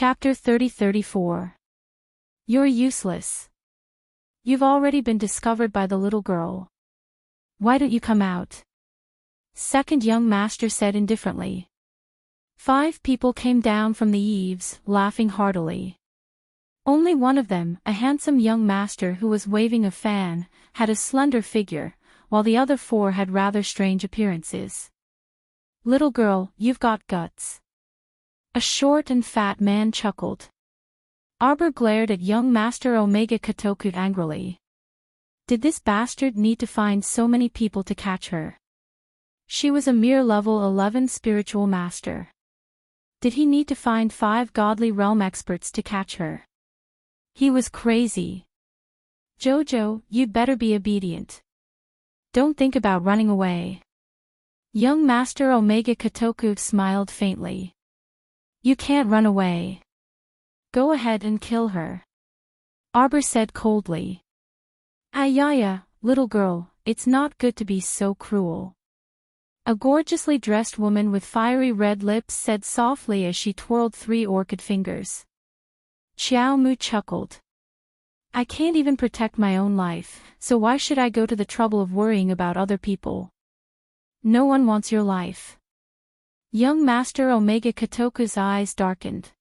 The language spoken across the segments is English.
Chapter 30-34. You're useless. You've already been discovered by the little girl. Why don't you come out? Second young master said indifferently. 5 people came down from the eaves, laughing heartily. Only one of them, a handsome young master who was waving a fan, had a slender figure, while the other 4 had rather strange appearances. Little girl, you've got guts. A short and fat man chuckled. Arbor glared at young Master Omega Kotoku angrily. Did this bastard need to find so many people to catch her? She was a mere level 11 spiritual master. Did he need to find 5 godly realm experts to catch her? He was crazy. Jojo, you'd better be obedient. Don't think about running away. Young Master Omega Kotoku smiled faintly. You can't run away. Go ahead and kill her. Arbor said coldly. Ayaya, little girl, it's not good to be so cruel. A gorgeously dressed woman with fiery red lips said softly as she twirled 3 orchid fingers. Xiao Mu chuckled. I can't even protect my own life, so why should I go to the trouble of worrying about other people? No one wants your life. Young Master Omega Kotoku's eyes darkened.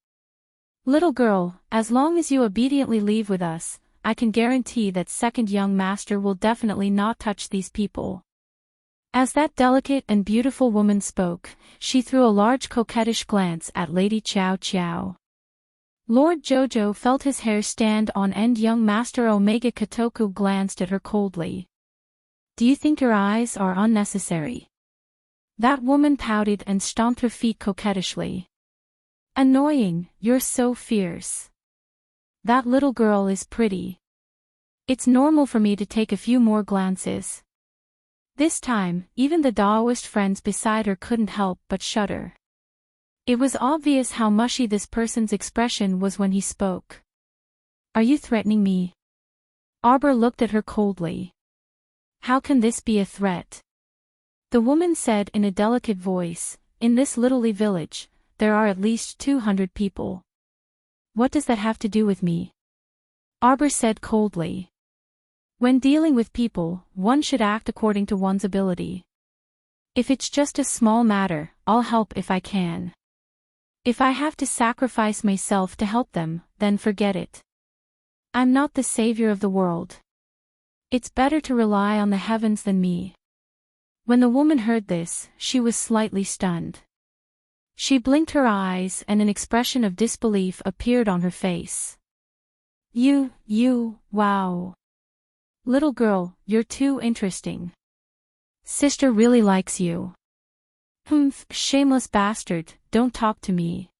Little girl, as long as you obediently leave with us, I can guarantee that second young master will definitely not touch these people. As that delicate and beautiful woman spoke, she threw a large coquettish glance at Lady Chow Chow. Lord Jojo felt his hair stand on end. Young Master Omega Kotoku glanced at her coldly. Do you think your eyes are unnecessary? That woman pouted and stomped her feet coquettishly. Annoying, you're so fierce. That little girl is pretty. It's normal for me to take a few more glances. This time, even the Daoist friends beside her couldn't help but shudder. It was obvious how mushy this person's expression was when he spoke. Are you threatening me? Arbor looked at her coldly. How can this be a threat? The woman said in a delicate voice, in this little village, there are at least 200 people. What does that have to do with me? Arbor said coldly. When dealing with people, one should act according to one's ability. If it's just a small matter, I'll help if I can. If I have to sacrifice myself to help them, then forget it. I'm not the savior of the world. It's better to rely on the heavens than me. When the woman heard this, she was slightly stunned. She blinked her eyes and an expression of disbelief appeared on her face. Wow. Little girl, you're too interesting. Sister really likes you. Shameless bastard, don't talk to me.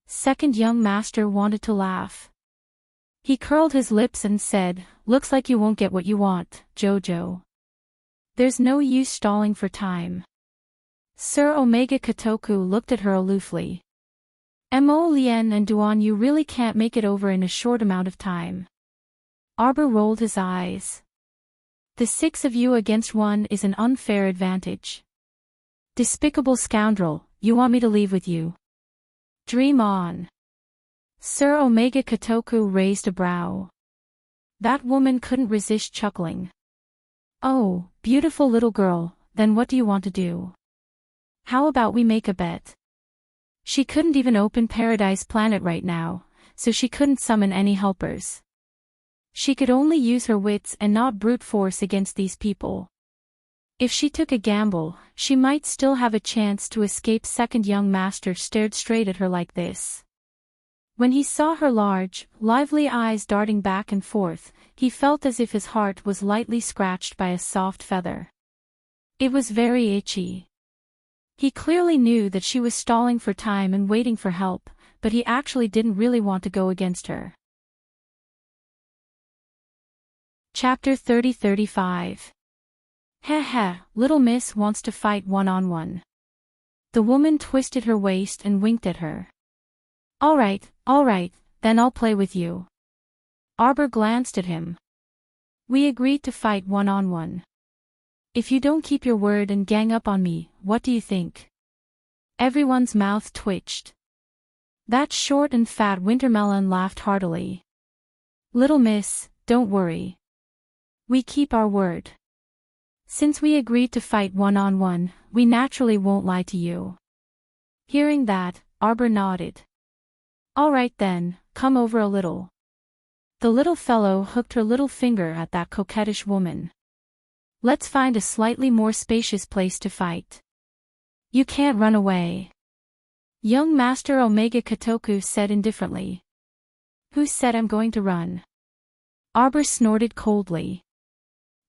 Second young master wanted to laugh. He curled his lips and said, looks like you won't get what you want, Jojo. There's no use stalling for time. Sir Omega Kotoku looked at her aloofly. Mo Lien and Duan, you really can't make it over in a short amount of time. Arbor rolled his eyes. The 6 of you against 1 is an unfair advantage. Despicable scoundrel, you want me to leave with you? Dream on. Sir Omega Kotoku raised a brow. That woman couldn't resist chuckling. Oh, beautiful little girl, then what do you want to do? How about we make a bet? She couldn't even open Paradise Planet right now, so she couldn't summon any helpers. She could only use her wits and not brute force against these people. If she took a gamble, she might still have a chance to escape. Second young master stared straight at her like this. When he saw her large, lively eyes darting back and forth, he felt as if his heart was lightly scratched by a soft feather. It was very itchy. He clearly knew that she was stalling for time and waiting for help, but he actually didn't really want to go against her. Chapter 30-35. Heh, little miss wants to fight one-on-one. The woman twisted her waist and winked at her. All right, then I'll play with you. Arbor glanced at him. We agreed to fight one-on-one. If you don't keep your word and gang up on me, what do you think? Everyone's mouth twitched. That short and fat wintermelon laughed heartily. Little miss, don't worry. We keep our word. Since we agreed to fight one-on-one, we naturally won't lie to you. Hearing that, Arbor nodded. All right then, come over a little. The little fellow hooked her little finger at that coquettish woman. Let's find a slightly more spacious place to fight. You can't run away. Young Master Omega Kotoku said indifferently. Who said I'm going to run? Arbor snorted coldly.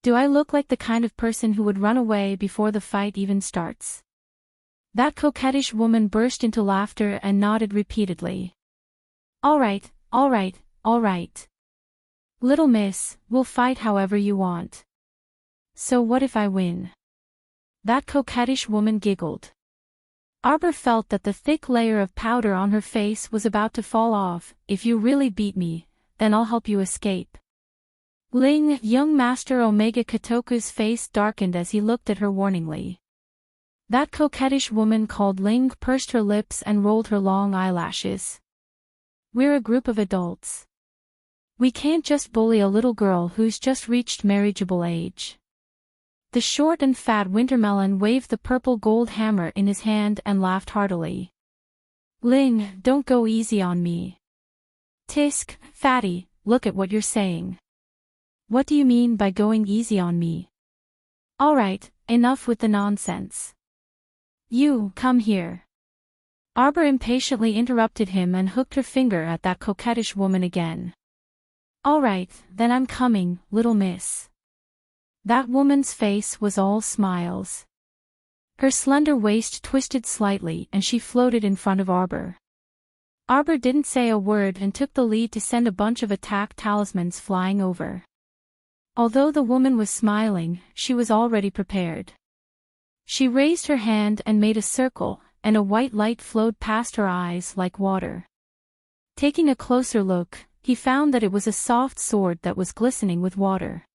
Do I look like the kind of person who would run away before the fight even starts? That coquettish woman burst into laughter and nodded repeatedly. All right, all right, all right. Little miss, we'll fight however you want. So what if I win? That coquettish woman giggled. Arbor felt that the thick layer of powder on her face was about to fall off. If you really beat me, then I'll help you escape. Ling, young Master Omega Kotoku's face darkened as he looked at her warningly. That coquettish woman called Ling pursed her lips and rolled her long eyelashes. We're a group of adults. We can't just bully a little girl who's just reached marriageable age. The short and fat wintermelon waved the purple gold hammer in his hand and laughed heartily. Ling, don't go easy on me. Tisk, fatty, look at what you're saying. What do you mean by going easy on me? All right, enough with the nonsense. You, come here. Arbor impatiently interrupted him and hooked her finger at that coquettish woman again. All right, then I'm coming, little miss. That woman's face was all smiles. Her slender waist twisted slightly and she floated in front of Arbor. Arbor didn't say a word and took the lead to send a bunch of attack talismans flying over. Although the woman was smiling, she was already prepared. She raised her hand and made a circle, and a white light flowed past her eyes like water. Taking a closer look, he found that it was a soft sword that was glistening with water.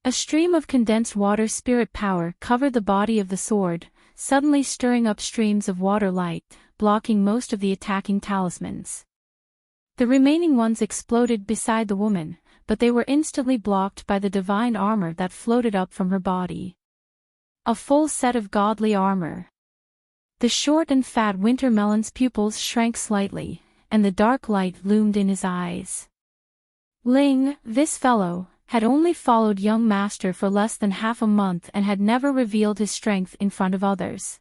A stream of condensed water spirit power covered the body of the sword, suddenly stirring up streams of water light, blocking most of the attacking talismans. The remaining ones exploded beside the woman, but they were instantly blocked by the divine armor that floated up from her body. A full set of godly armor. The short and fat wintermelon's pupils shrank slightly, and the dark light loomed in his eyes. Ling, this fellow, had only followed young master for less than half a month and had never revealed his strength in front of others.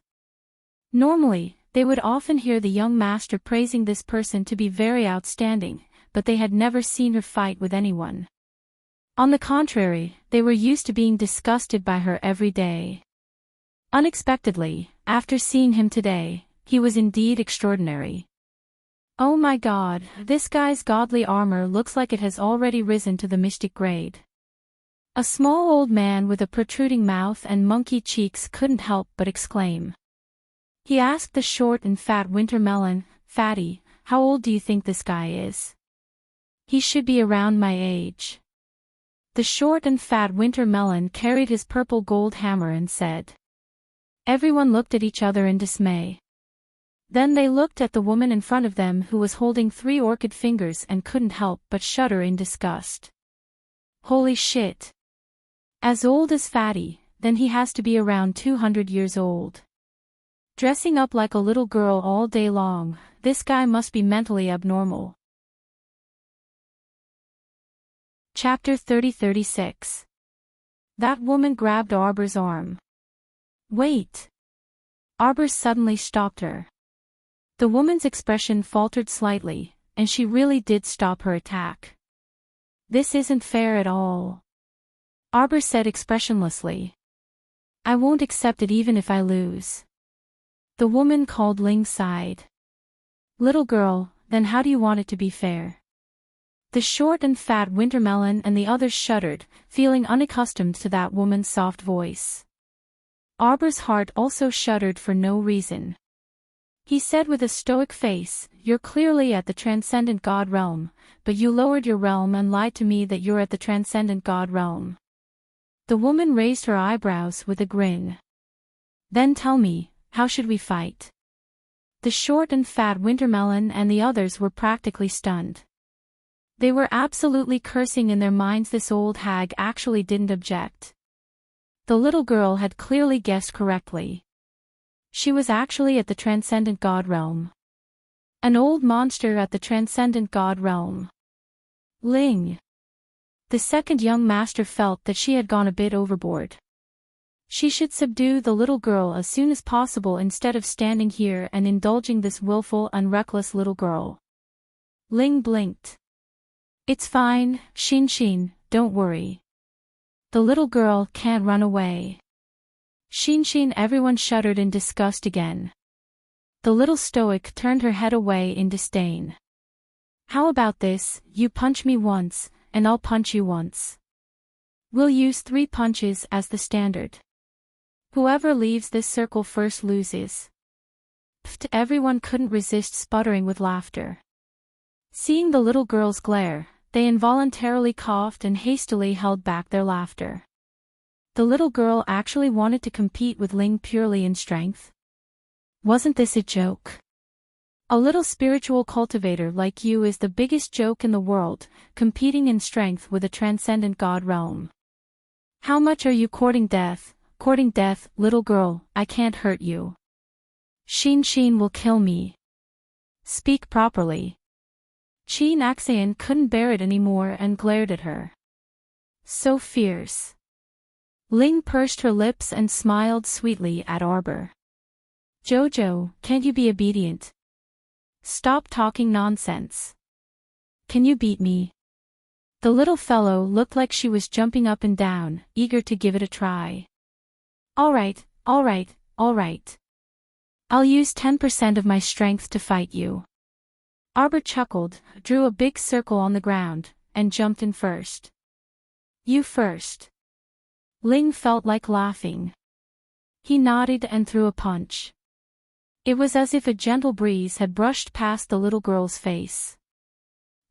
Normally, they would often hear the young master praising this person to be very outstanding, but they had never seen her fight with anyone. On the contrary, they were used to being disgusted by her every day. Unexpectedly, after seeing him today, he was indeed extraordinary. Oh my god, this guy's godly armor looks like it has already risen to the mystic grade. A small old man with a protruding mouth and monkey cheeks couldn't help but exclaim. He asked the short and fat wintermelon, Fatty, how old do you think this guy is? He should be around my age. The short and fat wintermelon carried his purple gold hammer and said. Everyone looked at each other in dismay. Then they looked at the woman in front of them who was holding 3 orchid fingers and couldn't help but shudder in disgust. Holy shit. As old as Fatty, then he has to be around 200 years old. Dressing up like a little girl all day long, this guy must be mentally abnormal. Chapter 30-36. That woman grabbed Arbor's arm. Wait. Arbor suddenly stopped her. The woman's expression faltered slightly, and she really did stop her attack. This isn't fair at all. Arbor said expressionlessly. I won't accept it even if I lose. The woman called Ling sighed. Little girl, then how do you want it to be fair? The short and fat wintermelon and the others shuddered, feeling unaccustomed to that woman's soft voice. Arbor's heart also shuddered for no reason. He said with a stoic face, You're clearly at the transcendent god realm, but you lowered your realm and lied to me that you're at the transcendent god realm. The woman raised her eyebrows with a grin. Then tell me, how should we fight? The short and fat Wintermelon and the others were practically stunned. They were absolutely cursing in their minds. This old hag actually didn't object. The little girl had clearly guessed correctly. She was actually at the Transcendent God Realm. An old monster at the Transcendent God Realm. Ling. The second young master felt that she had gone a bit overboard. She should subdue the little girl as soon as possible instead of standing here and indulging this willful and reckless little girl. Ling blinked. It's fine, Xin, don't worry. The little girl can't run away. Xin, everyone shuddered in disgust again. The little stoic turned her head away in disdain. How about this, you punch me once, and I'll punch you once. We'll use 3 punches as the standard. Whoever leaves this circle first loses. Pfft, everyone couldn't resist sputtering with laughter. Seeing the little girl's glare, they involuntarily coughed and hastily held back their laughter. The little girl actually wanted to compete with Ling purely in strength. Wasn't this a joke? A little spiritual cultivator like you is the biggest joke in the world, competing in strength with a transcendent god realm. How much are you courting death? Courting death, little girl, I can't hurt you. Xin will kill me. Speak properly. Qin Axian couldn't bear it anymore and glared at her. So fierce. Ling pursed her lips and smiled sweetly at Arbor. Jojo, can't you be obedient? Stop talking nonsense. Can you beat me? The little fellow looked like she was jumping up and down, eager to give it a try. All right. I'll use 10% of my strength to fight you. Arbor chuckled, drew a big circle on the ground, and jumped in first. You first. Ling felt like laughing. He nodded and threw a punch. It was as if a gentle breeze had brushed past the little girl's face.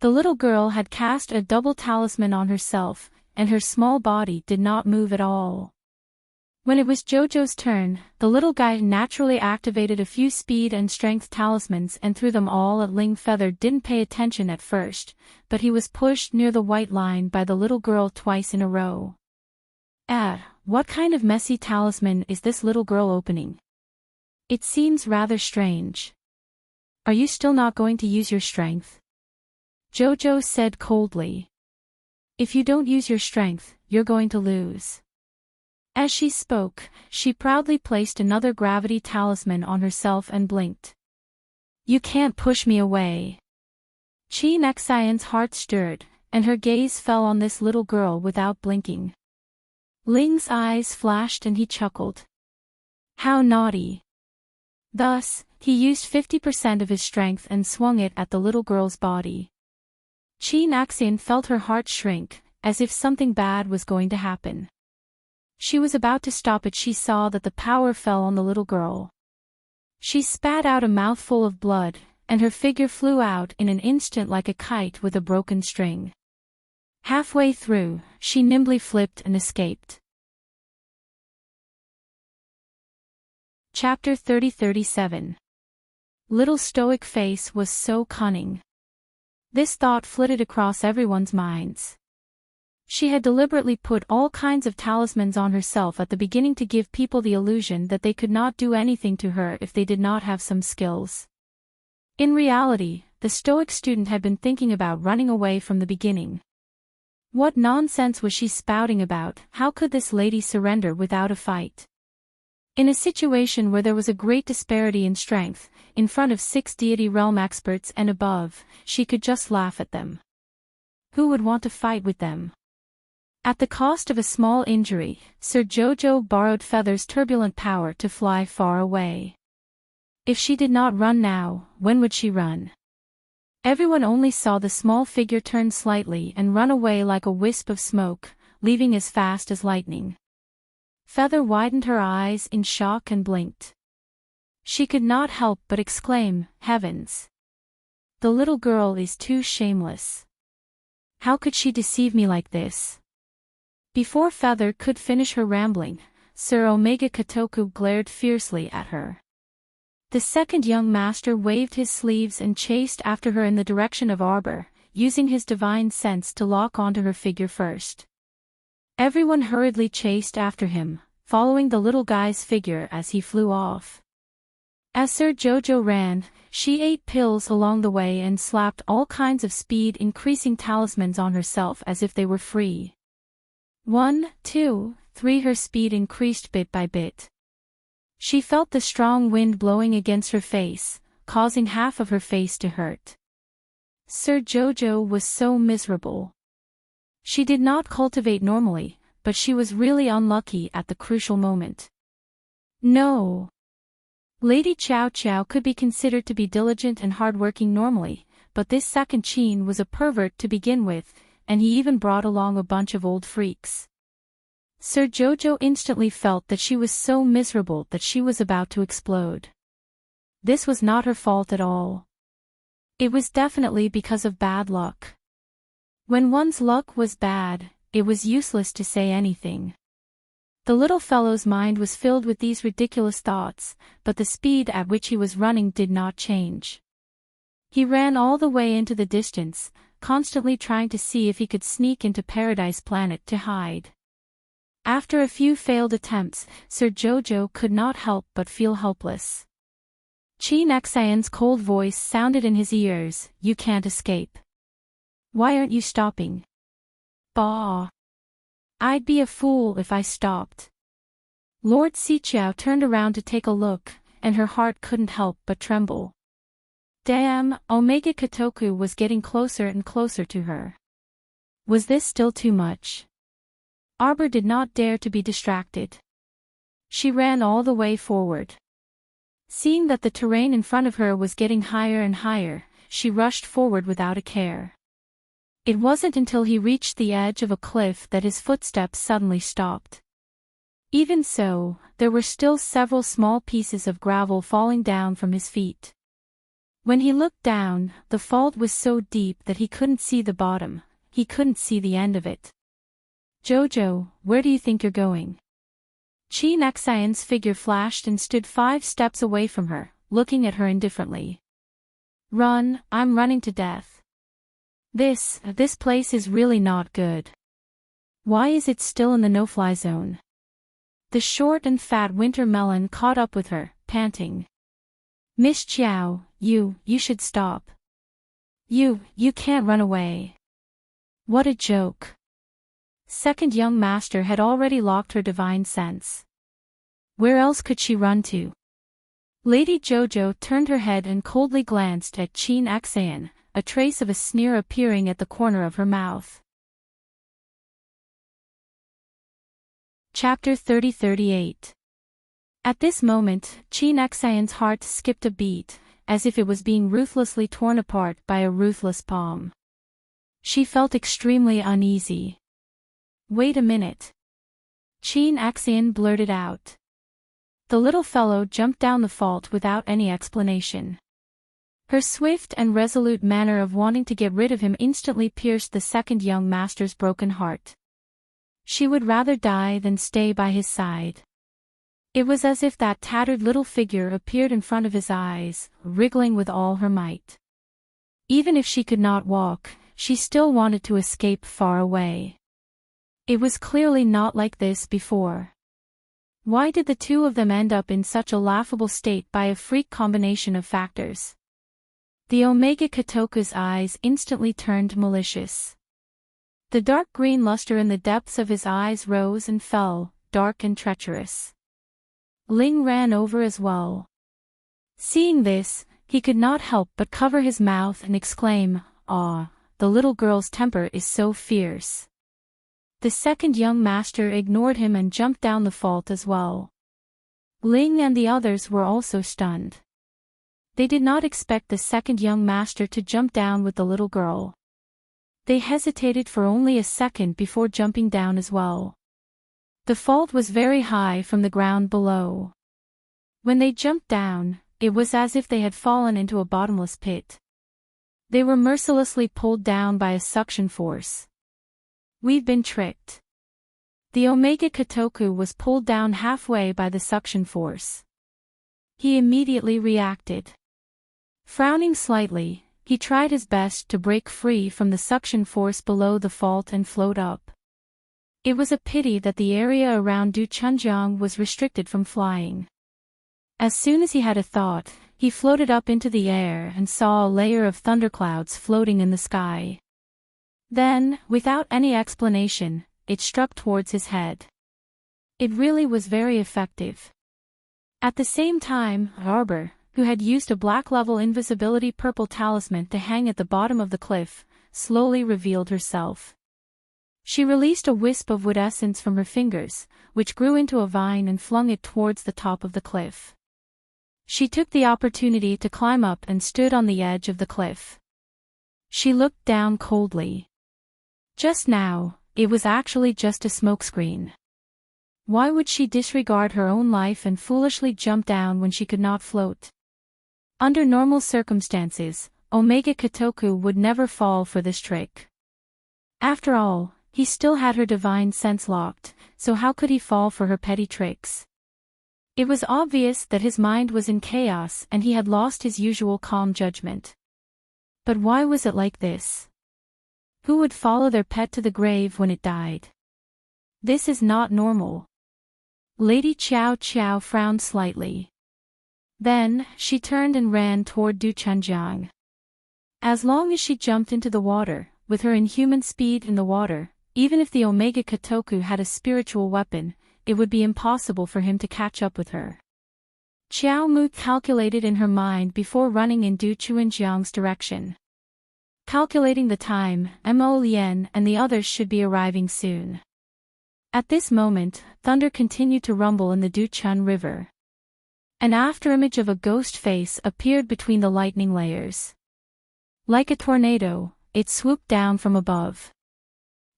The little girl had cast a double talisman on herself, and her small body did not move at all. When it was Jojo's turn, the little guy naturally activated a few speed and strength talismans and threw them all at Ling. Feather didn't pay attention at first, but he was pushed near the white line by the little girl twice in a row. What kind of messy talisman is this little girl opening? It seems rather strange. Are you still not going to use your strength? Jojo said coldly. If you don't use your strength, you're going to lose. As she spoke, she proudly placed another gravity talisman on herself and blinked. You can't push me away. Qin Xian's heart stirred, and her gaze fell on this little girl without blinking. Ling's eyes flashed and he chuckled. How naughty. Thus, he used 50% of his strength and swung it at the little girl's body. Qin Xian felt her heart shrink, as if something bad was going to happen. She was about to stop it. She saw that the power fell on the little girl. She spat out a mouthful of blood, and her figure flew out in an instant like a kite with a broken string. Halfway through, she nimbly flipped and escaped. Chapter 30-37. Little stoic face was so cunning. This thought flitted across everyone's minds. She had deliberately put all kinds of talismans on herself at the beginning to give people the illusion that they could not do anything to her if they did not have some skills. In reality, the stoic student had been thinking about running away from the beginning. What nonsense was she spouting about? How could this lady surrender without a fight? In a situation where there was a great disparity in strength, in front of 6 deity realm experts and above, she could just laugh at them. Who would want to fight with them? At the cost of a small injury, Sir Jojo borrowed Feather's turbulent power to fly far away. If she did not run now, when would she run? Everyone only saw the small figure turn slightly and run away like a wisp of smoke, leaving as fast as lightning. Feather widened her eyes in shock and blinked. She could not help but exclaim, "Heavens! The little girl is too shameless. How could she deceive me like this?" Before Feather could finish her rambling, Sir Omega Kotoku glared fiercely at her. The second young master waved his sleeves and chased after her in the direction of Arbor, using his divine sense to lock onto her figure first. Everyone hurriedly chased after him, following the little guy's figure as he flew off. As Sir Jojo ran, she ate pills along the way and slapped all kinds of speed-increasing talismans on herself as if they were free. 1, 2, 3 Her speed increased bit by bit. She felt the strong wind blowing against her face, causing half of her face to hurt. Sir Jojo was so miserable. She did not cultivate normally, but she was really unlucky at the crucial moment. No. Lady Chow Chow could be considered to be diligent and hardworking normally, but this second Qin was a pervert to begin with, and he even brought along a bunch of old freaks. Sir Jojo instantly felt that she was so miserable that she was about to explode. This was not her fault at all. It was definitely because of bad luck. When one's luck was bad, it was useless to say anything. The little fellow's mind was filled with these ridiculous thoughts, but the speed at which he was running did not change. He ran all the way into the distance, constantly trying to see if he could sneak into Paradise Planet to hide. After a few failed attempts, Sir Jojo could not help but feel helpless. Qin Xian's cold voice sounded in his ears, "You can't escape. Why aren't you stopping?" "Bah! I'd be a fool if I stopped." Lord Xiqiao turned around to take a look, and her heart couldn't help but tremble. Damn, Omega Kotoku was getting closer and closer to her. Was this still too much? Arbor did not dare to be distracted. She ran all the way forward. Seeing that the terrain in front of her was getting higher and higher, she rushed forward without a care. It wasn't until he reached the edge of a cliff that his footsteps suddenly stopped. Even so, there were still several small pieces of gravel falling down from his feet. When he looked down, the fault was so deep that he couldn't see the bottom, he couldn't see the end of it. "Jojo, where do you think you're going?" Qin Xian's figure flashed and stood 5 steps away from her, looking at her indifferently. "Run, I'm running to death. This place is really not good. Why is it still in the no-fly zone?" The short and fat winter melon caught up with her, panting. "Miss Chiao, you should stop. You can't run away." What a joke. Second young master had already locked her divine sense. Where else could she run to? Lady Jojo turned her head and coldly glanced at Qin Xian, a trace of a sneer appearing at the corner of her mouth. Chapter 30-38. At this moment, Qin Xian's heart skipped a beat, as if it was being ruthlessly torn apart by a ruthless palm. She felt extremely uneasy. "Wait a minute." Qin Xian blurted out. The little fellow jumped down the fault without any explanation. Her swift and resolute manner of wanting to get rid of him instantly pierced the second young master's broken heart. She would rather die than stay by his side. It was as if that tattered little figure appeared in front of his eyes, wriggling with all her might. Even if she could not walk, she still wanted to escape far away. It was clearly not like this before. Why did the two of them end up in such a laughable state by a freak combination of factors? The Omega Kotoku's eyes instantly turned malicious. The dark green luster in the depths of his eyes rose and fell, dark and treacherous. Ling ran over as well. Seeing this, he could not help but cover his mouth and exclaim, "Ah, the little girl's temper is so fierce." The second young master ignored him and jumped down the fault as well. Ling and the others were also stunned. They did not expect the second young master to jump down with the little girl. They hesitated for only a second before jumping down as well. The fault was very high from the ground below. When they jumped down, it was as if they had fallen into a bottomless pit. They were mercilessly pulled down by a suction force. "We've been tricked." The Omega Kotoku was pulled down halfway by the suction force. He immediately reacted. Frowning slightly, he tried his best to break free from the suction force below the fault and float up. It was a pity that the area around Du Chunjiang was restricted from flying. As soon as he had a thought, he floated up into the air and saw a layer of thunderclouds floating in the sky. Then, without any explanation, it struck towards his head. It really was very effective. At the same time, Arbor, who had used a black-level invisibility purple talisman to hang at the bottom of the cliff, slowly revealed herself. She released a wisp of wood essence from her fingers, which grew into a vine and flung it towards the top of the cliff. She took the opportunity to climb up and stood on the edge of the cliff. She looked down coldly. Just now, it was actually just a smokescreen. Why would she disregard her own life and foolishly jump down when she could not float? Under normal circumstances, Omega Kotoku would never fall for this trick. After all, he still had her divine sense locked, so how could he fall for her petty tricks? It was obvious that his mind was in chaos and he had lost his usual calm judgment. But why was it like this? Who would follow their pet to the grave when it died? This is not normal. Lady Qiao Qiao frowned slightly. Then, she turned and ran toward Du Chunjiang. As long as she jumped into the water, with her inhuman speed in the water, even if the Omega Kotoku had a spiritual weapon, it would be impossible for him to catch up with her. Qiao Mu calculated in her mind before running in Du Chunjiang's direction. Calculating the time, Mo Lien and the others should be arriving soon. At this moment, thunder continued to rumble in the Du Chun River. An afterimage of a ghost face appeared between the lightning layers. Like a tornado, it swooped down from above.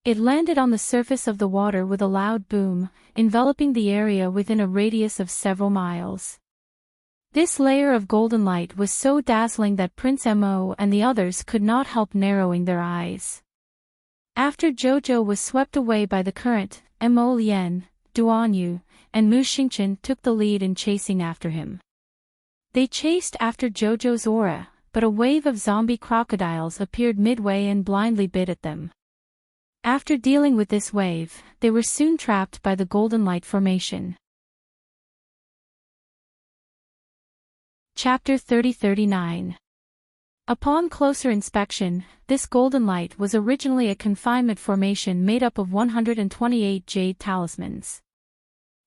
It landed on the surface of the water with a loud boom, enveloping the area within a radius of several miles. This layer of golden light was so dazzling that Prince Mo and the others could not help narrowing their eyes. After Jojo was swept away by the current, Mo Lien, Duan Yu, and Mu Xingchen took the lead in chasing after him. They chased after Jojo's aura, but a wave of zombie crocodiles appeared midway and blindly bit at them. After dealing with this wave, they were soon trapped by the Golden Light Formation. Chapter 3039. Upon closer inspection, this golden light was originally a confinement formation made up of 128 jade talismans.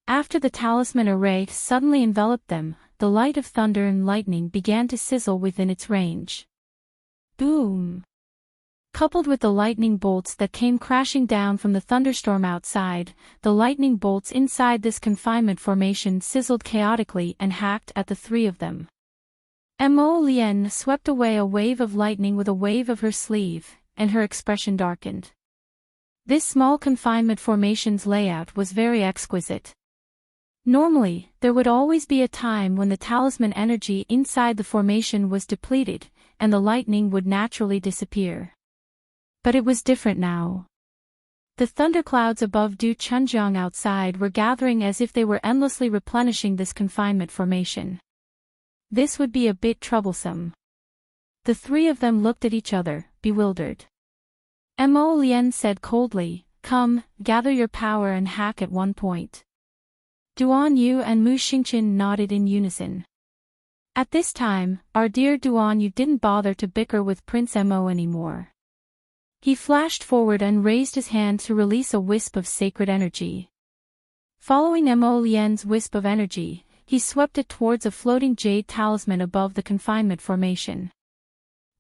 After the talisman array suddenly enveloped them, the light of thunder and lightning began to sizzle within its range. Boom! Coupled with the lightning bolts that came crashing down from the thunderstorm outside, the lightning bolts inside this confinement formation sizzled chaotically and hacked at the three of them. Mo Lien swept away a wave of lightning with a wave of her sleeve, and her expression darkened. This small confinement formation's layout was very exquisite. Normally, there would always be a time when the talisman energy inside the formation was depleted, and the lightning would naturally disappear. But it was different now. The thunderclouds above Du Chunjiang outside were gathering as if they were endlessly replenishing this confinement formation. This would be a bit troublesome. The three of them looked at each other, bewildered. Mo Lien said coldly, "Come, gather your power and hack at one point." Duan Yu and Mu Xingchen nodded in unison. At this time, our dear Duan Yu didn't bother to bicker with Prince Mo anymore. He flashed forward and raised his hand to release a wisp of sacred energy. Following Mo Lien's wisp of energy, he swept it towards a floating jade talisman above the confinement formation.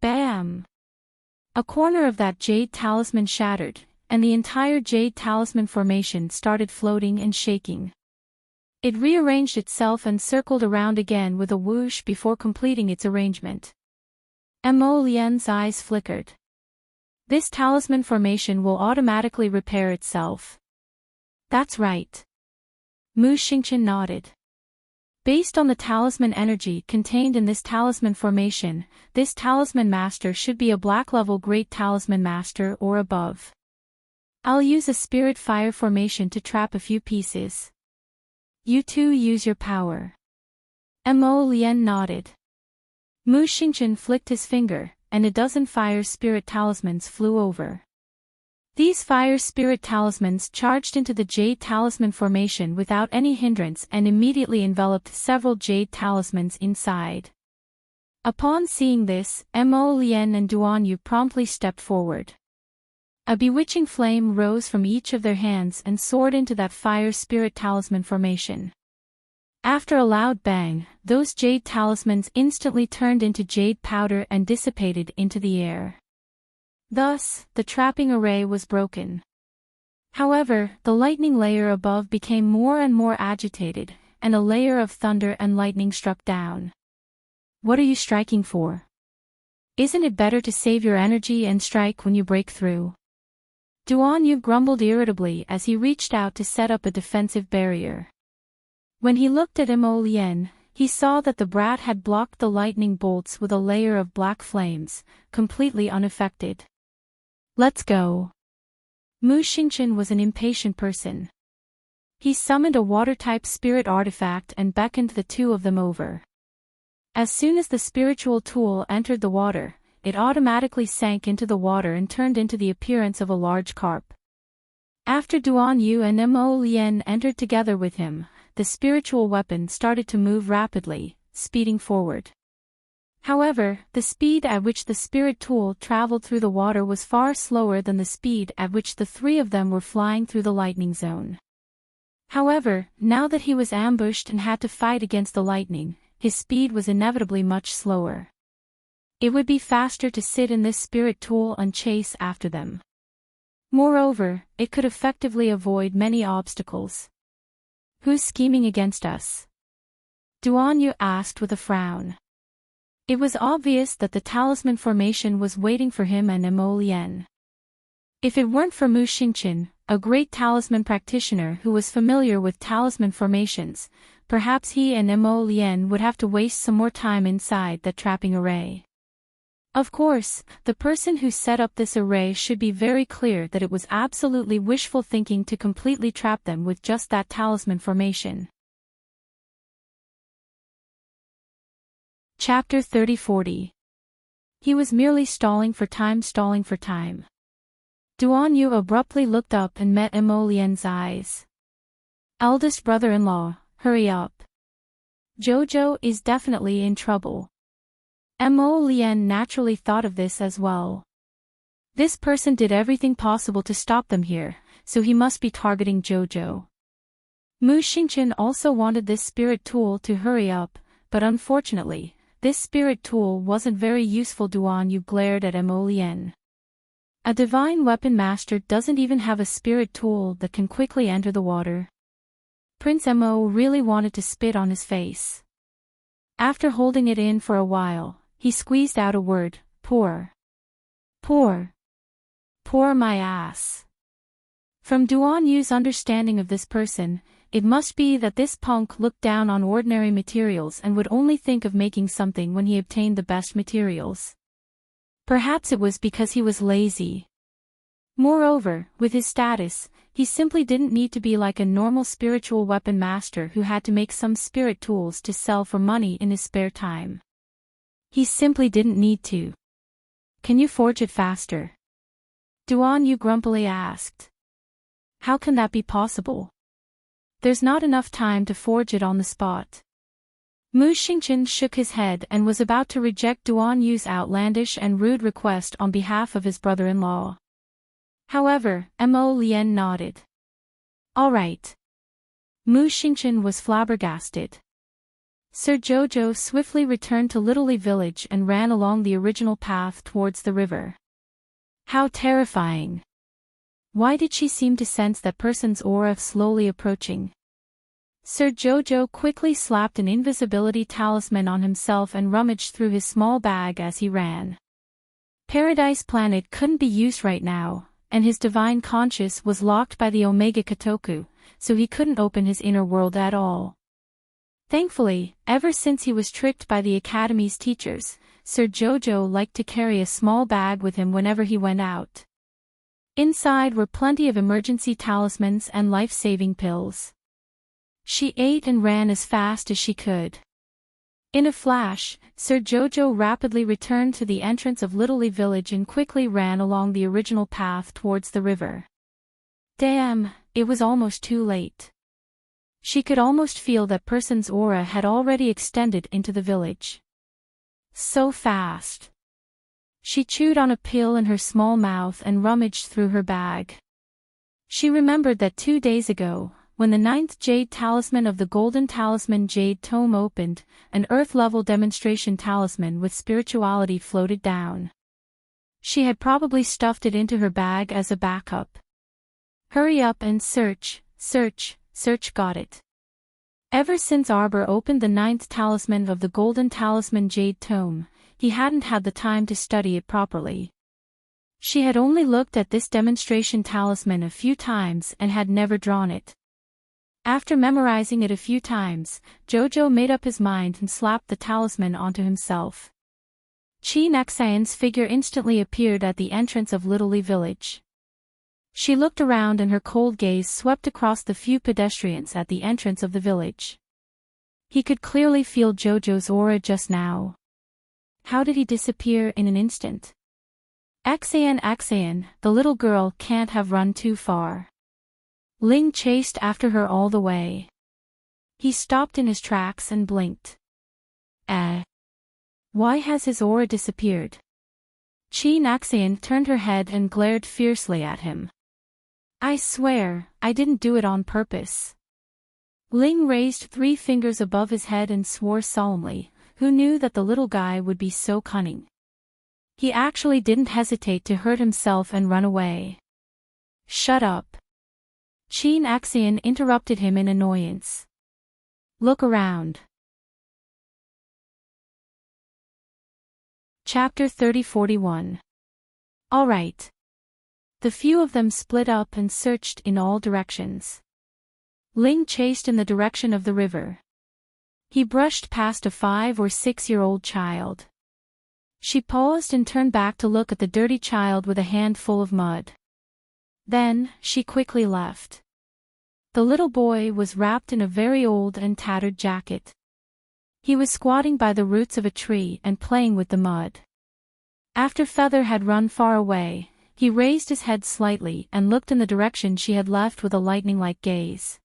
Bam! A corner of that jade talisman shattered, and the entire jade talisman formation started floating and shaking. It rearranged itself and circled around again with a whoosh before completing its arrangement. Mo Lien's eyes flickered. This talisman formation will automatically repair itself. That's right. Mu Xingchen nodded. Based on the talisman energy contained in this talisman formation, this talisman master should be a black-level great talisman master or above. I'll use a spirit fire formation to trap a few pieces. You two use your power. Mo Lien nodded. Mu Xingchen flicked his finger, and a dozen fire spirit talismans flew over. These fire spirit talismans charged into the jade talisman formation without any hindrance and immediately enveloped several jade talismans inside. Upon seeing this, Mo Lien and Duan Yu promptly stepped forward. A bewitching flame rose from each of their hands and soared into that fire spirit talisman formation. After a loud bang, those jade talismans instantly turned into jade powder and dissipated into the air. Thus, the trapping array was broken. However, the lightning layer above became more and more agitated, and a layer of thunder and lightning struck down. What are you striking for? Isn't it better to save your energy and strike when you break through? Duan Yu grumbled irritably as he reached out to set up a defensive barrier. When he looked at Mo Lien, he saw that the brat had blocked the lightning bolts with a layer of black flames, completely unaffected. Let's go. Mu Xingchen was an impatient person. He summoned a water-type spirit artifact and beckoned the two of them over. As soon as the spiritual tool entered the water, it automatically sank into the water and turned into the appearance of a large carp. After Duan Yu and Mo Lien entered together with him, the spiritual weapon started to move rapidly, speeding forward. However, the speed at which the spirit tool traveled through the water was far slower than the speed at which the three of them were flying through the lightning zone. However, now that he was ambushed and had to fight against the lightning, his speed was inevitably much slower. It would be faster to sit in this spirit tool and chase after them. Moreover, it could effectively avoid many obstacles. Who's scheming against us? Duan Yu asked with a frown. It was obvious that the talisman formation was waiting for him and Mo Lien. If it weren't for Mu Xingchen, a great talisman practitioner who was familiar with talisman formations, perhaps he and Mo Lien would have to waste some more time inside that trapping array. Of course, the person who set up this array should be very clear that it was absolutely wishful thinking to completely trap them with just that talisman formation. Chapter 30-40. He was merely stalling for time. Duan Yu abruptly looked up and met Mo Lien's eyes. Eldest brother-in-law, hurry up. Jojo is definitely in trouble. Mo Lien naturally thought of this as well. This person did everything possible to stop them here, so he must be targeting Jojo. Mu Xingchen also wanted this spirit tool to hurry up, but unfortunately, this spirit tool wasn't very useful. Duan Yu glared at Mo Lien. A divine weapon master doesn't even have a spirit tool that can quickly enter the water. Prince Mo really wanted to spit on his face. After holding it in for a while, he squeezed out a word, poor. Poor. Poor my ass. From Duan Yu's understanding of this person, it must be that this punk looked down on ordinary materials and would only think of making something when he obtained the best materials. Perhaps it was because he was lazy. Moreover, with his status, he simply didn't need to be like a normal spiritual weapon master who had to make some spirit tools to sell for money in his spare time. He simply didn't need to. Can you forge it faster? Duan Yu grumpily asked. How can that be possible? There's not enough time to forge it on the spot. Mu Xingchen shook his head and was about to reject Duan Yu's outlandish and rude request on behalf of his brother-in-law. However, Mo Lien nodded. All right. Mu Xingchen was flabbergasted. Sir Jojo swiftly returned to Little Li village and ran along the original path towards the river. How terrifying. Why did she seem to sense that person's aura slowly approaching? Sir Jojo quickly slapped an invisibility talisman on himself and rummaged through his small bag as he ran. Paradise Planet couldn't be used right now, and his divine conscious was locked by the Omega Kotoku, so he couldn't open his inner world at all. Thankfully, ever since he was tricked by the Academy's teachers, Sir Jojo liked to carry a small bag with him whenever he went out. Inside were plenty of emergency talismans and life-saving pills. She ate and ran as fast as she could. In a flash, Sir Jojo rapidly returned to the entrance of Littlely Village and quickly ran along the original path towards the river. Damn, it was almost too late. She could almost feel that person's aura had already extended into the village. So fast. She chewed on a pill in her small mouth and rummaged through her bag. She remembered that 2 days ago, when the 9th Jade Talisman of the Golden Talisman Jade Tome opened, an Earth-level demonstration talisman with spirituality floated down. She had probably stuffed it into her bag as a backup. Hurry up and search, got it. Ever since Arbor opened the 9th Talisman of the Golden Talisman Jade Tome, he hadn't had the time to study it properly. She had only looked at this demonstration talisman a few times and had never drawn it. After memorizing it a few times, Jojo made up his mind and slapped the talisman onto himself. Chi Naxian's figure instantly appeared at the entrance of Littlely Village. She looked around and her cold gaze swept across the few pedestrians at the entrance of the village. He could clearly feel Jojo's aura just now. How did he disappear in an instant? Axian, the little girl can't have run too far. Ling chased after her all the way. He stopped in his tracks and blinked. Why has his aura disappeared? Chi Naxian turned her head and glared fiercely at him. I swear, I didn't do it on purpose. Ling raised 3 fingers above his head and swore solemnly. Who knew that the little guy would be so cunning? He actually didn't hesitate to hurt himself and run away. Shut up. Chi Naxian interrupted him in annoyance. Look around. Chapter 3041. All right. The few of them split up and searched in all directions. Ling chased in the direction of the river. He brushed past a 5 or 6-year-old child. She paused and turned back to look at the dirty child with a handful of mud. Then, she quickly left. The little boy was wrapped in a very old and tattered jacket. He was squatting by the roots of a tree and playing with the mud. After Feather had run far away, he raised his head slightly and looked in the direction she had left with a lightning-like gaze.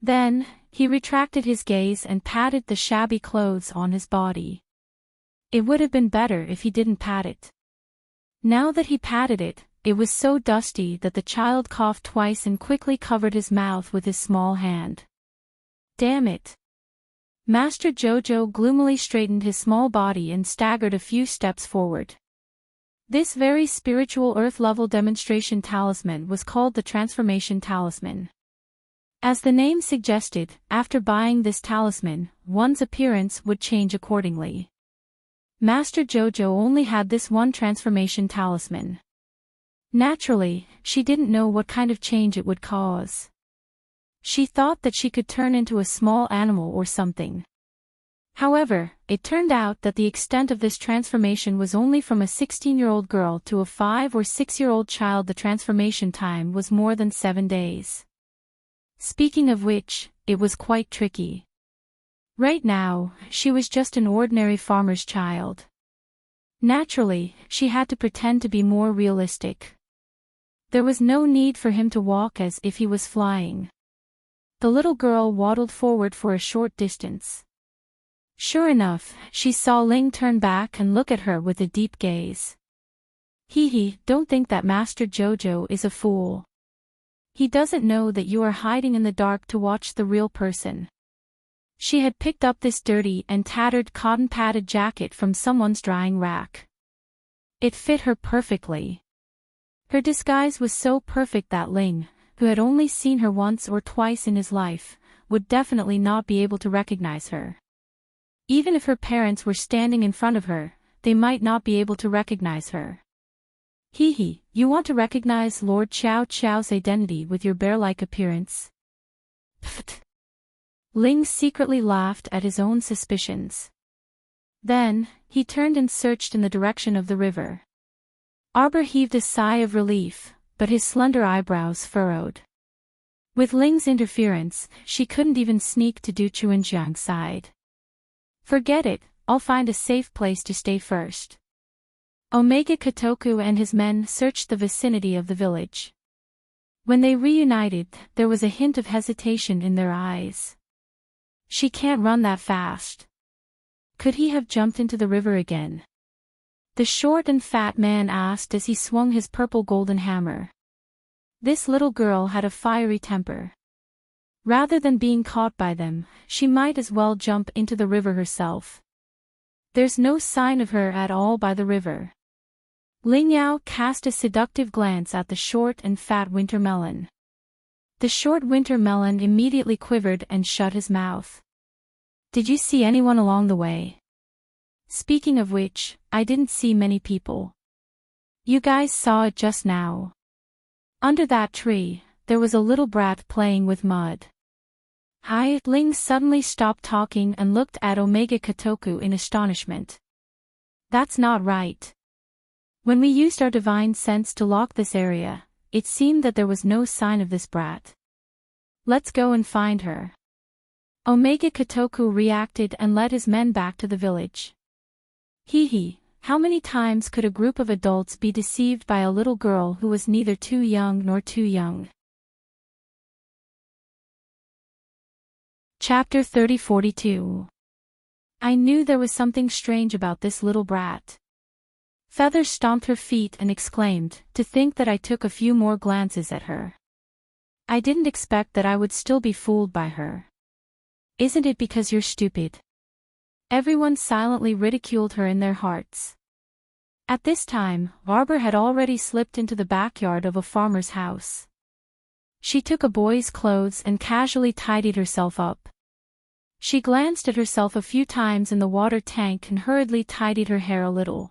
Then, he retracted his gaze and patted the shabby clothes on his body. It would have been better if he didn't pat it. Now that he patted it, it was so dusty that the child coughed twice and quickly covered his mouth with his small hand. Damn it. Master Jojo gloomily straightened his small body and staggered a few steps forward. This very spiritual Earth-level demonstration talisman was called the Transformation Talisman. As the name suggested, after buying this talisman, one's appearance would change accordingly. Master Jojo only had this one transformation talisman. Naturally, she didn't know what kind of change it would cause. She thought that she could turn into a small animal or something. However, it turned out that the extent of this transformation was only from a 16-year-old girl to a 5 or 6-year-old child. The transformation time was more than 7 days. Speaking of which, it was quite tricky. Right now, she was just an ordinary farmer's child. Naturally, she had to pretend to be more realistic. There was no need for him to walk as if he was flying. The little girl waddled forward for a short distance. Sure enough, she saw Ling turn back and look at her with a deep gaze. Don't think that Master Jojo is a fool. He doesn't know that you are hiding in the dark to watch the real person. She had picked up this dirty and tattered cotton-padded jacket from someone's drying rack. It fit her perfectly. Her disguise was so perfect that Ling, who had only seen her once or twice in his life, would definitely not be able to recognize her. Even if her parents were standing in front of her, they might not be able to recognize her. You want to recognize Lord Xiao Xiao's identity with your bear-like appearance? Pfft. Ling secretly laughed at his own suspicions. Then, he turned and searched in the direction of the river. Arbor heaved a sigh of relief, but his slender eyebrows furrowed. With Ling's interference, she couldn't even sneak to Du Chuanjiang's side. Forget it, I'll find a safe place to stay first. Omega Kotoku and his men searched the vicinity of the village. When they reunited, there was a hint of hesitation in their eyes. She can't run that fast. Could he have jumped into the river again? The short and fat man asked as he swung his purple golden hammer. This little girl had a fiery temper. Rather than being caught by them, she might as well jump into the river herself. There's no sign of her at all by the river. Ling Yao cast a seductive glance at the short and fat winter melon. The short winter melon immediately quivered and shut his mouth. Did you see anyone along the way? Speaking of which, I didn't see many people. You guys saw it just now. Under that tree, there was a little brat playing with mud. Ling suddenly stopped talking and looked at Omega Kotoku in astonishment. That's not right. When we used our divine sense to lock this area, it seemed that there was no sign of this brat. Let's go and find her. Omega Kotoku reacted and led his men back to the village. How many times could a group of adults be deceived by a little girl who was neither too young nor too young? Chapter 30-42. I knew there was something strange about this little brat. Feather stomped her feet and exclaimed, to think that I took a few more glances at her. I didn't expect that I would still be fooled by her. Isn't it because you're stupid? Everyone silently ridiculed her in their hearts. At this time, Arbor had already slipped into the backyard of a farmer's house. She took a boy's clothes and casually tidied herself up. She glanced at herself a few times in the water tank and hurriedly tidied her hair a little.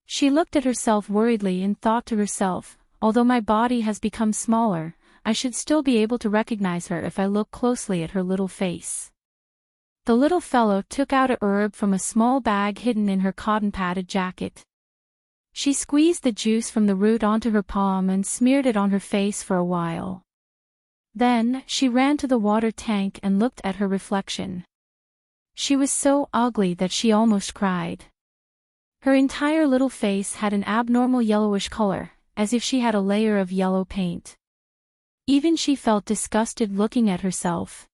She looked at herself worriedly and thought to herself, although my body has become smaller, I should still be able to recognize her if I look closely at her little face. The little fellow took out a herb from a small bag hidden in her cotton-padded jacket. She squeezed the juice from the root onto her palm and smeared it on her face for a while. Then, she ran to the water tank and looked at her reflection. She was so ugly that she almost cried. Her entire little face had an abnormal yellowish color, as if she had a layer of yellow paint. Even she felt disgusted looking at herself.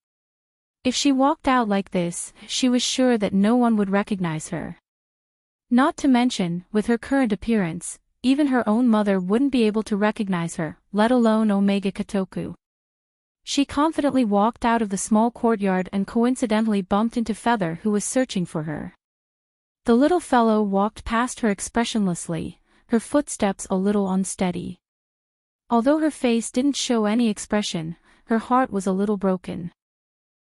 If she walked out like this, she was sure that no one would recognize her. Not to mention, with her current appearance, even her own mother wouldn't be able to recognize her, let alone Omega Kotoku. She confidently walked out of the small courtyard and coincidentally bumped into Feather, who was searching for her. The little fellow walked past her expressionlessly, her footsteps a little unsteady. Although her face didn't show any expression, her heart was a little broken.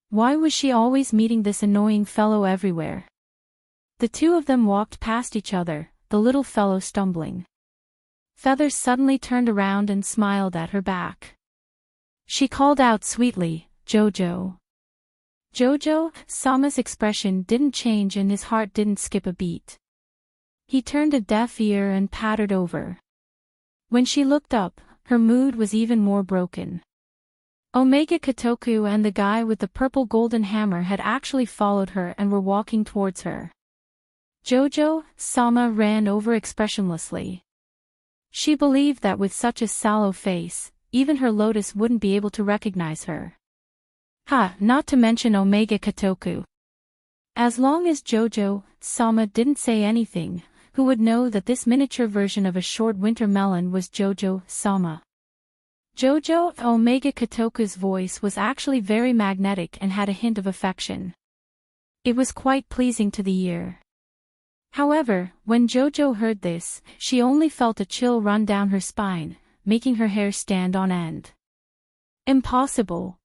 Why was she always meeting this annoying fellow everywhere? The two of them walked past each other, the little fellow stumbling. Feather suddenly turned around and smiled at her back. She called out sweetly, Jojo. Jojo, Sama's expression didn't change and his heart didn't skip a beat. He turned a deaf ear and pattered over. When she looked up, her mood was even more broken. Omega Kotoku and the guy with the purple golden hammer had actually followed her and were walking towards her. Jojo, Sama ran over expressionlessly. She believed that with such a sallow face, even her lotus wouldn't be able to recognize her. Not to mention Omega Kotoku. As long as Jojo, Sama didn't say anything, who would know that this miniature version of a short winter melon was Jojo, Sama? Jojo, Omega Kotoku's voice was actually very magnetic and had a hint of affection. It was quite pleasing to the ear. However, when Jojo heard this, she only felt a chill run down her spine, making her hair stand on end. Impossible.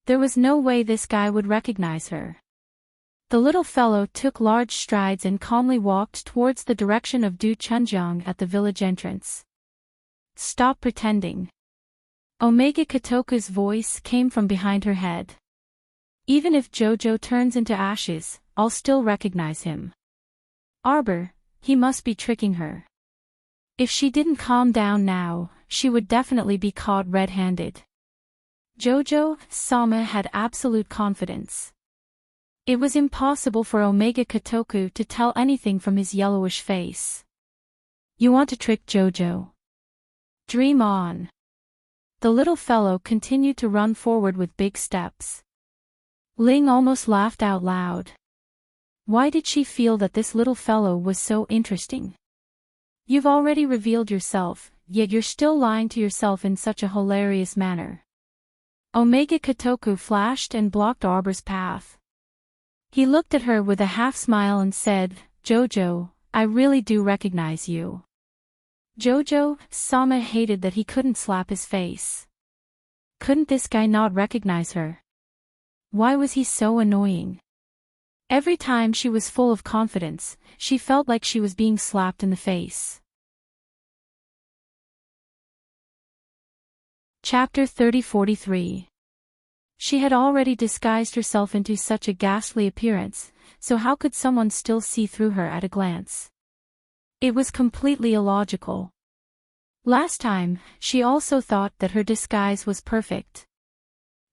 There was no way this guy would recognize her. The little fellow took large strides and calmly walked towards the direction of Du Chunjiang at the village entrance. Stop pretending. Omega Kotoku's voice came from behind her head. Even if Jojo turns into ashes, I'll still recognize him. Arbor, he must be tricking her. If she didn't calm down now, she would definitely be caught red-handed. Jojo, Sama had absolute confidence. It was impossible for Omega Kotoku to tell anything from his yellowish face. You want to trick Jojo? Dream on. The little fellow continued to run forward with big steps. Ling almost laughed out loud. Why did she feel that this little fellow was so interesting? You've already revealed yourself, yet you're still lying to yourself in such a hilarious manner. Omega Kotoku flashed and blocked Arbor's path. He looked at her with a half-smile and said, Jojo, I really do recognize you. Jojo-sama hated that he couldn't slap his face. Couldn't this guy not recognize her? Why was he so annoying? Every time she was full of confidence, she felt like she was being slapped in the face. Chapter 30-43. She had already disguised herself into such a ghastly appearance, so how could someone still see through her at a glance? It was completely illogical. Last time, she also thought that her disguise was perfect.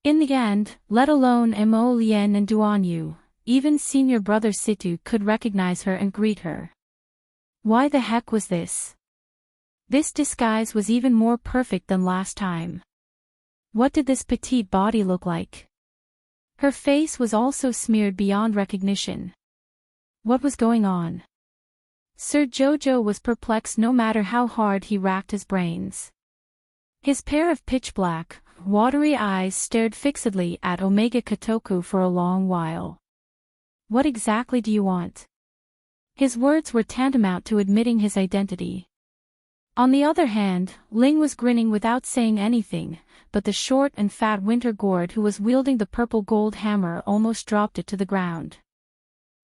In the end, let alone Mo Lien and Duan Yu, even senior brother Situ could recognize her and greet her. Why the heck was this? This disguise was even more perfect than last time. What did this petite body look like? Her face was also smeared beyond recognition. What was going on? Sir Jojo was perplexed no matter how hard he racked his brains. His pair of pitch-black, watery eyes stared fixedly at Omega Kotoku for a long while. What exactly do you want? His words were tantamount to admitting his identity. On the other hand, Ling was grinning without saying anything, but the short and fat winter gourd who was wielding the purple gold hammer almost dropped it to the ground.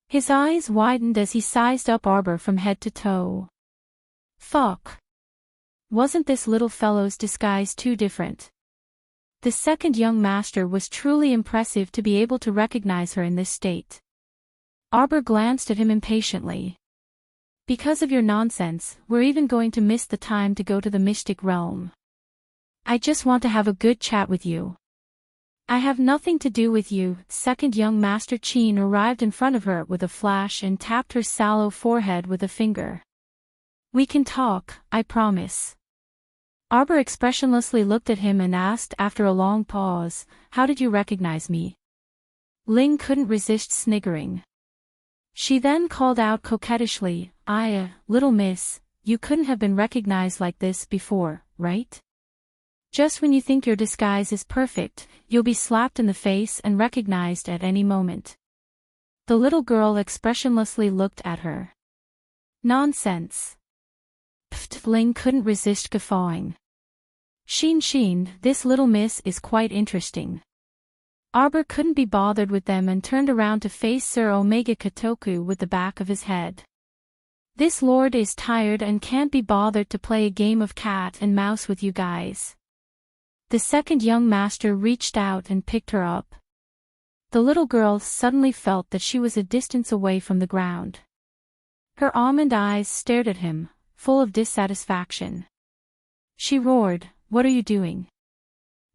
His eyes widened as he sized up Arbor from head to toe. Fuck. Wasn't this little fellow's disguise too different? The second young master was truly impressive to be able to recognize her in this state. Arbor glanced at him impatiently. Because of your nonsense, we're even going to miss the time to go to the mystic realm. I just want to have a good chat with you. I have nothing to do with you. Second young master Chin arrived in front of her with a flash and tapped her sallow forehead with a finger. We can talk, I promise. Arbor expressionlessly looked at him and asked after a long pause, how did you recognize me? Ling couldn't resist sniggering. She then called out coquettishly, little miss, you couldn't have been recognized like this before, right? Just when you think your disguise is perfect, you'll be slapped in the face and recognized at any moment. The little girl expressionlessly looked at her. Nonsense. Pfft, Ling couldn't resist guffawing. Shin, this little miss is quite interesting. Arbor couldn't be bothered with them and turned around to face Sir Omega Kotoku with the back of his head. This lord is tired and can't be bothered to play a game of cat and mouse with you guys. The second young master reached out and picked her up. The little girl suddenly felt that she was a distance away from the ground. Her almond eyes stared at him, full of dissatisfaction. She roared, "What are you doing?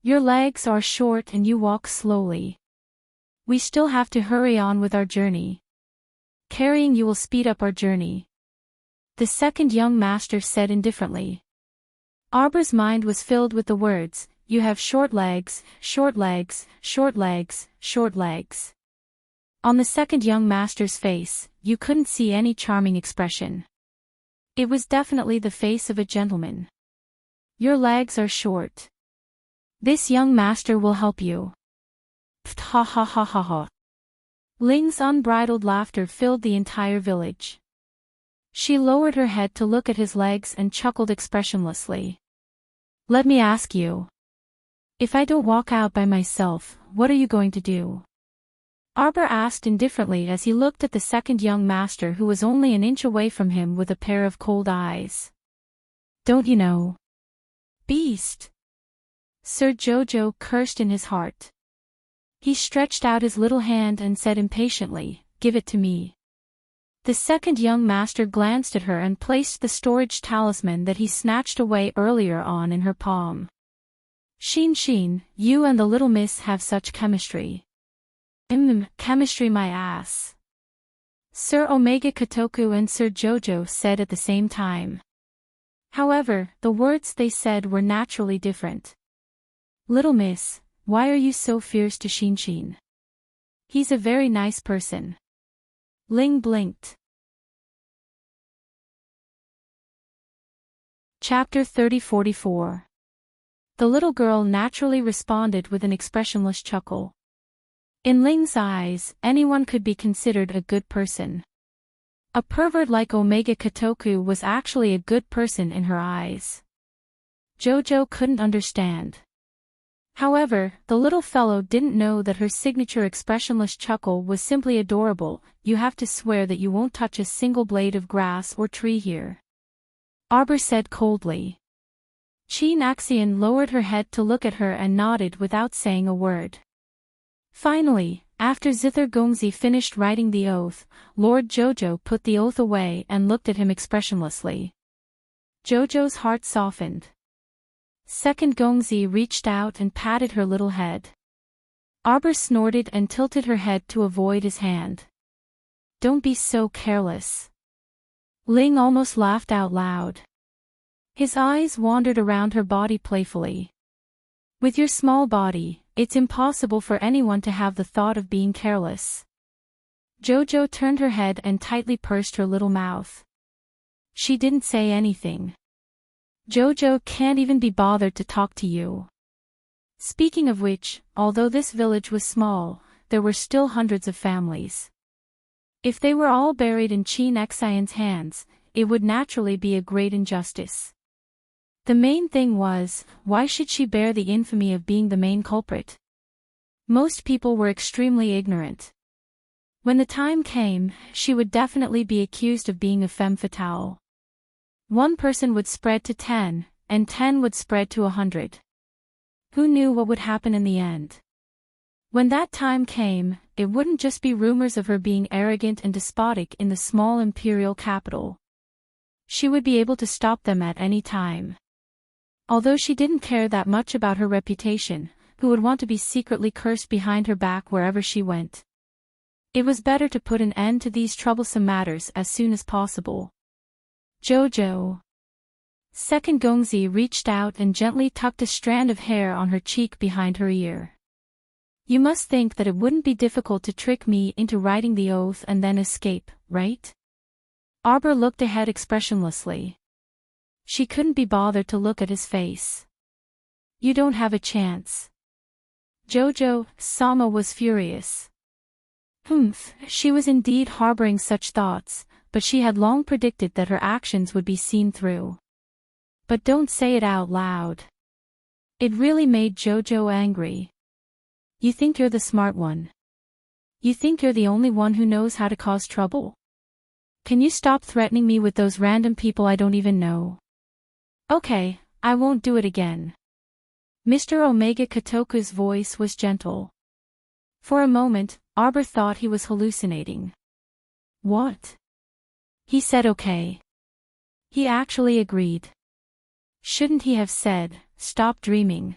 Your legs are short and you walk slowly. We still have to hurry on with our journey. Carrying you will speed up our journey," the second young master said indifferently. Arbor's mind was filled with the words, "You have short legs, short legs, short legs, short legs." On the second young master's face, you couldn't see any charming expression. It was definitely the face of a gentleman. Your legs are short. This young master will help you. Pft, ha ha ha ha ha. Ling's unbridled laughter filled the entire village. She lowered her head to look at his legs and chuckled expressionlessly. Let me ask you. If I don't walk out by myself, what are you going to do? Arbor asked indifferently as he looked at the second young master who was only an inch away from him with a pair of cold eyes. Don't you know? Beast! Sir Jojo cursed in his heart. He stretched out his little hand and said impatiently, "Give it to me." The second young master glanced at her and placed the storage talisman that he snatched away earlier on in her palm. Shin, you and the little miss have such chemistry. Chemistry my ass. Sir Omega Kotoku and Sir Jojo said at the same time. However, the words they said were naturally different. Little miss, why are you so fierce to Shinshin? He's a very nice person. Ling blinked. Chapter 30-44. The little girl naturally responded with an expressionless chuckle. In Ling's eyes, anyone could be considered a good person. A pervert like Omega Kotoku was actually a good person in her eyes. Jojo couldn't understand. However, the little fellow didn't know that her signature expressionless chuckle was simply adorable. You have to swear that you won't touch a single blade of grass or tree here. Arbor said coldly. Chin Axion lowered her head to look at her and nodded without saying a word. Finally, after Zither Gongzi finished writing the oath, Lord Jojo put the oath away and looked at him expressionlessly. Jojo's heart softened. Second Gongzi reached out and patted her little head. Arbor snorted and tilted her head to avoid his hand. Don't be so careless. Ling almost laughed out loud. His eyes wandered around her body playfully. With your small body, it's impossible for anyone to have the thought of being careless. Jojo turned her head and tightly pursed her little mouth. She didn't say anything. Jojo can't even be bothered to talk to you. Speaking of which, although this village was small, there were still hundreds of families. If they were all buried in Chin Xion's hands, it would naturally be a great injustice. The main thing was, why should she bear the infamy of being the main culprit? Most people were extremely ignorant. When the time came, she would definitely be accused of being a femme fatale. One person would spread to 10, and 10 would spread to 100. Who knew what would happen in the end? When that time came, it wouldn't just be rumors of her being arrogant and despotic in the small imperial capital. She would be able to stop them at any time. Although she didn't care that much about her reputation, who would want to be secretly cursed behind her back wherever she went? It was better to put an end to these troublesome matters as soon as possible. Jojo. Second Gongzi reached out and gently tucked a strand of hair on her cheek behind her ear. You must think that it wouldn't be difficult to trick me into writing the oath and then escape, right? Arbor looked ahead expressionlessly. She couldn't be bothered to look at his face. You don't have a chance. Jojo-sama was furious. She was indeed harboring such thoughts, but she had long predicted that her actions would be seen through. But don't say it out loud. It really made Jojo angry. You think you're the smart one? You think you're the only one who knows how to cause trouble? Can you stop threatening me with those random people I don't even know? Okay, I won't do it again. Mr. Omega Kotoku's voice was gentle. For a moment, Arbor thought he was hallucinating. What? He said okay. He actually agreed. Shouldn't he have said, stop dreaming?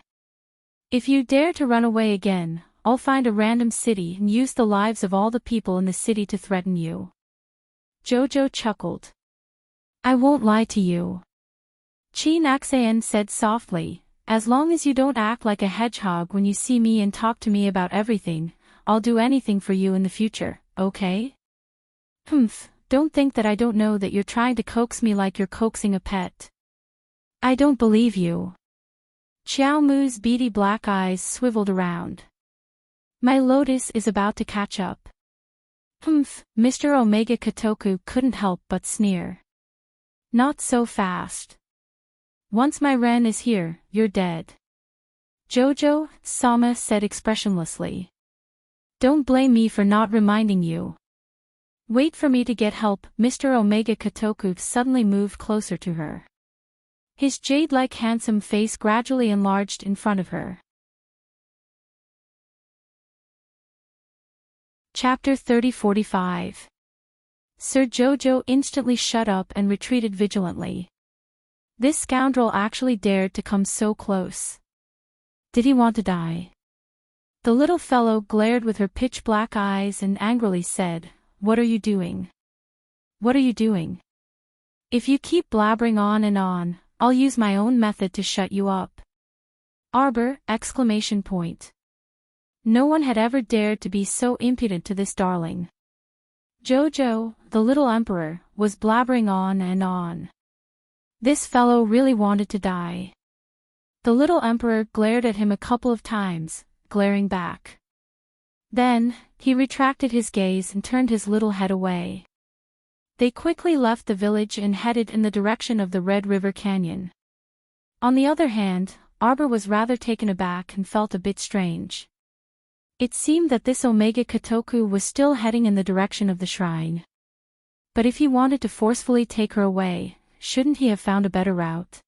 If you dare to run away again, I'll find a random city and use the lives of all the people in the city to threaten you. Jojo chuckled. I won't lie to you. Chin Axion said softly, as long as you don't act like a hedgehog when you see me and talk to me about everything, I'll do anything for you in the future, okay? Don't think that I don't know that you're trying to coax me like you're coaxing a pet. I don't believe you. Xiao Mu's beady black eyes swiveled around. My lotus is about to catch up. Mr. Omega Kotoku couldn't help but sneer. Not so fast. Once my Ren is here, you're dead. Jojo-sama said expressionlessly. Don't blame me for not reminding you. Wait for me to get help. Mr. Omega Kotoku suddenly moved closer to her. His jade-like handsome face gradually enlarged in front of her. Chapter 30-45. Sir Jojo instantly shut up and retreated vigilantly. This scoundrel actually dared to come so close. Did he want to die? The little fellow glared with her pitch-black eyes and angrily said, "What are you doing? What are you doing? If you keep blabbering on and on, I'll use my own method to shut you up." Arbor! Exclamation point. No one had ever dared to be so impudent to this darling. Jojo, the little emperor, was blabbering on and on. This fellow really wanted to die. The little emperor glared at him a couple of times, glaring back. Then, he retracted his gaze and turned his little head away. They quickly left the village and headed in the direction of the Red River Canyon. On the other hand, Arbor was rather taken aback and felt a bit strange. It seemed that this Omega Kotoku was still heading in the direction of the shrine. But if he wanted to forcefully take her away, shouldn't he have found a better route?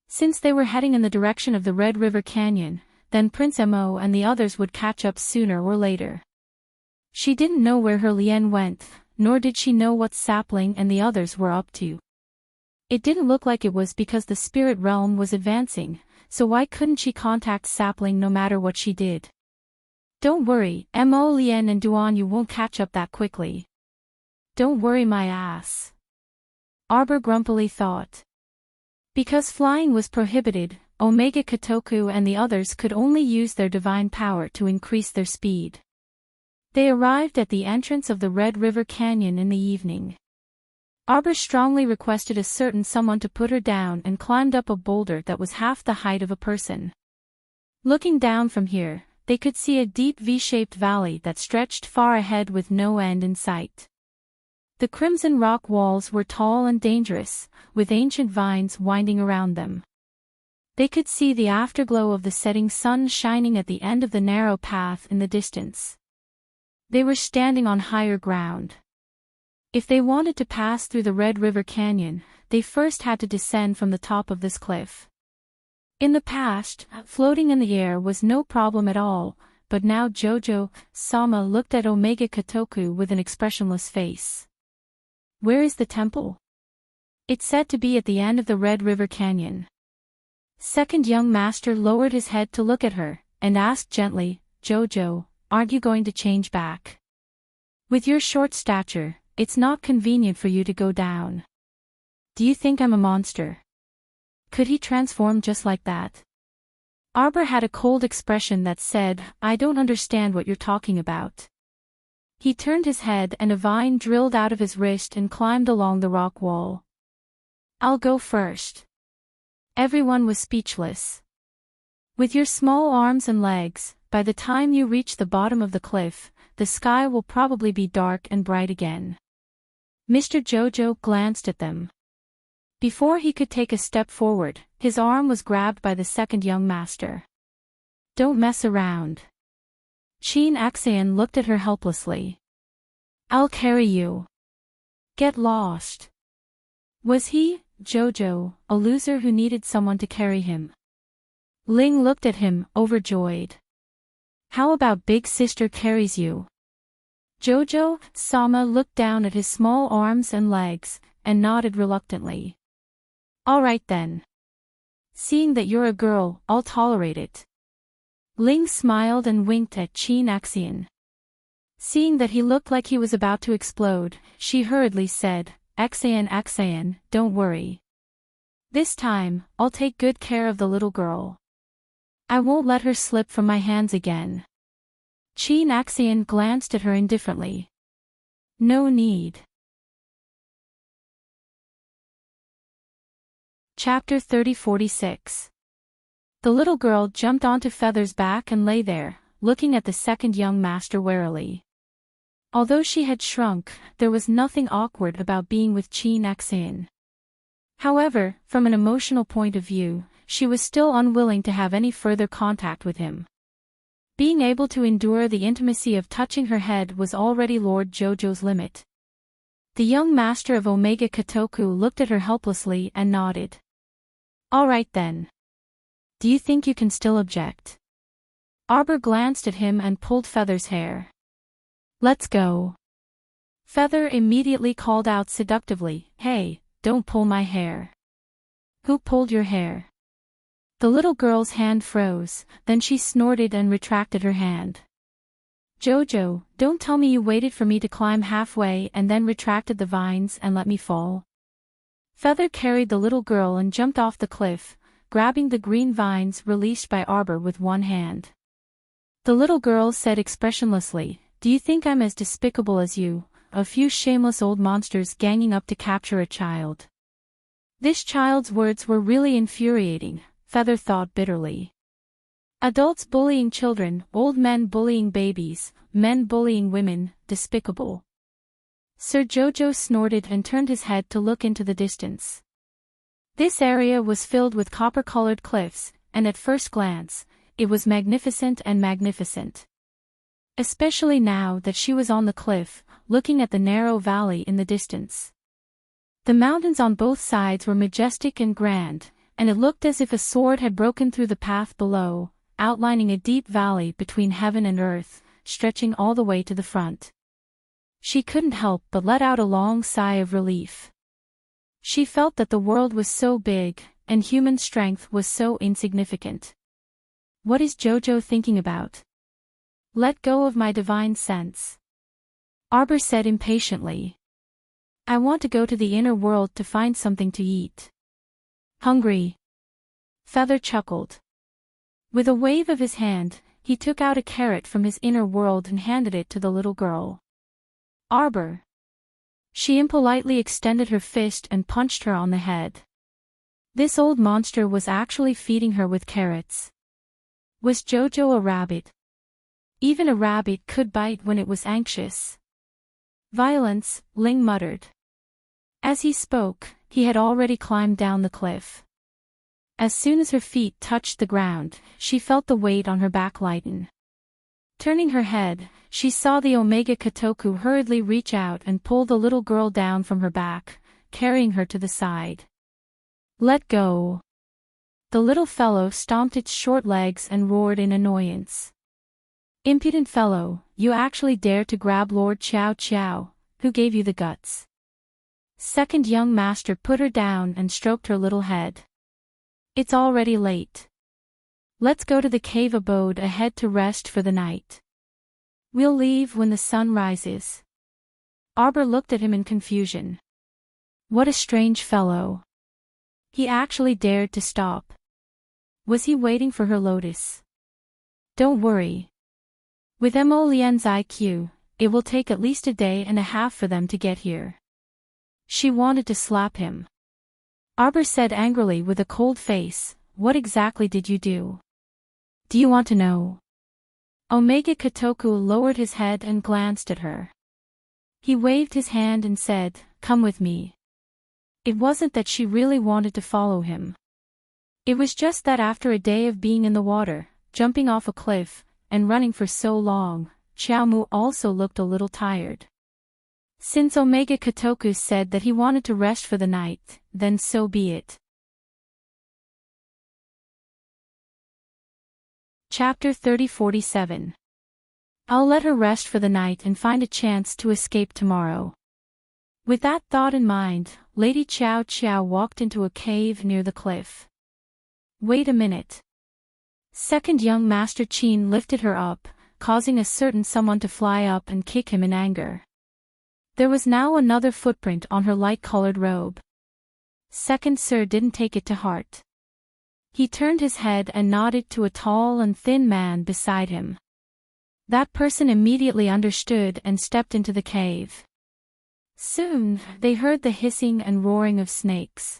Since they were heading in the direction of the Red River Canyon, then Prince Mo and the others would catch up sooner or later. She didn't know where her Lien went, nor did she know what Sapling and the others were up to. It didn't look like it was because the spirit realm was advancing, so why couldn't she contact Sapling no matter what she did? Don't worry, Mo, Lien and Duan, you won't catch up that quickly. Don't worry my ass. Arbor grumpily thought. Because flying was prohibited, Omega Kotoku and the others could only use their divine power to increase their speed. They arrived at the entrance of the Red River Canyon in the evening. Arbor strongly requested a certain someone to put her down and climbed up a boulder that was half the height of a person. Looking down from here, they could see a deep V-shaped valley that stretched far ahead with no end in sight. The crimson rock walls were tall and dangerous, with ancient vines winding around them. They could see the afterglow of the setting sun shining at the end of the narrow path in the distance. They were standing on higher ground. If they wanted to pass through the Red River Canyon, they first had to descend from the top of this cliff. In the past, floating in the air was no problem at all, but now Jojo-sama looked at Omega Kotoku with an expressionless face. Where is the temple? It's said to be at the end of the Red River Canyon. Second young master lowered his head to look at her, and asked gently, Jojo, aren't you going to change back? With your short stature, it's not convenient for you to go down. Do you think I'm a monster? Could he transform just like that? Arbor had a cold expression that said, I don't understand what you're talking about. He turned his head and a vine drilled out of his wrist and climbed along the rock wall. I'll go first. Everyone was speechless. With your small arms and legs, by the time you reach the bottom of the cliff, the sky will probably be dark and bright again. Mr. Jojo glanced at them. Before he could take a step forward, his arm was grabbed by the second young master. Don't mess around. Chin Axian looked at her helplessly. I'll carry you. Get lost. Was he, Jojo, a loser who needed someone to carry him? Ling looked at him, overjoyed. How about big sister carries you? Jojo-sama looked down at his small arms and legs, and nodded reluctantly. All right then. Seeing that you're a girl, I'll tolerate it. Ling smiled and winked at Chin Axian. Seeing that he looked like he was about to explode, she hurriedly said, Axian, don't worry. This time, I'll take good care of the little girl. I won't let her slip from my hands again. Chin Axian glanced at her indifferently. No need. Chapter 3046. The little girl jumped onto Feather's back and lay there, looking at the second young master warily. Although she had shrunk, there was nothing awkward about being with Chin Axian. However, from an emotional point of view, she was still unwilling to have any further contact with him. Being able to endure the intimacy of touching her head was already Lord Jojo's limit. The young master of Omega Kotoku looked at her helplessly and nodded. All right then. Do you think you can still object? Arbor glanced at him and pulled Feather's hair. Let's go. Feather immediately called out seductively, Hey, don't pull my hair. Who pulled your hair? The little girl's hand froze, then she snorted and retracted her hand. Jojo, don't tell me you waited for me to climb halfway and then retracted the vines and let me fall. Feather carried the little girl and jumped off the cliff, grabbing the green vines released by Arbor with one hand. The little girl said expressionlessly, "Do you think I'm as despicable as you, a few shameless old monsters ganging up to capture a child?" This child's words were really infuriating, Feather thought bitterly. Adults bullying children, old men bullying babies, men bullying women, despicable. Sir Jojo snorted and turned his head to look into the distance. This area was filled with copper-colored cliffs, and at first glance, it was magnificent and magnificent. Especially now that she was on the cliff, looking at the narrow valley in the distance. The mountains on both sides were majestic and grand, and it looked as if a sword had broken through the path below, outlining a deep valley between heaven and earth, stretching all the way to the front. She couldn't help but let out a long sigh of relief. She felt that the world was so big, and human strength was so insignificant. What is Jojo thinking about? Let go of my divine sense. Arbor said impatiently. I want to go to the inner world to find something to eat. Hungry? Feather chuckled. With a wave of his hand, he took out a carrot from his inner world and handed it to the little girl. Arbor. She impolitely extended her fist and punched her on the head. This old monster was actually feeding her with carrots. Was Jojo a rabbit? Even a rabbit could bite when it was anxious. Violence, Ling muttered. As he spoke, he had already climbed down the cliff. As soon as her feet touched the ground, she felt the weight on her back lighten. Turning her head, she saw the Omega Kotoku hurriedly reach out and pull the little girl down from her back, carrying her to the side. Let go. The little fellow stomped its short legs and roared in annoyance. Impudent fellow, you actually dared to grab Lord Chow Chow, who gave you the guts? Second young master put her down and stroked her little head. It's already late. Let's go to the cave abode ahead to rest for the night. We'll leave when the sun rises. Arbor looked at him in confusion. What a strange fellow. He actually dared to stop. Was he waiting for her lotus? Don't worry. With Mo Lian's IQ, it will take at least a day and a half for them to get here. She wanted to slap him. Arbor said angrily with a cold face, what exactly did you do? Do you want to know? Omega Kotoku lowered his head and glanced at her. He waved his hand and said, come with me. It wasn't that she really wanted to follow him. It was just that after a day of being in the water, jumping off a cliff, and running for so long, Xiaomu also looked a little tired. Since Omega Kotoku said that he wanted to rest for the night, then so be it. Chapter 3047. I'll let her rest for the night and find a chance to escape tomorrow. With that thought in mind, Lady Chow Chow walked into a cave near the cliff. Wait a minute. Second young Master Qin lifted her up, causing a certain someone to fly up and kick him in anger. There was now another footprint on her light-colored robe. Second Sir didn't take it to heart. He turned his head and nodded to a tall and thin man beside him. That person immediately understood and stepped into the cave. Soon, they heard the hissing and roaring of snakes.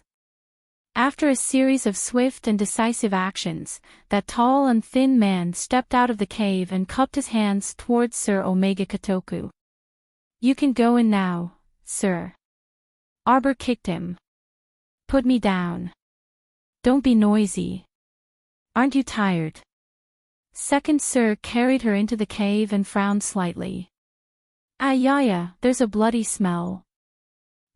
After a series of swift and decisive actions, that tall and thin man stepped out of the cave and cupped his hands towards Sir Omega Kotoku. You can go in now, sir. Arbor kicked him. Put me down. Don't be noisy. Aren't you tired? Second Sir carried her into the cave and frowned slightly. Ayaya, there's a bloody smell.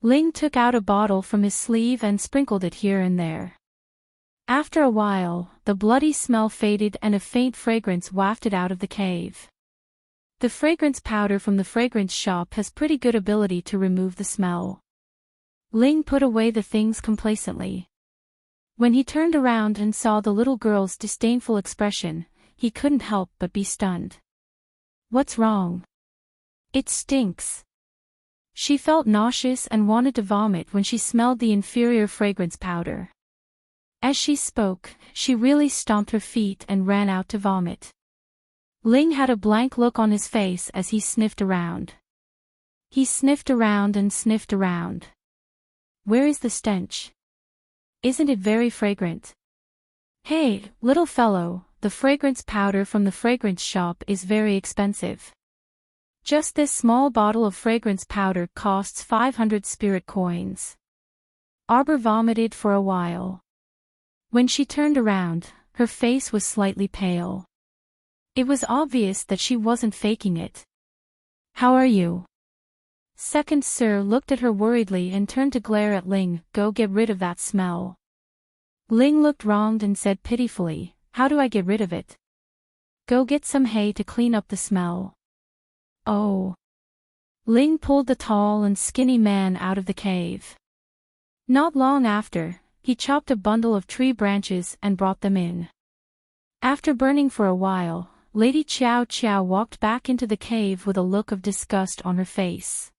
Ling took out a bottle from his sleeve and sprinkled it here and there. After a while, the bloody smell faded and a faint fragrance wafted out of the cave. The fragrance powder from the fragrance shop has pretty good ability to remove the smell. Ling put away the things complacently. When he turned around and saw the little girl's disdainful expression, he couldn't help but be stunned. What's wrong? It stinks. She felt nauseous and wanted to vomit when she smelled the inferior fragrance powder. As she spoke, she really stomped her feet and ran out to vomit. Ling had a blank look on his face as he sniffed around. He sniffed around and sniffed around. Where is the stench? Isn't it very fragrant? Hey, little fellow, the fragrance powder from the fragrance shop is very expensive. Just this small bottle of fragrance powder costs 500 spirit coins. Arbor vomited for a while. When she turned around, her face was slightly pale. It was obvious that she wasn't faking it. How are you? Second Sir looked at her worriedly and turned to glare at Ling. Go get rid of that smell. Ling looked wronged and said pitifully, how do I get rid of it? Go get some hay to clean up the smell. Oh. Ling pulled the tall and skinny man out of the cave. Not long after, he chopped a bundle of tree branches and brought them in. After burning for a while, Lady Qiao Qiao walked back into the cave with a look of disgust on her face.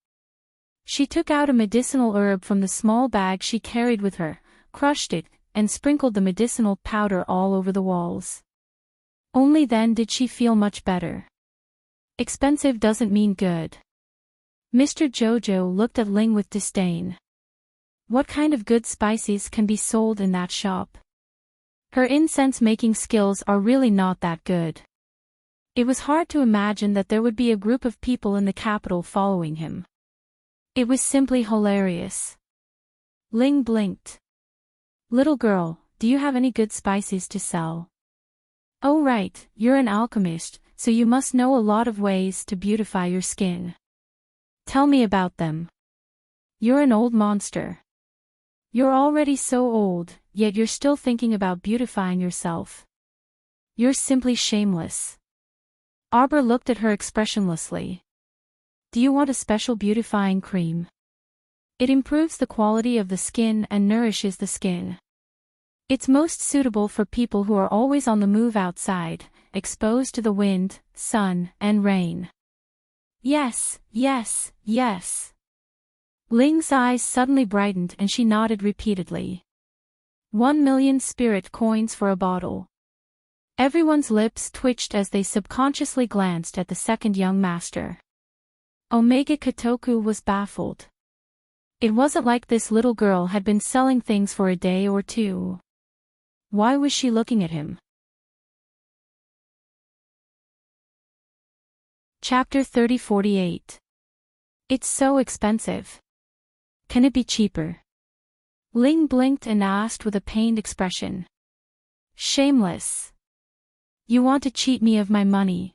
She took out a medicinal herb from the small bag she carried with her, crushed it, and sprinkled the medicinal powder all over the walls. Only then did she feel much better. Expensive doesn't mean good. Mr. Jojo looked at Ling with disdain. What kind of good spices can be sold in that shop? Her incense-making skills are really not that good. It was hard to imagine that there would be a group of people in the capital following him. It was simply hilarious. Ling blinked. Little girl, do you have any good spices to sell? Oh right, you're an alchemist, so you must know a lot of ways to beautify your skin. Tell me about them. You're an old monster. You're already so old, yet you're still thinking about beautifying yourself. You're simply shameless. Arbor looked at her expressionlessly. Do you want a special beautifying cream? It improves the quality of the skin and nourishes the skin. It's most suitable for people who are always on the move outside, exposed to the wind, sun, and rain. Yes, yes, yes. Ling's eyes suddenly brightened and she nodded repeatedly. 1,000,000 spirit coins for a bottle. Everyone's lips twitched as they subconsciously glanced at the second young master. Omega Kotoku was baffled. It wasn't like this little girl had been selling things for a day or two. Why was she looking at him? Chapter 3048. It's so expensive. Can it be cheaper? Ling blinked and asked with a pained expression. Shameless. You want to cheat me of my money.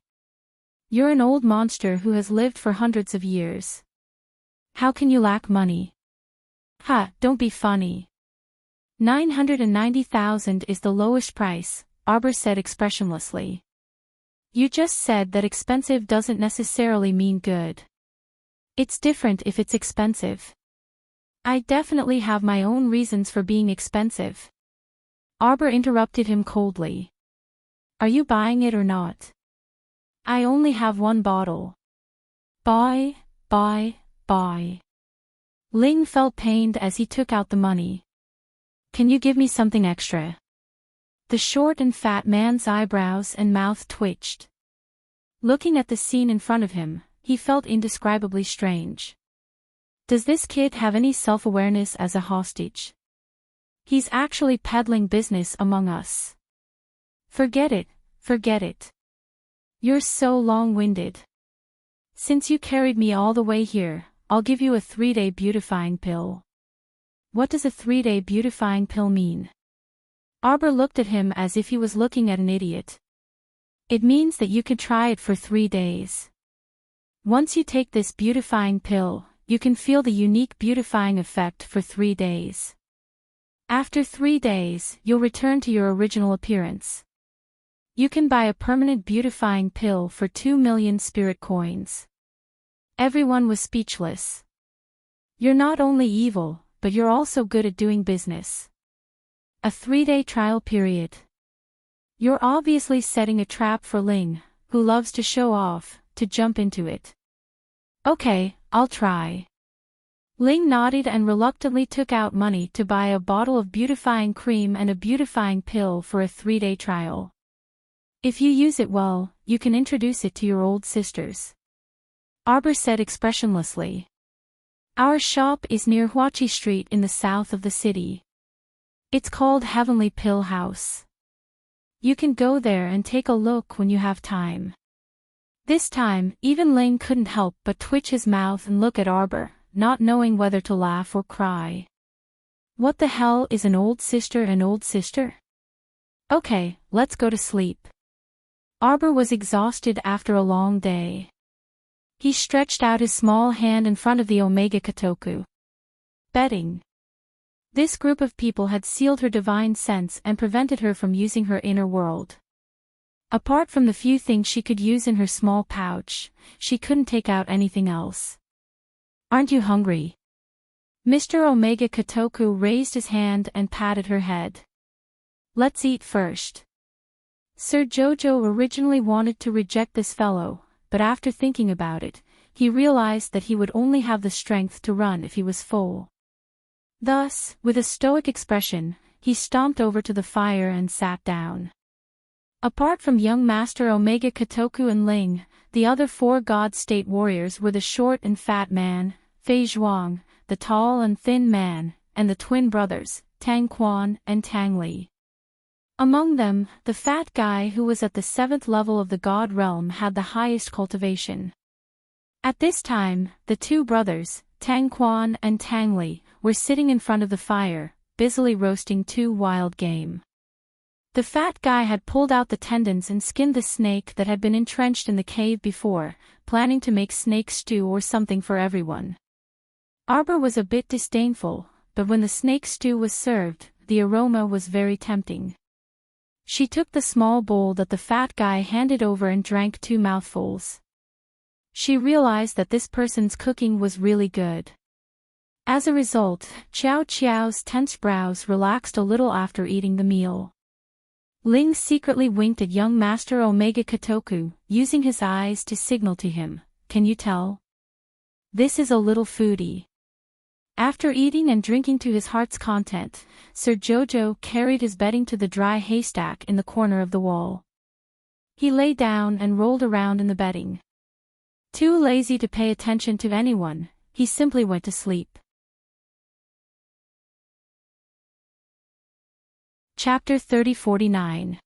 You're an old monster who has lived for hundreds of years. How can you lack money? Ha, don't be funny. 990,000 is the lowest price, Arbor said expressionlessly. You just said that expensive doesn't necessarily mean good. It's different if it's expensive. I definitely have my own reasons for being expensive. Arbor interrupted him coldly. Are you buying it or not? I only have one bottle. Buy. Ling felt pained as he took out the money. Can you give me something extra? The short and fat man's eyebrows and mouth twitched. Looking at the scene in front of him, he felt indescribably strange. Does this kid have any self-awareness as a hostage? He's actually peddling business among us. Forget it. You're so long-winded. Since you carried me all the way here, I'll give you a 3-day beautifying pill. What does a 3-day beautifying pill mean? Arbor looked at him as if he was looking at an idiot. It means that you can try it for 3 days. Once you take this beautifying pill, you can feel the unique beautifying effect for 3 days. After 3 days, you'll return to your original appearance. You can buy a permanent beautifying pill for 2,000,000 spirit coins. Everyone was speechless. You're not only evil, but you're also good at doing business. A 3-day trial period. You're obviously setting a trap for Ling, who loves to show off, to jump into it. Okay, I'll try. Ling nodded and reluctantly took out money to buy a bottle of beautifying cream and a beautifying pill for a 3-day trial. If you use it well, you can introduce it to your old sisters. Arbor said expressionlessly. Our shop is near Huachi Street in the south of the city. It's called Heavenly Pill House. You can go there and take a look when you have time. This time, even Ling couldn't help but twitch his mouth and look at Arbor, not knowing whether to laugh or cry. What the hell is an old sister and old sister? Okay, let's go to sleep. Arbor was exhausted after a long day. He stretched out his small hand in front of the Omega Kotoku. Betting. This group of people had sealed her divine sense and prevented her from using her inner world. Apart from the few things she could use in her small pouch, she couldn't take out anything else. Aren't you hungry? Mr. Omega Kotoku raised his hand and patted her head. Let's eat first. Sir Jojo originally wanted to reject this fellow, but after thinking about it, he realized that he would only have the strength to run if he was full. Thus, with a stoic expression, he stomped over to the fire and sat down. Apart from young Master Omega Kotoku and Ling, the other 4 God State warriors were the short and fat man, Fei Zhuang, the tall and thin man, and the twin brothers, Tang Quan and Tang Li. Among them, the fat guy who was at the 7th level of the God realm had the highest cultivation. At this time, the 2 brothers, Tang Quan and Tang Li, were sitting in front of the fire, busily roasting 2 wild game. The fat guy had pulled out the tendons and skinned the snake that had been entrenched in the cave before, planning to make snake stew or something for everyone. Arbor was a bit disdainful, but when the snake stew was served, the aroma was very tempting. She took the small bowl that the fat guy handed over and drank 2 mouthfuls. She realized that this person's cooking was really good. As a result, Xiao Qiao's tense brows relaxed a little after eating the meal. Ling secretly winked at young Master Omega Kotoku, using his eyes to signal to him, "Can you tell? This is a little foodie." After eating and drinking to his heart's content, Sir Jojo carried his bedding to the dry haystack in the corner of the wall. He lay down and rolled around in the bedding. Too lazy to pay attention to anyone, he simply went to sleep. Chapter 30-49.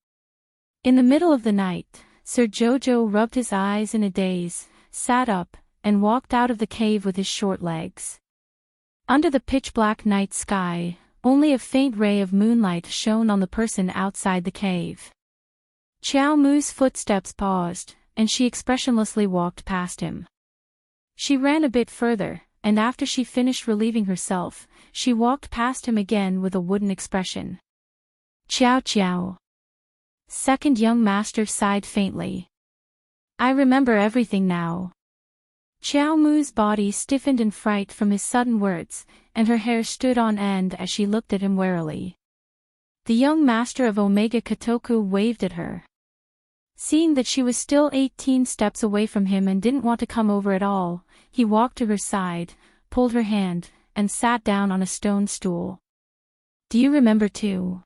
In the middle of the night, Sir Jojo rubbed his eyes in a daze, sat up, and walked out of the cave with his short legs. Under the pitch-black night sky, only a faint ray of moonlight shone on the person outside the cave. Qiao Mu's footsteps paused, and she expressionlessly walked past him. She ran a bit further, and after she finished relieving herself, she walked past him again with a wooden expression. "Qiao Qiao." Second young master sighed faintly. "I remember everything now." Qiao Mu's body stiffened in fright from his sudden words, and her hair stood on end as she looked at him warily. The young master of Omega Kotoku waved at her. Seeing that she was still 18 steps away from him and didn't want to come over at all, he walked to her side, pulled her hand, and sat down on a stone stool. "Do you remember too?"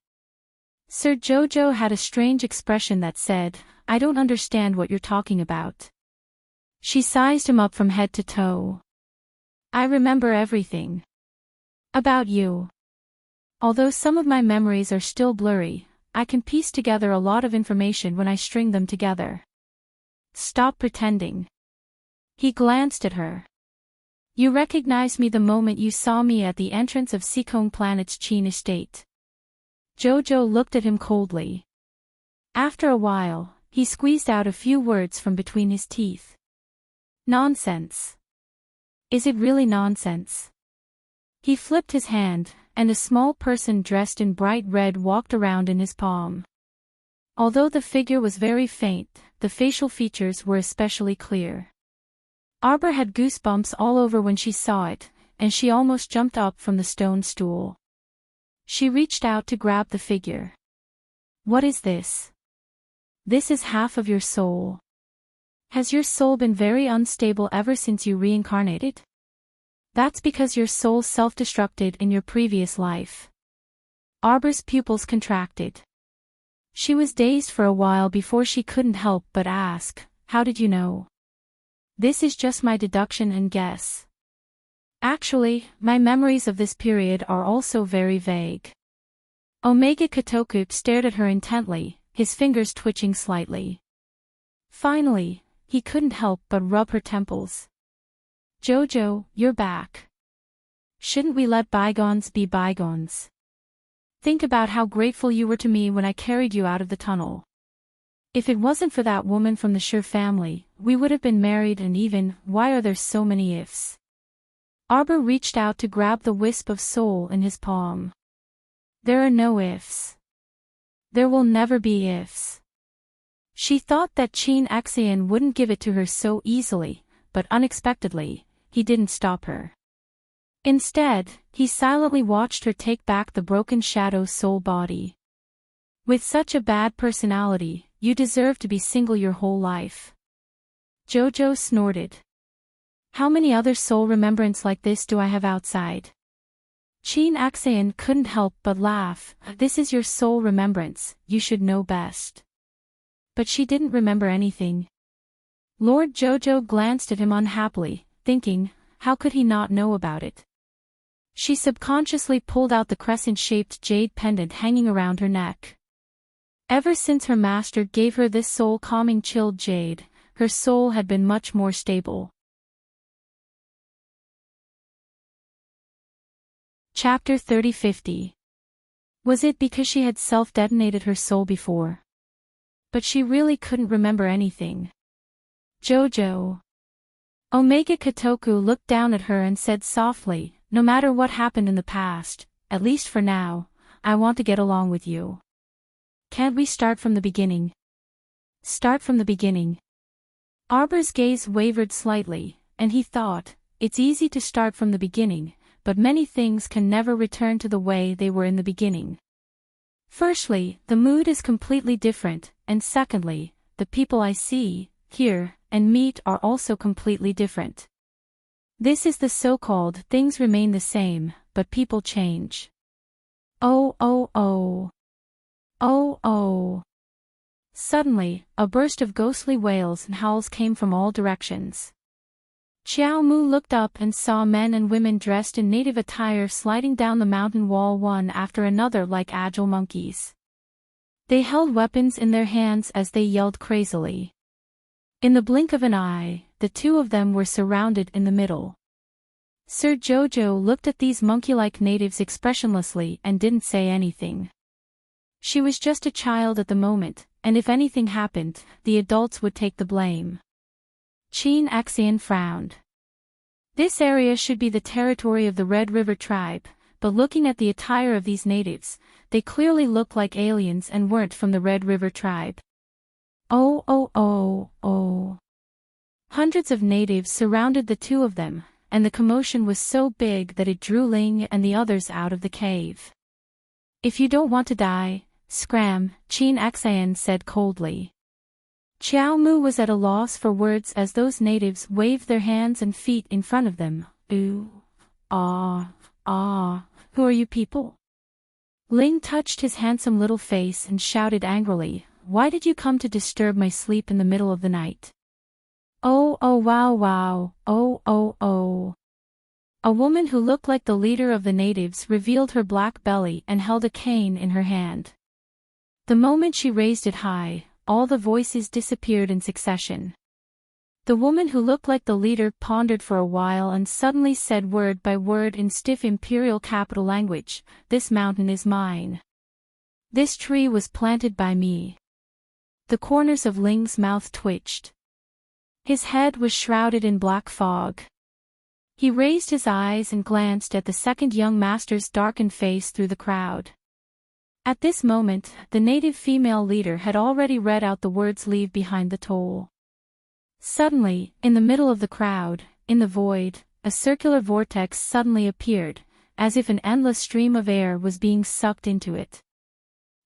Sir Jojo had a strange expression that said, "I don't understand what you're talking about." She sized him up from head to toe. "I remember everything. About you. Although some of my memories are still blurry, I can piece together a lot of information when I string them together. Stop pretending." He glanced at her. "You recognized me the moment you saw me at the entrance of Seikong Planet's Qin estate." Jojo looked at him coldly. After a while, he squeezed out a few words from between his teeth. "Nonsense. Is it really nonsense?" He flipped his hand, and a small person dressed in bright red walked around in his palm. Although the figure was very faint, the facial features were especially clear. Arbor had goosebumps all over when she saw it, and she almost jumped up from the stone stool. She reached out to grab the figure. What is this? This is half of your soul. Has your soul been very unstable ever since you reincarnated? That's because your soul self-destructed in your previous life. Arbor's pupils contracted. She was dazed for a while before she couldn't help but ask, how did you know? This is just my deduction and guess. Actually, my memories of this period are also very vague. Omega Kotoku stared at her intently, his fingers twitching slightly. Finally, he couldn't help but rub her temples. Jojo, you're back. Shouldn't we let bygones be bygones? Think about how grateful you were to me when I carried you out of the tunnel. If it wasn't for that woman from the Sure family, we would have been married and even, why are there so many ifs? Arbor reached out to grab the wisp of soul in his palm. There are no ifs. There will never be ifs. She thought that Chin Axian wouldn't give it to her so easily, but unexpectedly, he didn't stop her. Instead, he silently watched her take back the broken shadow soul body. With such a bad personality, you deserve to be single your whole life. Jojo snorted. How many other soul remembrance like this do I have outside? Chin Axian couldn't help but laugh. This is your soul remembrance, you should know best. But she didn't remember anything. Lord Jojo glanced at him unhappily, thinking, how could he not know about it? She subconsciously pulled out the crescent-shaped jade pendant hanging around her neck. Ever since her master gave her this soul-calming chilled jade, her soul had been much more stable. Chapter 30-50. Was it because she had self-detonated her soul before? But she really couldn't remember anything. Jojo. Omega Kotoku looked down at her and said softly, no matter what happened in the past, at least for now, I want to get along with you. Can't we start from the beginning? Start from the beginning. Arbor's gaze wavered slightly, and he thought, it's easy to start from the beginning, but many things can never return to the way they were in the beginning. Firstly, the mood is completely different, and secondly, the people I see, hear, and meet are also completely different. This is the so-called things remain the same, but people change. Oh oh oh. Oh oh. Suddenly, a burst of ghostly wails and howls came from all directions. Xiao Mu looked up and saw men and women dressed in native attire sliding down the mountain wall one after another like agile monkeys. They held weapons in their hands as they yelled crazily. In the blink of an eye, the two of them were surrounded in the middle. Sir Jojo looked at these monkey-like natives expressionlessly and didn't say anything. She was just a child at the moment, and if anything happened, the adults would take the blame. Chin Axian frowned. This area should be the territory of the Red River tribe, but looking at the attire of these natives, they clearly looked like aliens and weren't from the Red River tribe. Oh oh oh oh. Hundreds of natives surrounded the two of them, and the commotion was so big that it drew Ling and the others out of the cave. If you don't want to die, scram, Chin Axian said coldly. Xiao Mu was at a loss for words as those natives waved their hands and feet in front of them. Ooh. Ah. Ah. Who are you people? Ling touched his handsome little face and shouted angrily, why did you come to disturb my sleep in the middle of the night? Oh oh wow wow, oh oh oh. A woman who looked like the leader of the natives revealed her black belly and held a cane in her hand. The moment she raised it high, all the voices disappeared in succession. The woman who looked like the leader pondered for a while and suddenly said word by word in stiff imperial capital language, this mountain is mine. This tree was planted by me. The corners of Ling's mouth twitched. His head was shrouded in black fog. He raised his eyes and glanced at the second young master's darkened face through the crowd. At this moment, the native female leader had already read out the words leave behind the toll. Suddenly, in the middle of the crowd, in the void, a circular vortex suddenly appeared, as if an endless stream of air was being sucked into it.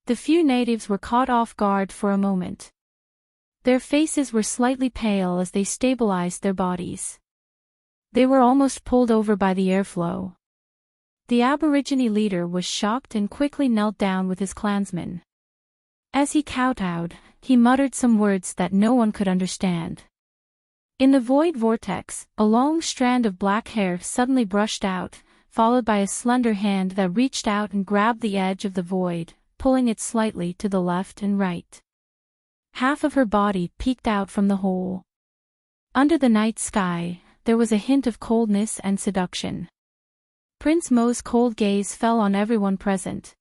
The few natives were caught off guard for a moment. Their faces were slightly pale as they stabilized their bodies. They were almost pulled over by the airflow. The Aborigine leader was shocked and quickly knelt down with his clansmen. As he kowtowed, he muttered some words that no one could understand. In the void vortex, a long strand of black hair suddenly brushed out, followed by a slender hand that reached out and grabbed the edge of the void, pulling it slightly to the left and right. Half of her body peeked out from the hole. Under the night sky, there was a hint of coldness and seduction. Prince Mo's cold gaze fell on everyone present.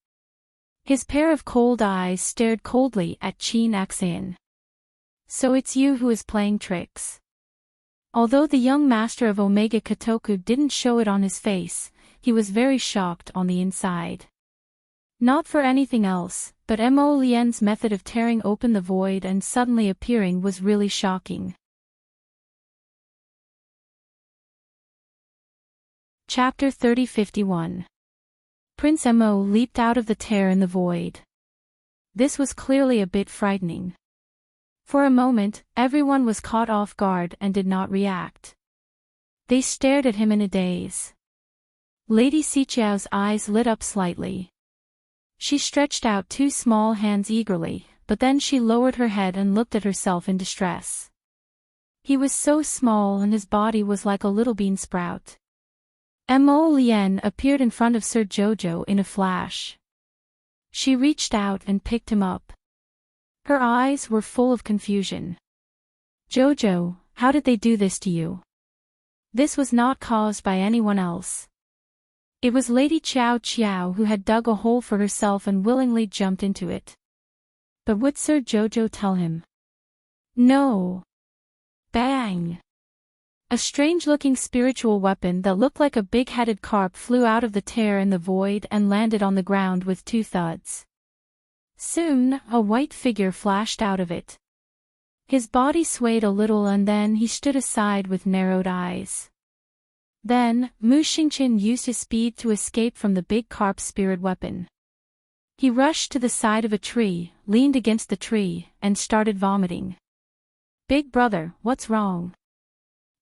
His pair of cold eyes stared coldly at Chin Axian. So it's you who is playing tricks. Although the young master of Omega Kotoku didn't show it on his face, he was very shocked on the inside. Not for anything else, but Mo Lien's method of tearing open the void and suddenly appearing was really shocking. Chapter 3051. Prince Mo leaped out of the tear in the void. This was clearly a bit frightening. For a moment, everyone was caught off guard and did not react. They stared at him in a daze. Lady Xiqiao's eyes lit up slightly. She stretched out two small hands eagerly, but then she lowered her head and looked at herself in distress. He was so small and his body was like a little bean sprout. Mo Lien appeared in front of Sir Jojo in a flash. She reached out and picked him up. Her eyes were full of confusion. Jojo, how did they do this to you? This was not caused by anyone else. It was Lady Qiao Qiao who had dug a hole for herself and willingly jumped into it. But would Sir Jojo tell him? No. Bang! A strange-looking spiritual weapon that looked like a big-headed carp flew out of the tear in the void and landed on the ground with two thuds. Soon, a white figure flashed out of it. His body swayed a little and then he stood aside with narrowed eyes. Then, Mu Xingqian used his speed to escape from the big carp spirit weapon. He rushed to the side of a tree, leaned against the tree, and started vomiting. Big brother, what's wrong?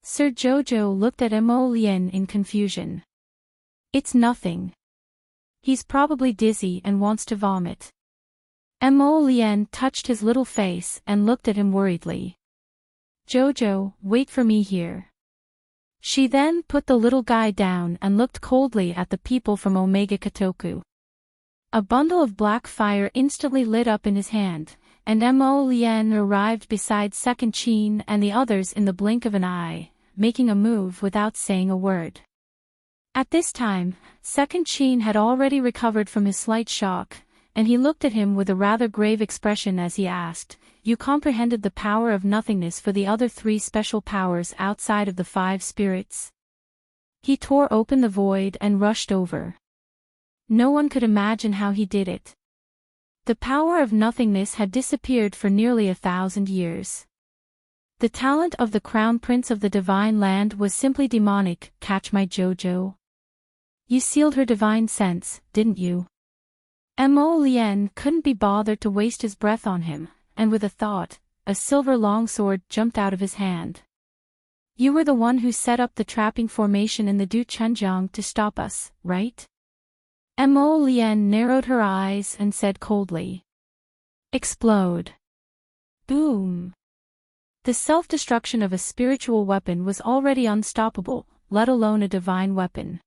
Sir Jojo looked at Mo Lien in confusion. It's nothing. He's probably dizzy and wants to vomit. Mo Lien touched his little face and looked at him worriedly. Jojo, wait for me here. She then put the little guy down and looked coldly at the people from Omega Kotoku. A bundle of black fire instantly lit up in his hand, and Mo Lien arrived beside Second Chin and the others in the blink of an eye, making a move without saying a word. At this time, Second Chin had already recovered from his slight shock, and he looked at him with a rather grave expression as he asked, "You comprehended the power of nothingness for the other three special powers outside of the five spirits?" He tore open the void and rushed over. No one could imagine how he did it. The power of nothingness had disappeared for nearly 1,000 years. The talent of the Crown Prince of the Divine Land was simply demonic. Catch my Jojo? You sealed her divine sense, didn't you? Mo Lien couldn't be bothered to waste his breath on him, and with a thought, a silver longsword jumped out of his hand. You were the one who set up the trapping formation in the Du Chunjiang to stop us, right? Mo Lien narrowed her eyes and said coldly. Explode. Boom. The self-destruction of a spiritual weapon was already unstoppable, let alone a divine weapon.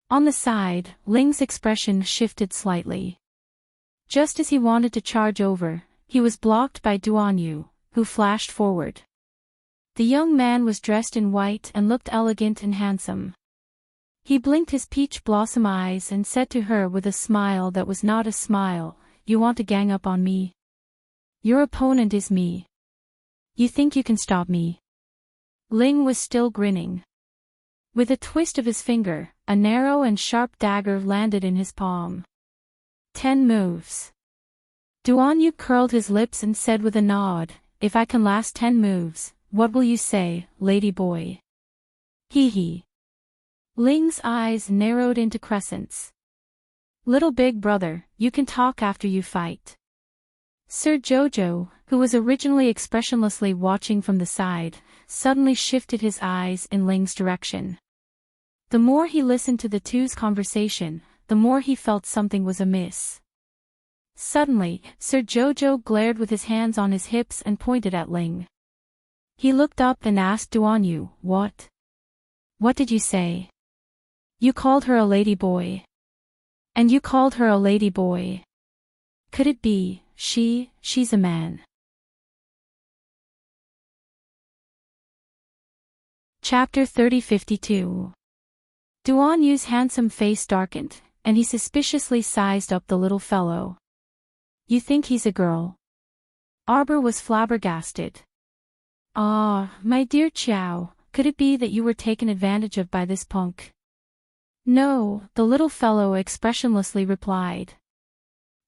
On the side, Ling's expression shifted slightly. Just as he wanted to charge over, he was blocked by Duan Yu, who flashed forward. The young man was dressed in white and looked elegant and handsome. He blinked his peach blossom eyes and said to her with a smile that was not a smile, "You want to gang up on me? Your opponent is me. You think you can stop me?" Ling was still grinning. With a twist of his finger, a narrow and sharp dagger landed in his palm. 10 moves. Duan Yu curled his lips and said with a nod, "If I can last 10 moves, what will you say, lady boy?" Hee hee. Ling's eyes narrowed into crescents. Little big brother, you can talk after you fight. Sir Jojo, who was originally expressionlessly watching from the side, suddenly shifted his eyes in Ling's direction. The more he listened to the two's conversation, the more he felt something was amiss. Suddenly, Sir Jojo glared with his hands on his hips and pointed at Ling. He looked up and asked Duanyu, "What? What did you say? You called her a lady boy. And you called her a lady boy. Could it be, she's a man?" Chapter 3052. Duanyu's handsome face darkened, and he suspiciously sized up the little fellow. You think he's a girl? Arbor was flabbergasted. Ah, my dear Chow, could it be that you were taken advantage of by this punk? No, the little fellow expressionlessly replied.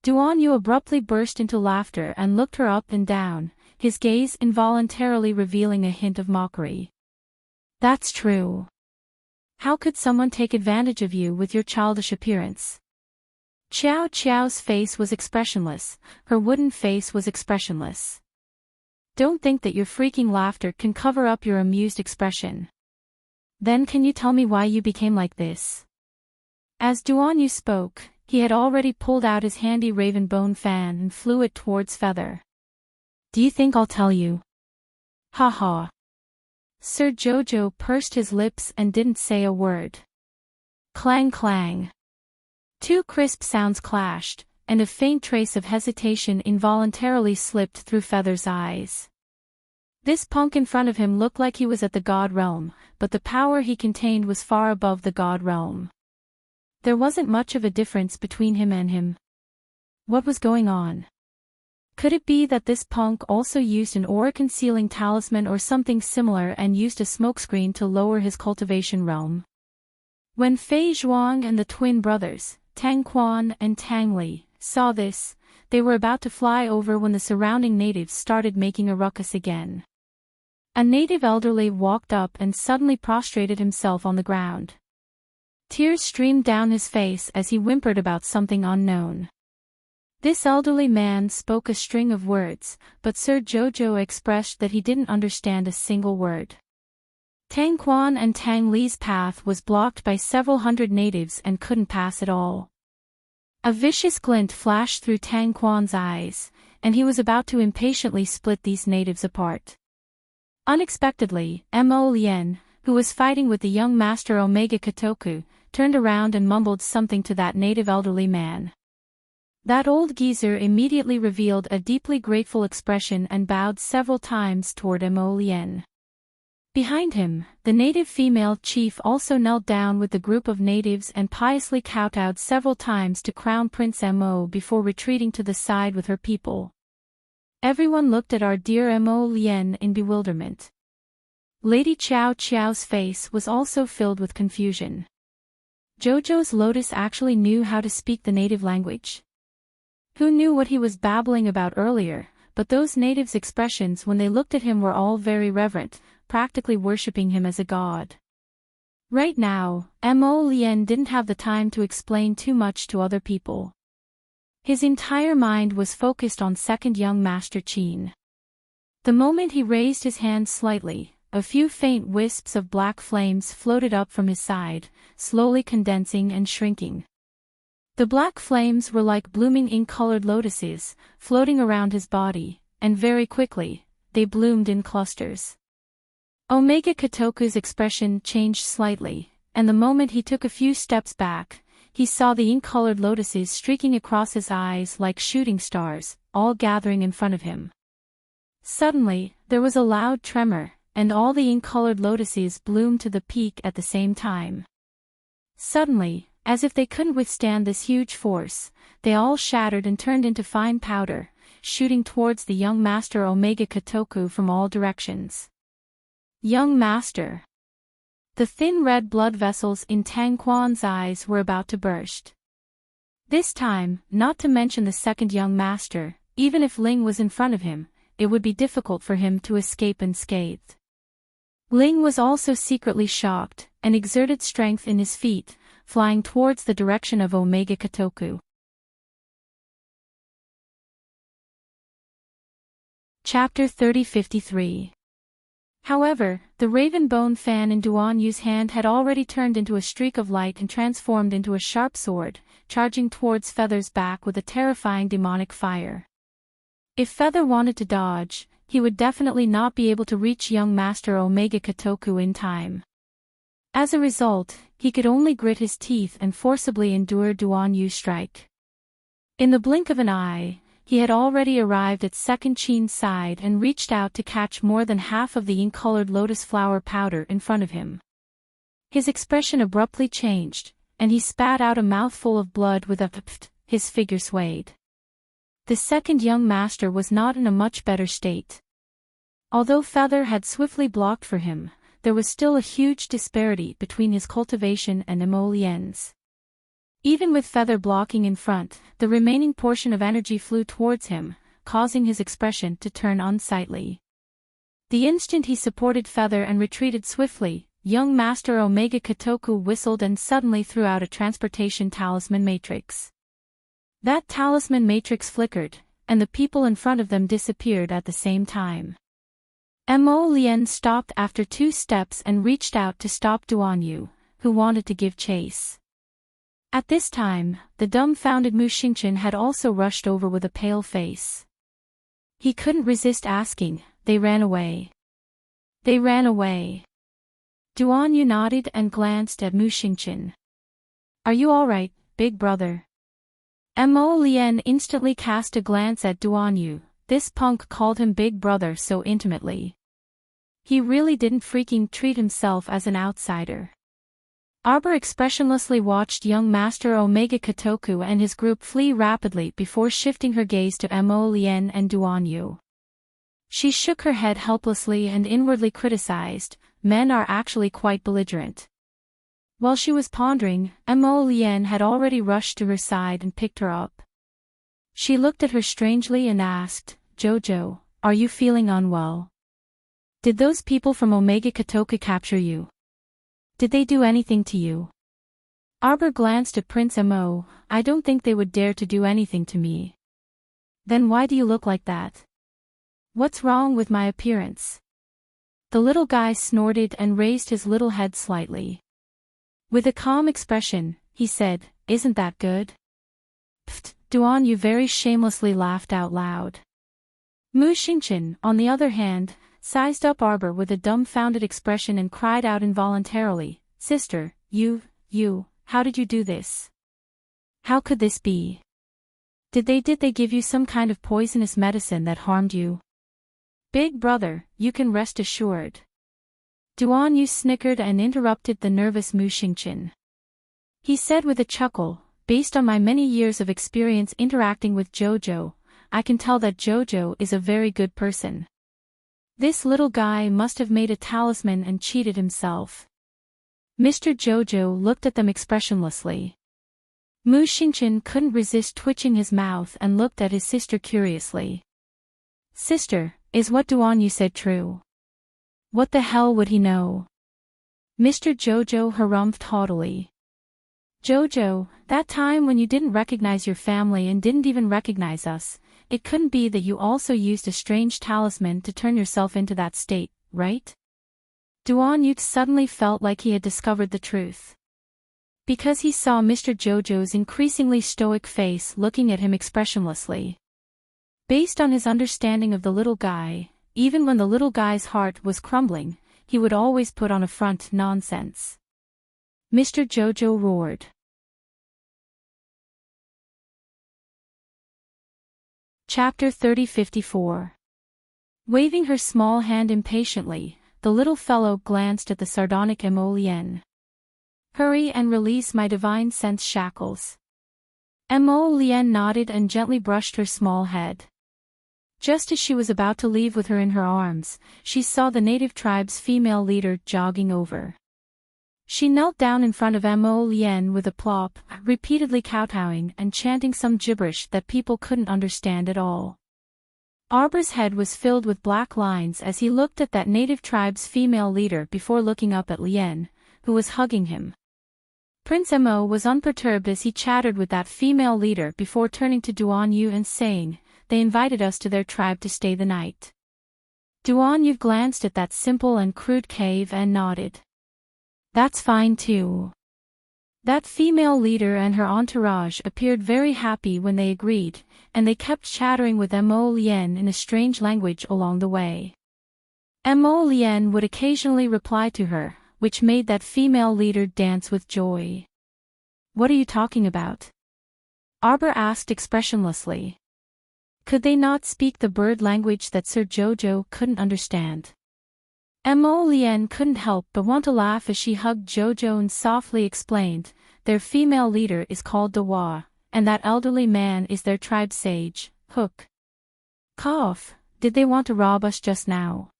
Duanyu abruptly burst into laughter and looked her up and down, his gaze involuntarily revealing a hint of mockery. That's true. How could someone take advantage of you with your childish appearance? Xiao Qiao's face was expressionless, her wooden face was expressionless. Don't think that your freaking laughter can cover up your amused expression. Then can you tell me why you became like this? As Duanyu spoke, he had already pulled out his handy raven bone fan and flew it towards Feather. Do you think I'll tell you? Ha ha. Sir Jojo pursed his lips and didn't say a word. Clang clang. Two crisp sounds clashed, and a faint trace of hesitation involuntarily slipped through Feather's eyes. This punk in front of him looked like he was at the God Realm, but the power he contained was far above the God Realm. There wasn't much of a difference between him and him. What was going on? Could it be that this punk also used an aura-concealing talisman or something similar and used a smokescreen to lower his cultivation realm? When Fei Zhuang and the twin brothers, Tang Quan and Tang Li, saw this, they were about to fly over when the surrounding natives started making a ruckus again. A native elderly walked up and suddenly prostrated himself on the ground. Tears streamed down his face as he whimpered about something unknown. This elderly man spoke a string of words, but Sir Jojo expressed that he didn't understand a single word. Tang Quan and Tang Li's path was blocked by several hundred natives and couldn't pass at all. A vicious glint flashed through Tang Quan's eyes, and he was about to impatiently split these natives apart. Unexpectedly, Mo Lien, who was fighting with the young master Omega Kotoku, turned around and mumbled something to that native elderly man. That old geezer immediately revealed a deeply grateful expression and bowed several times toward Mo Lien. Behind him, the native female chief also knelt down with the group of natives and piously kowtowed several times to Crown Prince Mo before retreating to the side with her people. Everyone looked at our dear Mo Lien in bewilderment. Lady Xiao Qiao's face was also filled with confusion. Jojo's Lotus actually knew how to speak the native language. Who knew what he was babbling about earlier, but those natives' expressions when they looked at him were all very reverent, practically worshipping him as a god. Right now, Mo Lien didn't have the time to explain too much to other people. His entire mind was focused on second young Master Qin. The moment he raised his hand slightly, a few faint wisps of black flames floated up from his side, slowly condensing and shrinking. The black flames were like blooming ink-colored lotuses, floating around his body, and very quickly, they bloomed in clusters. Omega Kotoku's expression changed slightly, and the moment he took a few steps back, he saw the ink-colored lotuses streaking across his eyes like shooting stars, all gathering in front of him. Suddenly, there was a loud tremor, and all the ink-colored lotuses bloomed to the peak at the same time. Suddenly, as if they couldn't withstand this huge force, they all shattered and turned into fine powder, shooting towards the young master Omega Kotoku from all directions. Young master. The thin red blood vessels in Tang Quan's eyes were about to burst. This time, not to mention the second young master, even if Ling was in front of him, it would be difficult for him to escape unscathed. Ling was also secretly shocked, and exerted strength in his feet, flying towards the direction of Omega Kotoku. Chapter 3053. However, the raven bone fan in Duan Yu's hand had already turned into a streak of light and transformed into a sharp sword, charging towards Feather's back with a terrifying demonic fire. If Feather wanted to dodge, he would definitely not be able to reach young Master Omega Kotoku in time. As a result, he could only grit his teeth and forcibly endure Duan Yu's strike. In the blink of an eye, he had already arrived at Second Chin's side and reached out to catch more than half of the ink-colored lotus flower powder in front of him. His expression abruptly changed, and he spat out a mouthful of blood with a pft. His figure swayed. The second young master was not in a much better state. Although Feather had swiftly blocked for him, there was still a huge disparity between his cultivation and Emolien's. Even with Feather blocking in front, the remaining portion of energy flew towards him, causing his expression to turn unsightly. The instant he supported Feather and retreated swiftly, young Master Omega Kotoku whistled and suddenly threw out a transportation talisman matrix. That talisman matrix flickered, and the people in front of them disappeared at the same time. Emolien stopped after 2 steps and reached out to stop Duan Yu, who wanted to give chase. At this time, the dumbfounded Mu Xingchen had also rushed over with a pale face. He couldn't resist asking, "They ran away. They ran away." Duan Yu nodded and glanced at Mu Xingchen. "Are you alright, big brother?" Mo Lien instantly cast a glance at Duan Yu. This punk called him big brother so intimately. He really didn't freaking treat himself as an outsider. Arbor expressionlessly watched young Master Omega Kotoku and his group flee rapidly before shifting her gaze to Mo Lien and Duan Yu. She shook her head helplessly and inwardly criticized, "Men are actually quite belligerent." While she was pondering, Mo Lien had already rushed to her side and picked her up. She looked at her strangely and asked, "Jojo, are you feeling unwell? Did those people from Omega Kotoku capture you? Did they do anything to you?" Arbor glanced at Prince Mo. "I don't think they would dare to do anything to me." "Then why do you look like that? What's wrong with my appearance?" The little guy snorted and raised his little head slightly. With a calm expression, he said, "Isn't that good?" Pfft, Duan Yu very shamelessly laughed out loud. Mu Xingchen, on the other hand, sized up Arbor with a dumbfounded expression and cried out involuntarily, "Sister, you, how did you do this? How could this be? Did they give you some kind of poisonous medicine that harmed you?" "Big brother, you can rest assured." Duan Yu snickered and interrupted the nervous Mu Xingchen. He said with a chuckle, "Based on my many years of experience interacting with Jojo, I can tell that Jojo is a very good person. This little guy must have made a talisman and cheated himself." Mr. Jojo looked at them expressionlessly. Mu Xingchen couldn't resist twitching his mouth and looked at his sister curiously. "Sister, is what Duan Yu said true? What the hell would he know?" Mr. Jojo harumphed haughtily. "Jojo, that time when you didn't recognize your family and didn't even recognize us, it couldn't be that you also used a strange talisman to turn yourself into that state, right?" Duan Yu suddenly felt like he had discovered the truth. Because he saw Mr. Jojo's increasingly stoic face looking at him expressionlessly. Based on his understanding of the little guy, even when the little guy's heart was crumbling, he would always put on a front nonsense. Mr. Jojo roared. Chapter 3054. Waving her small hand impatiently, the little fellow glanced at the sardonic Emolien. "Hurry and release my divine sense shackles." Emolien nodded and gently brushed her small head. Just as she was about to leave with her in her arms, she saw the native tribe's female leader jogging over. She knelt down in front of Emolien with a plop, repeatedly kowtowing and chanting some gibberish that people couldn't understand at all. Arbor's head was filled with black lines as he looked at that native tribe's female leader before looking up at Lien, who was hugging him. Prince Mo was unperturbed as he chattered with that female leader before turning to Duan Yu and saying, "They invited us to their tribe to stay the night." Duan Yu glanced at that simple and crude cave and nodded. "That's fine too." That female leader and her entourage appeared very happy when they agreed, and they kept chattering with Mo Lien in a strange language along the way. Mo Lien would occasionally reply to her, which made that female leader dance with joy. "What are you talking about?" Arbor asked expressionlessly. Could they not speak the bird language that Sir Jojo couldn't understand? Mo Lien couldn't help but want to laugh as she hugged Jojo and softly explained, "Their female leader is called Dawa, and that elderly man is their tribe sage, Hook." Cough, did they want to rob us just now?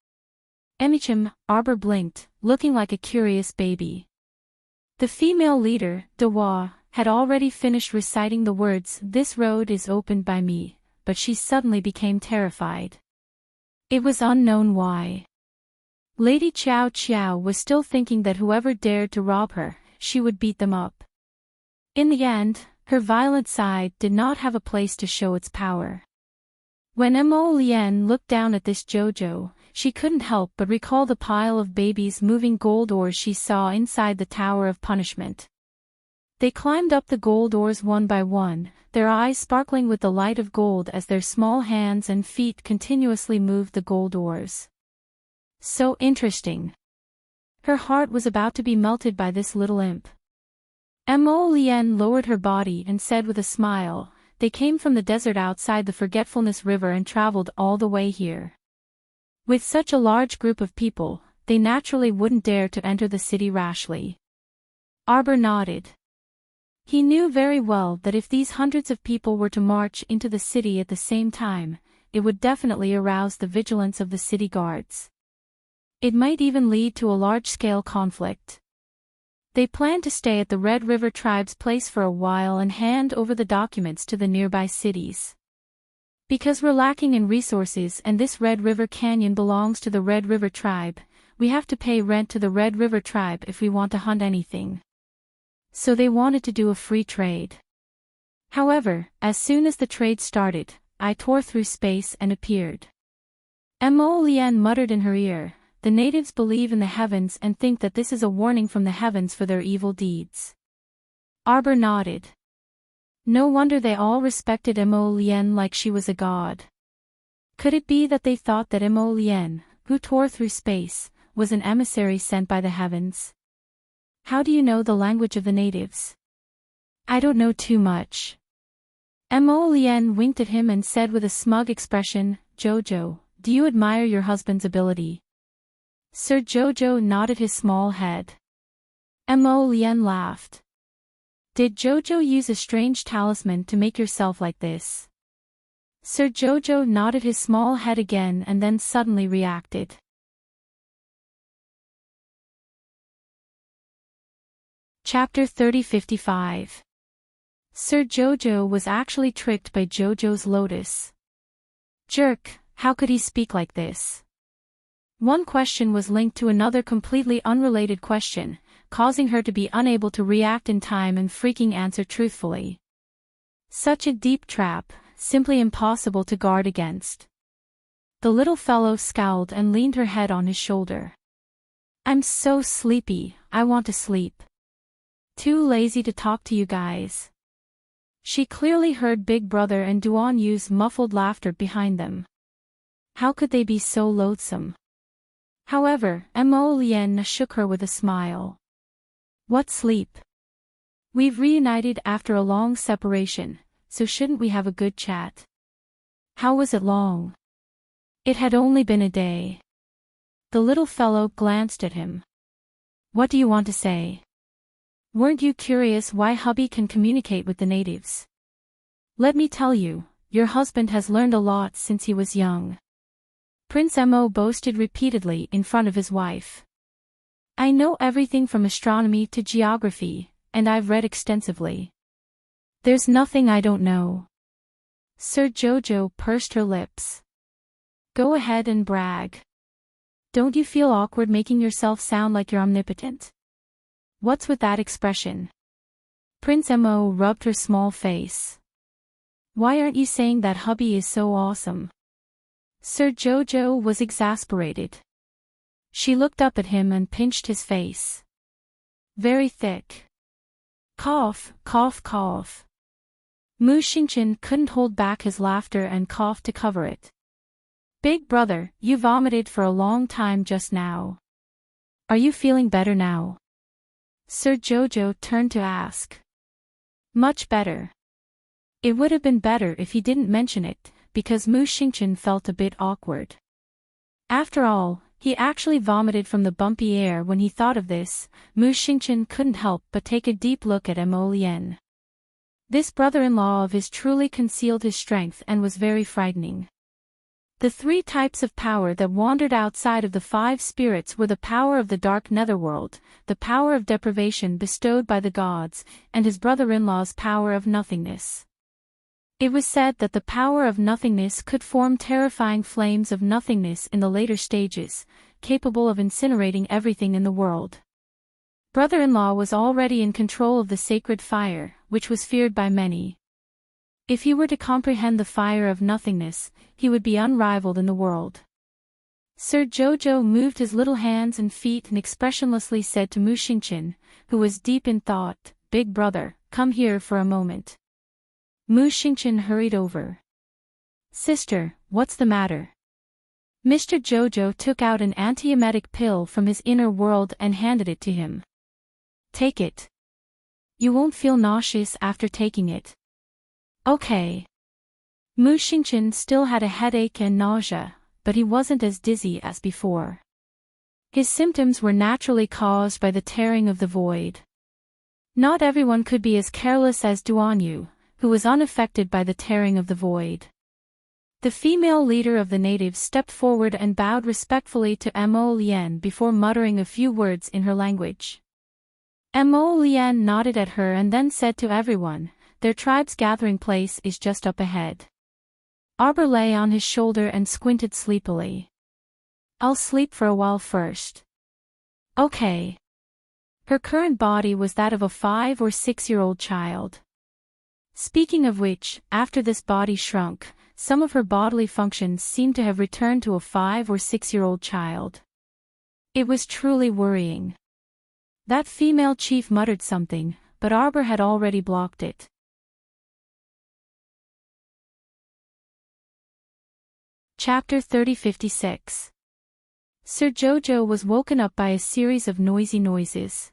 Emichim, Arbor blinked, looking like a curious baby. The female leader, Dawa, had already finished reciting the words, "This road is opened by me," but she suddenly became terrified. It was unknown why. Lady Chow Chow was still thinking that whoever dared to rob her, she would beat them up. In the end, her violent side did not have a place to show its power. When Mo Lien looked down at this Jojo, she couldn't help but recall the pile of babies moving gold ores she saw inside the Tower of Punishment. They climbed up the gold ores one by one, their eyes sparkling with the light of gold as their small hands and feet continuously moved the gold ores. So interesting. Her heart was about to be melted by this little imp. Mo Lien lowered her body and said with a smile, "They came from the desert outside the Forgetfulness River and traveled all the way here. With such a large group of people, they naturally wouldn't dare to enter the city rashly." Arbor nodded. He knew very well that if these hundreds of people were to march into the city at the same time, it would definitely arouse the vigilance of the city guards. It might even lead to a large-scale conflict. They planned to stay at the Red River Tribe's place for a while and hand over the documents to the nearby cities. Because we're lacking in resources and this Red River Canyon belongs to the Red River Tribe, we have to pay rent to the Red River Tribe if we want to hunt anything. So they wanted to do a free trade. However, as soon as the trade started, I tore through space and appeared. Mo Lien muttered in her ear, "The natives believe in the heavens and think that this is a warning from the heavens for their evil deeds." Arbor nodded. No wonder they all respected Mo Lien like she was a god. Could it be that they thought that Mo Lien, who tore through space, was an emissary sent by the heavens? "How do you know the language of the natives?" "I don't know too much." Mo Lien winked at him and said with a smug expression, "Jojo, do you admire your husband's ability?" Sir Jojo nodded his small head. Mo Lien laughed. "Did Jojo use a strange talisman to make yourself like this?" Sir Jojo nodded his small head again and then suddenly reacted. Chapter 3055. Sir Jojo was actually tricked by Jojo's lotus. Jerk, how could he speak like this? One question was linked to another completely unrelated question, causing her to be unable to react in time and freaking answer truthfully. Such a deep trap, simply impossible to guard against. The little fellow scowled and leaned her head on his shoulder. "I'm so sleepy, I want to sleep. Too lazy to talk to you guys." She clearly heard Big Brother and Duan Yu's muffled laughter behind them. How could they be so loathsome? However, Mo Lien shook her with a smile. "What sleep? We've reunited after a long separation, so shouldn't we have a good chat?" "How was it long?" "It had only been a day." The little fellow glanced at him. "What do you want to say? Weren't you curious why hubby can communicate with the natives? Let me tell you, your husband has learned a lot since he was young." Prince Mo boasted repeatedly in front of his wife. "I know everything from astronomy to geography, and I've read extensively. There's nothing I don't know." Sir Jojo pursed her lips. "Go ahead and brag. Don't you feel awkward making yourself sound like you're omnipotent?" What's with that expression? Prince Mo rubbed her small face. Why aren't you saying that hubby is so awesome? Sir Jojo was exasperated. She looked up at him and pinched his face. Very thick. Cough, cough, cough. Mu Xingqian couldn't hold back his laughter and coughed to cover it. Big brother, you vomited for a long time just now. Are you feeling better now? Sir Jojo turned to ask. Much better. It would have been better if he didn't mention it, because Mu Xingqian felt a bit awkward. After all, he actually vomited from the bumpy air. When he thought of this, Mu Xingqian couldn't help but take a deep look at Mo Lian. This brother-in-law of his truly concealed his strength and was very frightening. The three types of power that wandered outside of the five spirits were the power of the dark netherworld, the power of deprivation bestowed by the gods, and his brother-in-law's power of nothingness. It was said that the power of nothingness could form terrifying flames of nothingness in the later stages, capable of incinerating everything in the world. Brother-in-law was already in control of the sacred fire, which was feared by many. If he were to comprehend the fire of nothingness, he would be unrivaled in the world. Sir Jojo moved his little hands and feet and expressionlessly said to Mu Xingqian, who was deep in thought, "Big brother, come here for a moment." Mu Xingqian hurried over. "Sister, what's the matter?" Mr. Jojo took out an antiemetic pill from his inner world and handed it to him. "Take it. You won't feel nauseous after taking it." "Okay." Mu Xingqian still had a headache and nausea, but he wasn't as dizzy as before. His symptoms were naturally caused by the tearing of the void. Not everyone could be as careless as Duanyu, who was unaffected by the tearing of the void. The female leader of the natives stepped forward and bowed respectfully to Mo Lian before muttering a few words in her language. Mo Lian nodded at her and then said to everyone, "Their tribe's gathering place is just up ahead." Arbor lay on his shoulder and squinted sleepily. "I'll sleep for a while first." "Okay." Her current body was that of a 5 or 6-year-old child. Speaking of which, after this body shrunk, some of her bodily functions seemed to have returned to a 5 or 6-year-old child. It was truly worrying. That female chief muttered something, but Arbor had already blocked it. Chapter 3056. Sir Jojo was woken up by a series of noisy noises.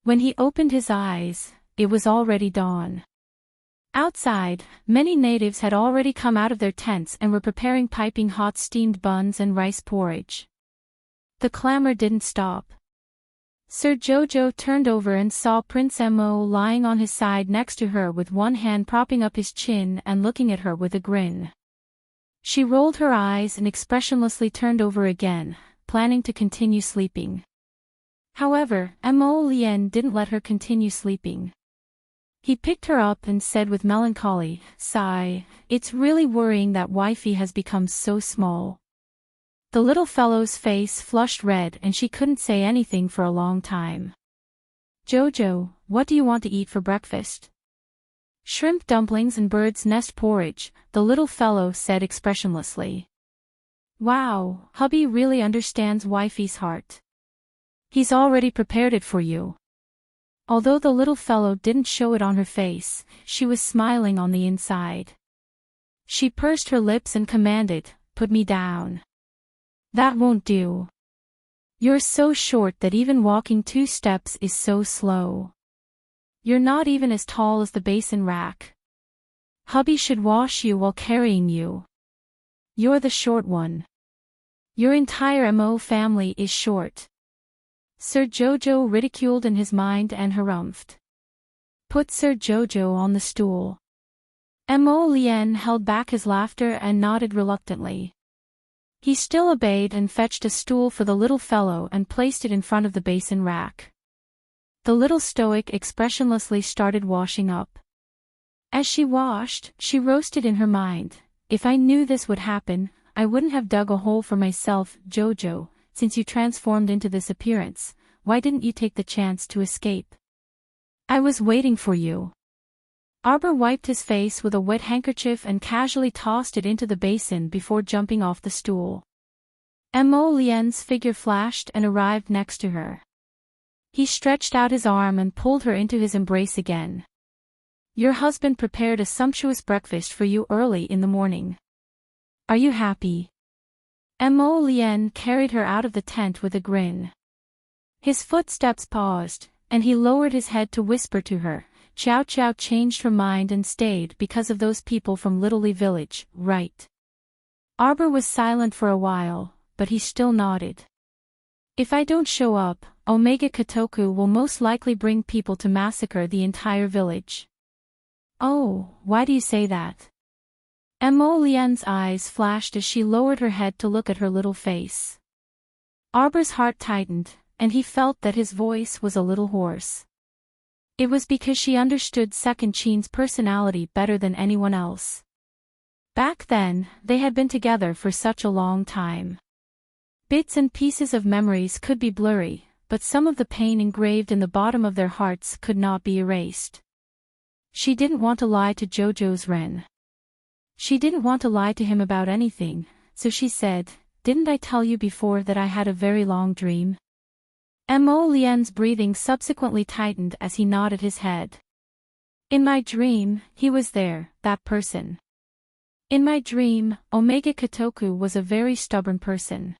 When he opened his eyes, it was already dawn. Outside, many natives had already come out of their tents and were preparing piping hot steamed buns and rice porridge. The clamor didn't stop. Sir Jojo turned over and saw Prince Mo lying on his side next to her with one hand propping up his chin and looking at her with a grin. She rolled her eyes and expressionlessly turned over again, planning to continue sleeping. However, Mo Lian didn't let her continue sleeping. He picked her up and said with melancholy sigh, "It's really worrying that wifey has become so small." The little fellow's face flushed red and she couldn't say anything for a long time. "Jojo, what do you want to eat for breakfast?" "Shrimp dumplings and bird's nest porridge," the little fellow said expressionlessly. "Wow, hubby really understands wifey's heart. He's already prepared it for you." Although the little fellow didn't show it on her face, she was smiling on the inside. She pursed her lips and commanded, "Put me down." "That won't do. You're so short that even walking 2 steps is so slow. You're not even as tall as the basin rack. Hubby should wash you while carrying you. You're the short one. Your entire Mo family is short." Sir Jojo ridiculed in his mind and harumphed. "Put Sir Jojo on the stool." Mo Lian held back his laughter and nodded reluctantly. He still obeyed and fetched a stool for the little fellow and placed it in front of the basin rack. The little stoic expressionlessly started washing up. As she washed, she roasted in her mind, "If I knew this would happen, I wouldn't have dug a hole for myself, Jojo, since you transformed into this appearance. why didn't you take the chance to escape? I was waiting for you. Arbor wiped his face with a wet handkerchief and casually tossed it into the basin before jumping off the stool. Mo Lien's figure flashed and arrived next to her. He stretched out his arm and pulled her into his embrace again. Your husband prepared a sumptuous breakfast for you early in the morning. Are you happy? Mo Lien carried her out of the tent with a grin. His footsteps paused, and he lowered his head to whisper to her. Chow Chow changed her mind and stayed because of those people from Little Li Village, right? Arbor was silent for a while, but he still nodded. If I don't show up, Omega Kotoku will most likely bring people to massacre the entire village. Oh, why do you say that? Mo Lien's eyes flashed as she lowered her head to look at her little face. Arbor's heart tightened, and he felt that his voice was a little hoarse. It was because she understood Second Chin's personality better than anyone else. Back then, they had been together for such a long time. Bits and pieces of memories could be blurry, but some of the pain engraved in the bottom of their hearts could not be erased. She didn't want to lie to Jojo's Ren. She didn't want to lie to him about anything, so she said, "Didn't I tell you before that I had a very long dream?" Mo Lien's breathing subsequently tightened as he nodded his head. In my dream, he was there, that person. In my dream, Omega Kotoku was a very stubborn person.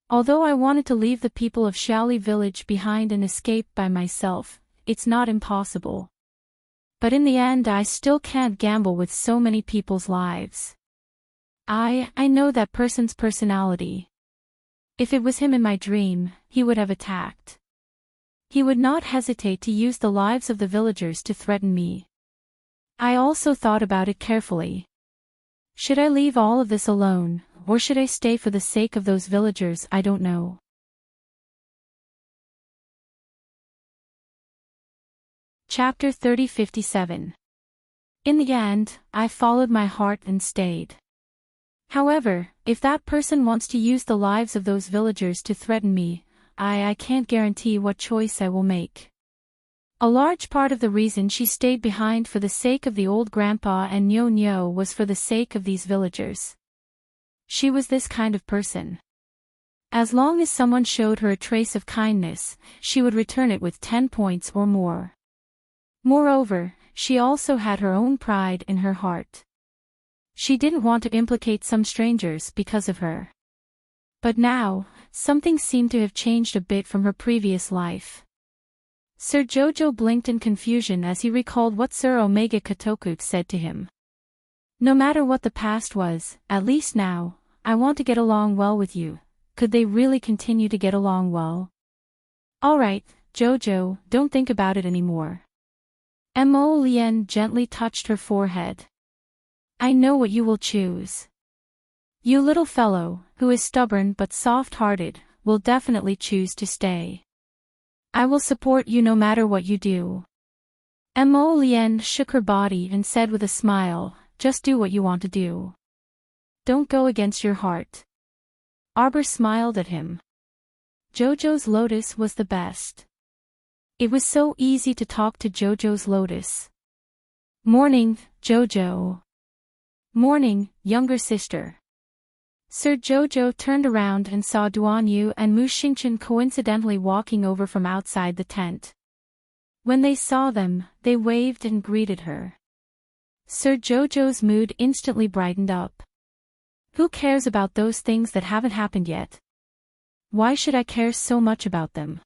Although I wanted to leave the people of Shaoli Village behind and escape by myself, it's not impossible. But in the end I still can't gamble with so many people's lives. I know that person's personality. If it was him in my dream, he would have attacked. He would not hesitate to use the lives of the villagers to threaten me. I also thought about it carefully. Should I leave all of this alone, or should I stay for the sake of those villagers? I don't know. Chapter 3057. In the end, I followed my heart and stayed. However, if that person wants to use the lives of those villagers to threaten me, I can't guarantee what choice I will make. A large part of the reason she stayed behind for the sake of the old grandpa and Nyo Nyo was for the sake of these villagers. She was this kind of person. As long as someone showed her a trace of kindness, she would return it with 10 points or more. Moreover, she also had her own pride in her heart. She didn't want to implicate some strangers because of her. But now, something seemed to have changed a bit from her previous life. Sir Jojo blinked in confusion as he recalled what Sir Omega Kotoku said to him. No matter what the past was, at least now, I want to get along well with you. Could they really continue to get along well? Alright, Jojo, don't think about it anymore. Mo Lien gently touched her forehead. I know what you will choose. You little fellow, who is stubborn but soft-hearted, will definitely choose to stay. I will support you no matter what you do. Mo Lien shook her body and said with a smile, just do what you want to do. Don't go against your heart. Arbor smiled at him. Jojo's lotus was the best. It was so easy to talk to Jojo's lotus. Morning, Jojo. Morning, younger sister. Sir Jojo turned around and saw Duan Yu and Mu Xingchen coincidentally walking over from outside the tent. When they saw them, they waved and greeted her. Sir Jojo's mood instantly brightened up. Who cares about those things that haven't happened yet? Why should I care so much about them?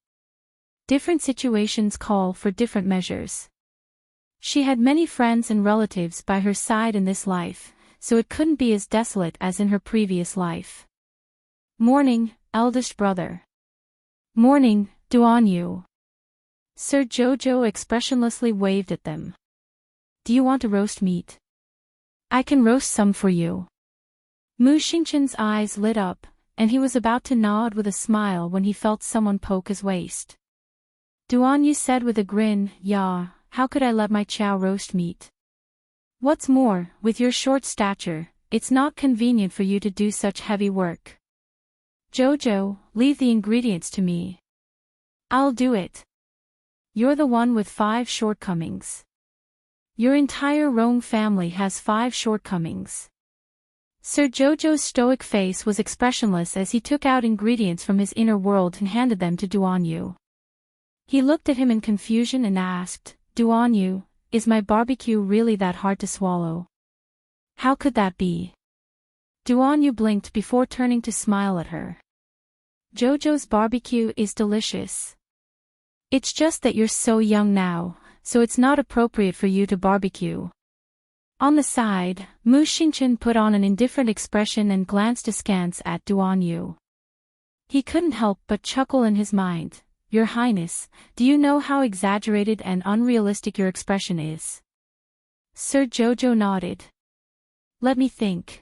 Different situations call for different measures. She had many friends and relatives by her side in this life, so it couldn't be as desolate as in her previous life. Morning, eldest brother. Morning, Duan Yu. Sir Jojo expressionlessly waved at them. Do you want to roast meat? I can roast some for you. Mu Xingchen's eyes lit up, and he was about to nod with a smile when he felt someone poke his waist. Duan Yu said with a grin, "Yeah, how could I let my chow roast meat? What's more, with your short stature, it's not convenient for you to do such heavy work. Jojo, leave the ingredients to me. I'll do it. You're the one with 5 shortcomings. Your entire Rome family has 5 shortcomings. Sir Jojo's stoic face was expressionless as he took out ingredients from his inner world and handed them to Duanyu. He looked at him in confusion and asked, Duanyu, is my barbecue really that hard to swallow? How could that be? Duanyu blinked before turning to smile at her. Jojo's barbecue is delicious. It's just that you're so young now, so it's not appropriate for you to barbecue. On the side, Mu Xingchen put on an indifferent expression and glanced askance at Duanyu. He couldn't help but chuckle in his mind. Your Highness, do you know how exaggerated and unrealistic your expression is? Sir Jojo nodded. Let me think.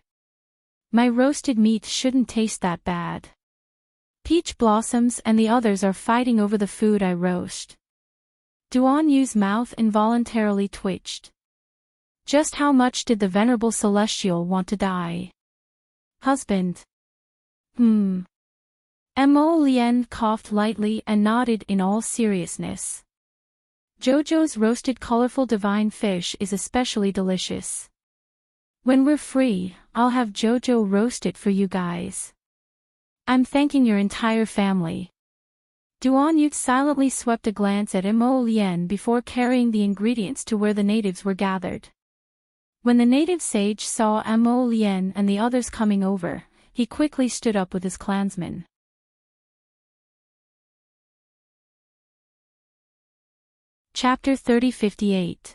My roasted meat shouldn't taste that bad. Peach Blossoms and the others are fighting over the food I roast. Duanyu's mouth involuntarily twitched. Just how much did the venerable celestial want to die? Husband. Mo Lien coughed lightly and nodded in all seriousness. Jojo's roasted colorful divine fish is especially delicious. When we're free, I'll have Jojo roast it for you guys. I'm thanking your entire family. Duanyu silently swept a glance at Mo Lien before carrying the ingredients to where the natives were gathered. When the native sage saw Mo Lien and the others coming over, he quickly stood up with his clansmen. Chapter 3058.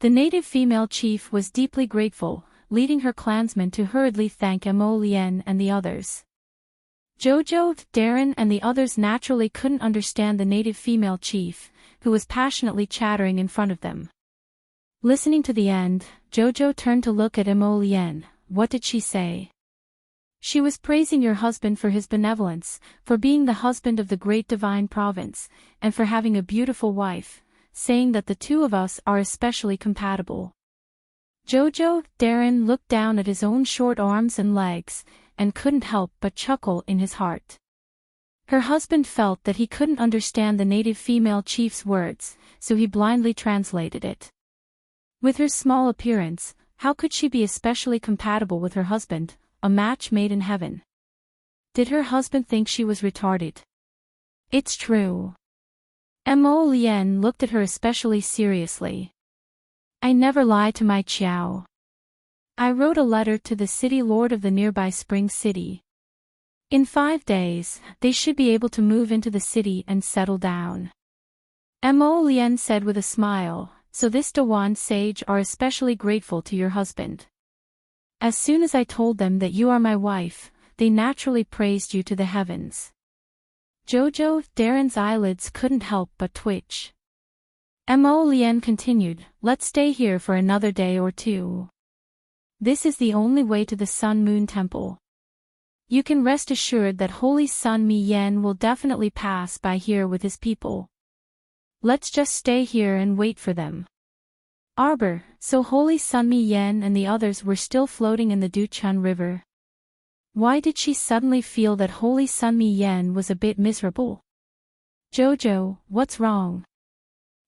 The native female chief was deeply grateful, leading her clansmen to hurriedly thank Mo Lien and the others. Jojo, Darren and the others naturally couldn't understand the native female chief, who was passionately chattering in front of them. Listening to the end, Jojo turned to look at Mo Lien. What did she say? She was praising your husband for his benevolence, for being the husband of the great divine province, and for having a beautiful wife, saying that the two of us are especially compatible. Jojo, Darren looked down at his own short arms and legs, and couldn't help but chuckle in his heart. Her husband felt that he couldn't understand the native female chief's words, so he blindly translated it. With her small appearance, how could she be especially compatible with her husband, a match made in heaven? Did her husband think she was retarded? It's true. Mo Lien looked at her especially seriously. I never lie to my Chiao. I wrote a letter to the city lord of the nearby Spring City. In 5 days, they should be able to move into the city and settle down. Mo Lien said with a smile, so this Dewan sage are especially grateful to your husband. As soon as I told them that you are my wife, they naturally praised you to the heavens. Jojo, Darren's eyelids couldn't help but twitch. Mo Lien continued, let's stay here for another day or two. This is the only way to the Sun Moon Temple. You can rest assured that Holy Sun Mi Yen will definitely pass by here with his people. Let's just stay here and wait for them. Arbor, so Holy Sun Mi Yen and the others were still floating in the Duchun River. Why did she suddenly feel that Holy Sun Mi Yen was a bit miserable? Jojo, what's wrong?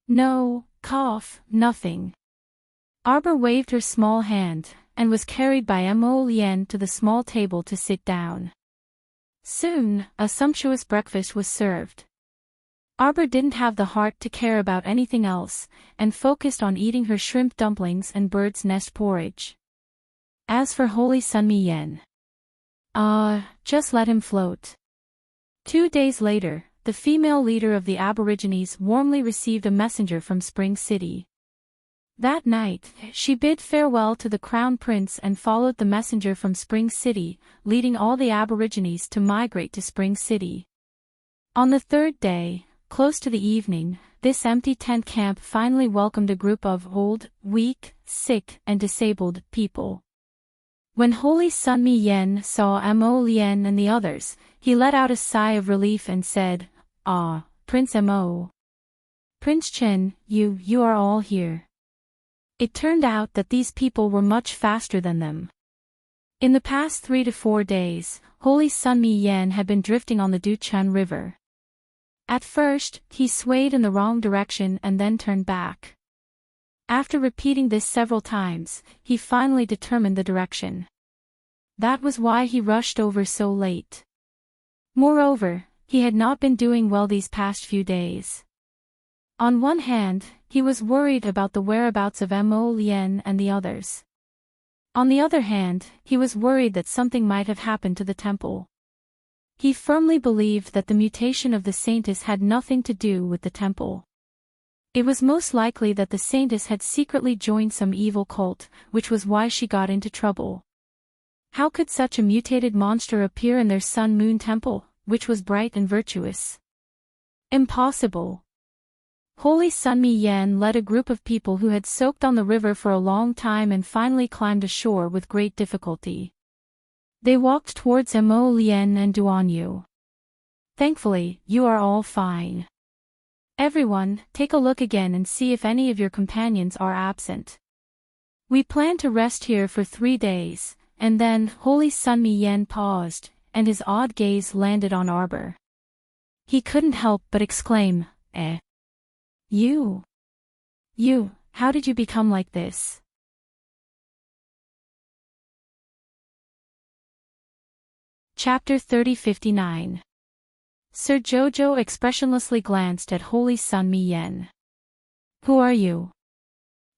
No, cough, nothing. Arbor waved her small hand, and was carried by Mo Lien to the small table to sit down. Soon, a sumptuous breakfast was served. Arbor didn't have the heart to care about anything else, and focused on eating her shrimp dumplings and bird's nest porridge. As for Holy Sun Mi Yen, just let him float. 2 days later, the female leader of the Aborigines warmly received a messenger from Spring City. That night, she bid farewell to the Crown Prince and followed the messenger from Spring City, leading all the Aborigines to migrate to Spring City. On the 3rd day, close to the evening, this empty tent camp finally welcomed a group of old, weak, sick, and disabled people. When Holy Sun Mi Yen saw Mo Lien and the others, he let out a sigh of relief and said, "Ah, Prince Mo. Prince Chen, you are all here." It turned out that these people were much faster than them. In the past 3 to 4 days, Holy Sun Mi Yen had been drifting on the Duchun River. At first, he swayed in the wrong direction and then turned back. After repeating this several times, he finally determined the direction. That was why he rushed over so late. Moreover, he had not been doing well these past few days. On one hand, he was worried about the whereabouts of Mo Lien and the others. On the other hand, he was worried that something might have happened to the temple. He firmly believed that the mutation of the Saintess had nothing to do with the temple. It was most likely that the Saintess had secretly joined some evil cult, which was why she got into trouble. How could such a mutated monster appear in their Sun-Moon temple, which was bright and virtuous? Impossible. Holy Sun Mi Yen led a group of people who had soaked on the river for a long time and finally climbed ashore with great difficulty. They walked towards Mo Lien and Duan Yu. Thankfully, you are all fine. Everyone, take a look again and see if any of your companions are absent. We plan to rest here for 3 days, and then, Holy Sun Mi Yen paused, and his odd gaze landed on Arbor. He couldn't help but exclaim, "Eh? You, how did you become like this?" Chapter 3059. Sir Jojo expressionlessly glanced at Holy Sun Mi Yen. "Who are you?"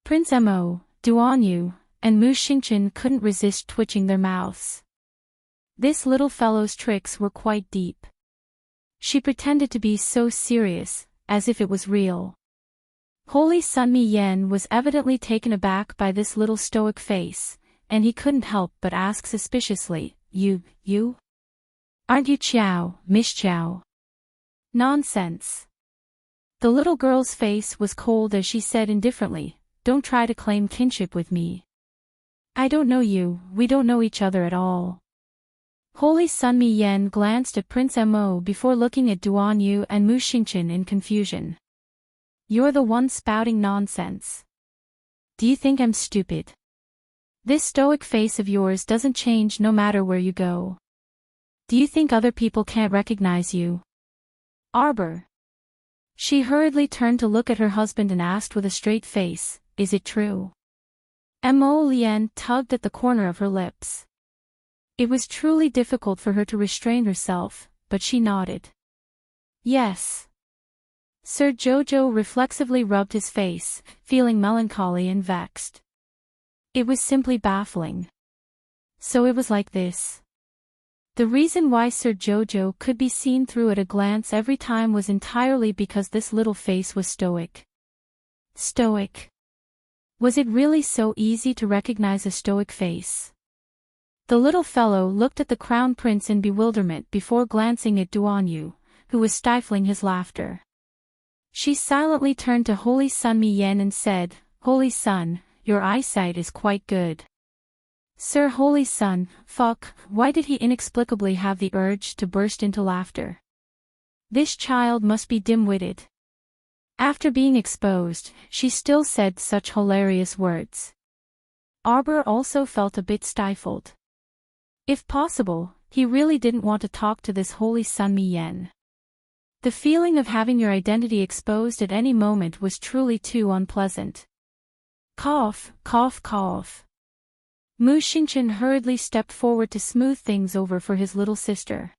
Prince Mo, Duan Yu, and Mu Xingchen couldn't resist twitching their mouths. This little fellow's tricks were quite deep. She pretended to be so serious, as if it was real. Holy Sun Mi Yen was evidently taken aback by this little stoic face, and he couldn't help but ask suspiciously, You? Aren't you Qiao, Miss Qiao?" "Nonsense." The little girl's face was cold as she said indifferently, "Don't try to claim kinship with me. I don't know you, we don't know each other at all." Holy Sun Mi Yen glanced at Prince Mo before looking at Duan Yu and Mu Xingchen in confusion. "You're the one spouting nonsense. Do you think I'm stupid? This stoic face of yours doesn't change no matter where you go. Do you think other people can't recognize you?" "Arbor." She hurriedly turned to look at her husband and asked with a straight face, "Is it true?" Mo Lien tugged at the corner of her lips. It was truly difficult for her to restrain herself, but she nodded. "Yes." Sir Jojo reflexively rubbed his face, feeling melancholy and vexed. It was simply baffling. So it was like this. The reason why Sir Jojo could be seen through at a glance every time was entirely because this little face was stoic. Stoic. Was it really so easy to recognize a stoic face? The little fellow looked at the Crown Prince in bewilderment before glancing at Duan Yu, who was stifling his laughter. She silently turned to Holy Sun Mi Yen and said, "Holy Sun, your eyesight is quite good." Sir Holy Sun, why did he inexplicably have the urge to burst into laughter? This child must be dim-witted. After being exposed, she still said such hilarious words. Arbor also felt a bit stifled. If possible, he really didn't want to talk to this Holy Sun Mi Yen. The feeling of having your identity exposed at any moment was truly too unpleasant. Cough, cough, cough. Mu Xingchen hurriedly stepped forward to smooth things over for his little sister.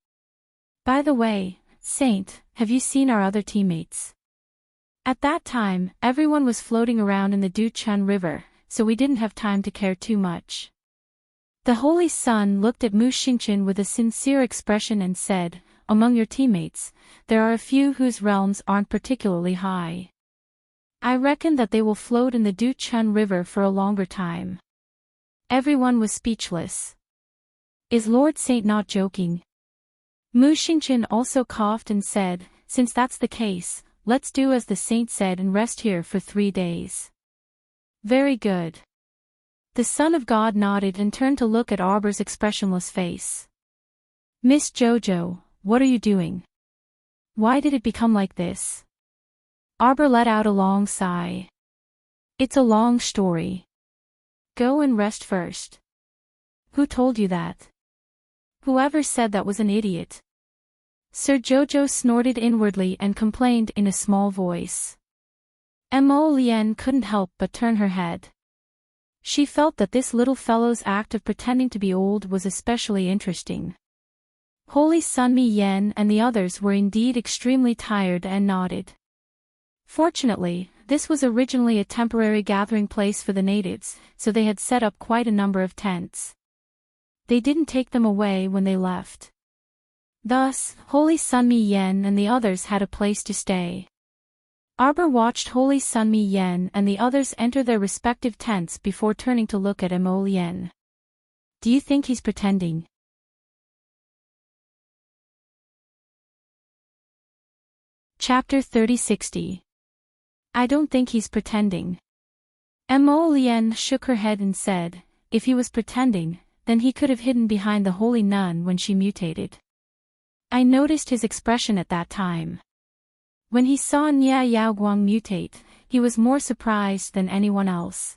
"By the way, Saint, have you seen our other teammates?" At that time, everyone was floating around in the Duchun River, so we didn't have time to care too much. The Holy Sun looked at Mu Xingchen with a sincere expression and said, "Among your teammates, there are a few whose realms aren't particularly high. I reckon that they will float in the Duchun River for a longer time." Everyone was speechless. Is Lord Saint not joking? Mu Xingchen also coughed and said, "Since that's the case, let's do as the Saint said and rest here for 3 days." "Very good." The Son of God nodded and turned to look at Arbor's expressionless face. "Miss Jojo, what are you doing? Why did it become like this?" Arbor let out a long sigh. "It's a long story. Go and rest first." "Who told you that?" "Whoever said that was an idiot." Sir Jojo snorted inwardly and complained in a small voice. Mo Lien couldn't help but turn her head. She felt that this little fellow's act of pretending to be old was especially interesting. Holy Sun Mi Yen and the others were indeed extremely tired and nodded. Fortunately, this was originally a temporary gathering place for the natives, so they had set up quite a number of tents. They didn't take them away when they left. Thus, Holy Sun Mi Yen and the others had a place to stay. Arbor watched Holy Sun Mi Yen and the others enter their respective tents before turning to look at Mo Lien. Do you think he's pretending? Chapter 3060. I don't think he's pretending. Mo Lien shook her head and said, if he was pretending, then he could have hidden behind the holy nun when she mutated. I noticed his expression at that time. When he saw Nia Yaoguang mutate, he was more surprised than anyone else.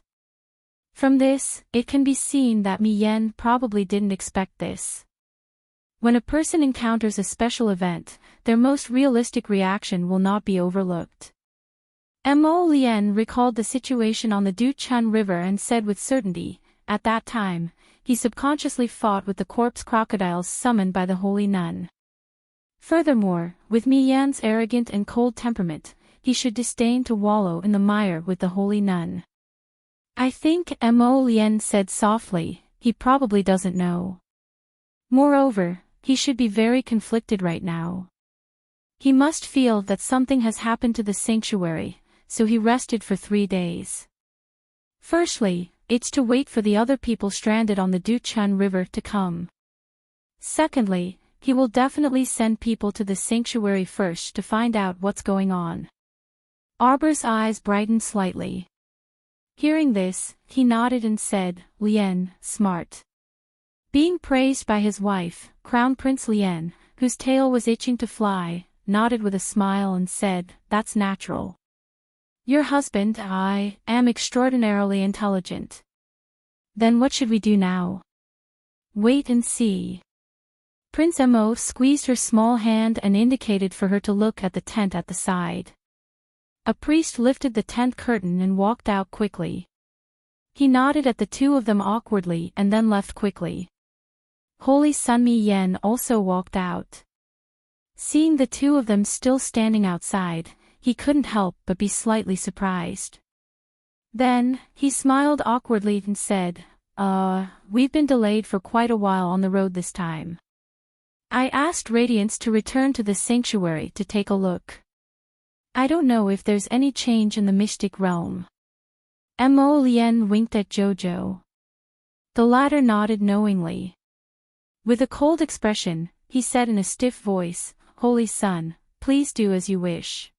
From this, it can be seen that Mi Yen probably didn't expect this. When a person encounters a special event, their most realistic reaction will not be overlooked. Mo Lien recalled the situation on the Duchun River and said with certainty, at that time, he subconsciously fought with the corpse crocodiles summoned by the holy nun. Furthermore, with Mi Yan's arrogant and cold temperament, he should disdain to wallow in the mire with the holy nun. I think, Mo Lien said softly, he probably doesn't know. Moreover, he should be very conflicted right now. He must feel that something has happened to the sanctuary, so he rested for 3 days. Firstly, it's to wait for the other people stranded on the Duchun River to come. Secondly, he will definitely send people to the sanctuary first to find out what's going on. Arbor's eyes brightened slightly. Hearing this, he nodded and said, Lien, smart. Being praised by his wife, Crown Prince Lien, whose tail was itching to fly, nodded with a smile and said, that's natural. Your husband, I, am extraordinarily intelligent. Then what should we do now? Wait and see. Prince Mo squeezed her small hand and indicated for her to look at the tent at the side. A priest lifted the tent curtain and walked out quickly. He nodded at the two of them awkwardly and then left quickly. Holy Sun Mi Yen also walked out. Seeing the two of them still standing outside, he couldn't help but be slightly surprised. Then, he smiled awkwardly and said, we've been delayed for quite a while on the road this time. I asked Radiance to return to the sanctuary to take a look. I don't know if there's any change in the mystic realm. Mo Lien winked at Jojo. The latter nodded knowingly. With a cold expression, he said in a stiff voice, Holy Sun, please do as you wish.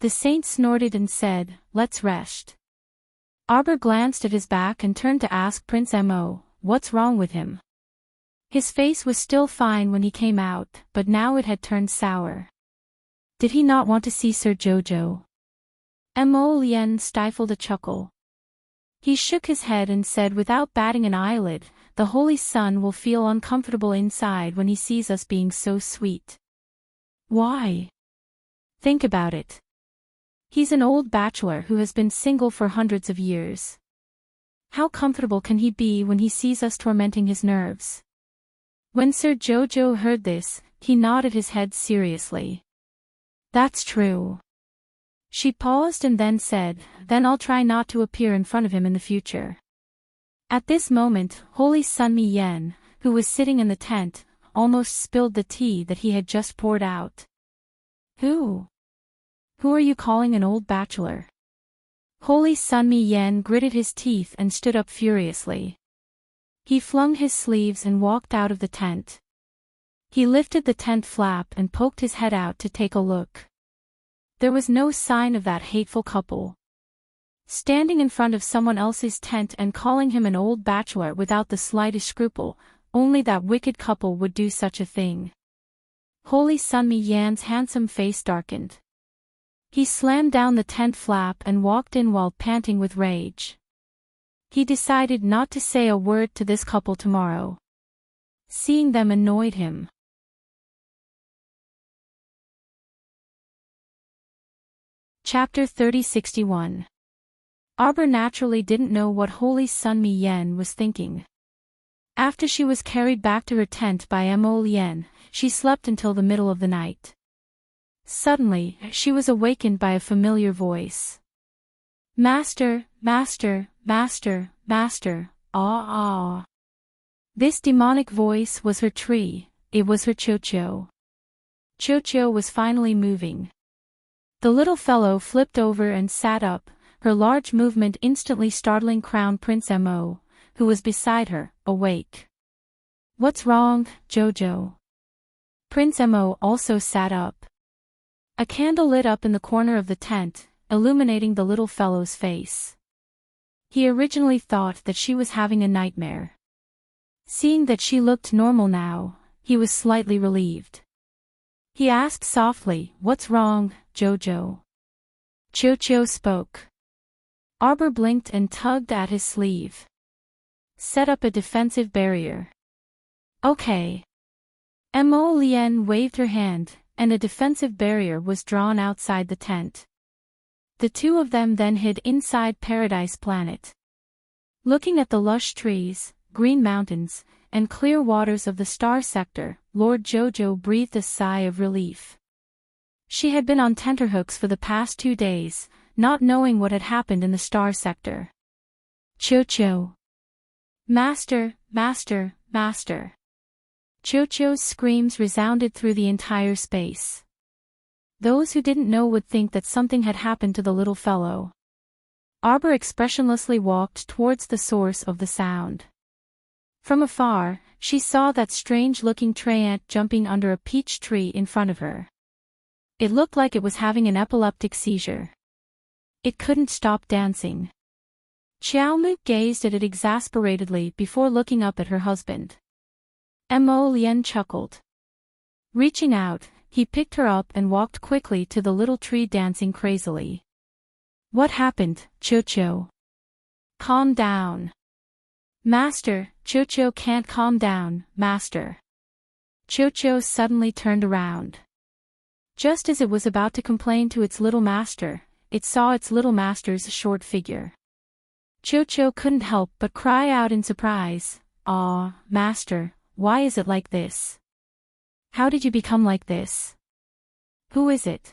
The saint snorted and said, let's rest. Arbor glanced at his back and turned to ask Prince Mo, what's wrong with him? His face was still fine when he came out, but now it had turned sour. Did he not want to see Sir Jojo? Mo Lien stifled a chuckle. He shook his head and said without batting an eyelid, the Holy Sun will feel uncomfortable inside when he sees us being so sweet. Why? Think about it. He's an old bachelor who has been single for hundreds of years. How comfortable can he be when he sees us tormenting his nerves? When Sir Jojo heard this, he nodded his head seriously. That's true. She paused and then said, then I'll try not to appear in front of him in the future. At this moment, Holy Sun Mi Yen, who was sitting in the tent, almost spilled the tea that he had just poured out. Who are you calling an old bachelor? Holy Sun Mi Yen gritted his teeth and stood up furiously. He flung his sleeves and walked out of the tent. He lifted the tent flap and poked his head out to take a look. There was no sign of that hateful couple. Standing in front of someone else's tent and calling him an old bachelor without the slightest scruple, only that wicked couple would do such a thing. Holy Sun Mi Yan's handsome face darkened. He slammed down the tent flap and walked in while panting with rage. He decided not to say a word to this couple tomorrow. Seeing them annoyed him. Chapter 3061. Arbor naturally didn't know what Holy Sun Mi Yen was thinking. After she was carried back to her tent by Mo Lien, she slept until the middle of the night. Suddenly, she was awakened by a familiar voice. Master, master, master, master, ah ah. This demonic voice was her tree, it was her Chocho. Chocho was finally moving. The little fellow flipped over and sat up, her large movement instantly startling Crown Prince Mo, who was beside her, awake. What's wrong, Jojo? Prince Mo also sat up. A candle lit up in the corner of the tent, illuminating the little fellow's face. He originally thought that she was having a nightmare. Seeing that she looked normal now, he was slightly relieved. He asked softly, "What's wrong, Jojo?" Chocho spoke. Arbor blinked and tugged at his sleeve. Set up a defensive barrier. Okay. Mo Lien waved her hand, and a defensive barrier was drawn outside the tent. The two of them then hid inside Paradise Planet. Looking at the lush trees, green mountains, and clear waters of the Star Sector, Lord Jojo breathed a sigh of relief. She had been on tenterhooks for the past 2 days, not knowing what had happened in the Star Sector. Chocho. Master, master, master. Chocho's screams resounded through the entire space. Those who didn't know would think that something had happened to the little fellow. Arbor expressionlessly walked towards the source of the sound. From afar, she saw that strange-looking tree-ant jumping under a peach tree in front of her. It looked like it was having an epileptic seizure. It couldn't stop dancing. Xiaomu gazed at it exasperatedly before looking up at her husband. Mo Lien chuckled. Reaching out, he picked her up and walked quickly to the little tree dancing crazily. What happened, Chocho? Calm down. Master, Chocho can't calm down, master. Chocho suddenly turned around. Just as it was about to complain to its little master, it saw its little master's short figure. Chocho couldn't help but cry out in surprise, "Aw, master, why is it like this? How did you become like this? Who is it?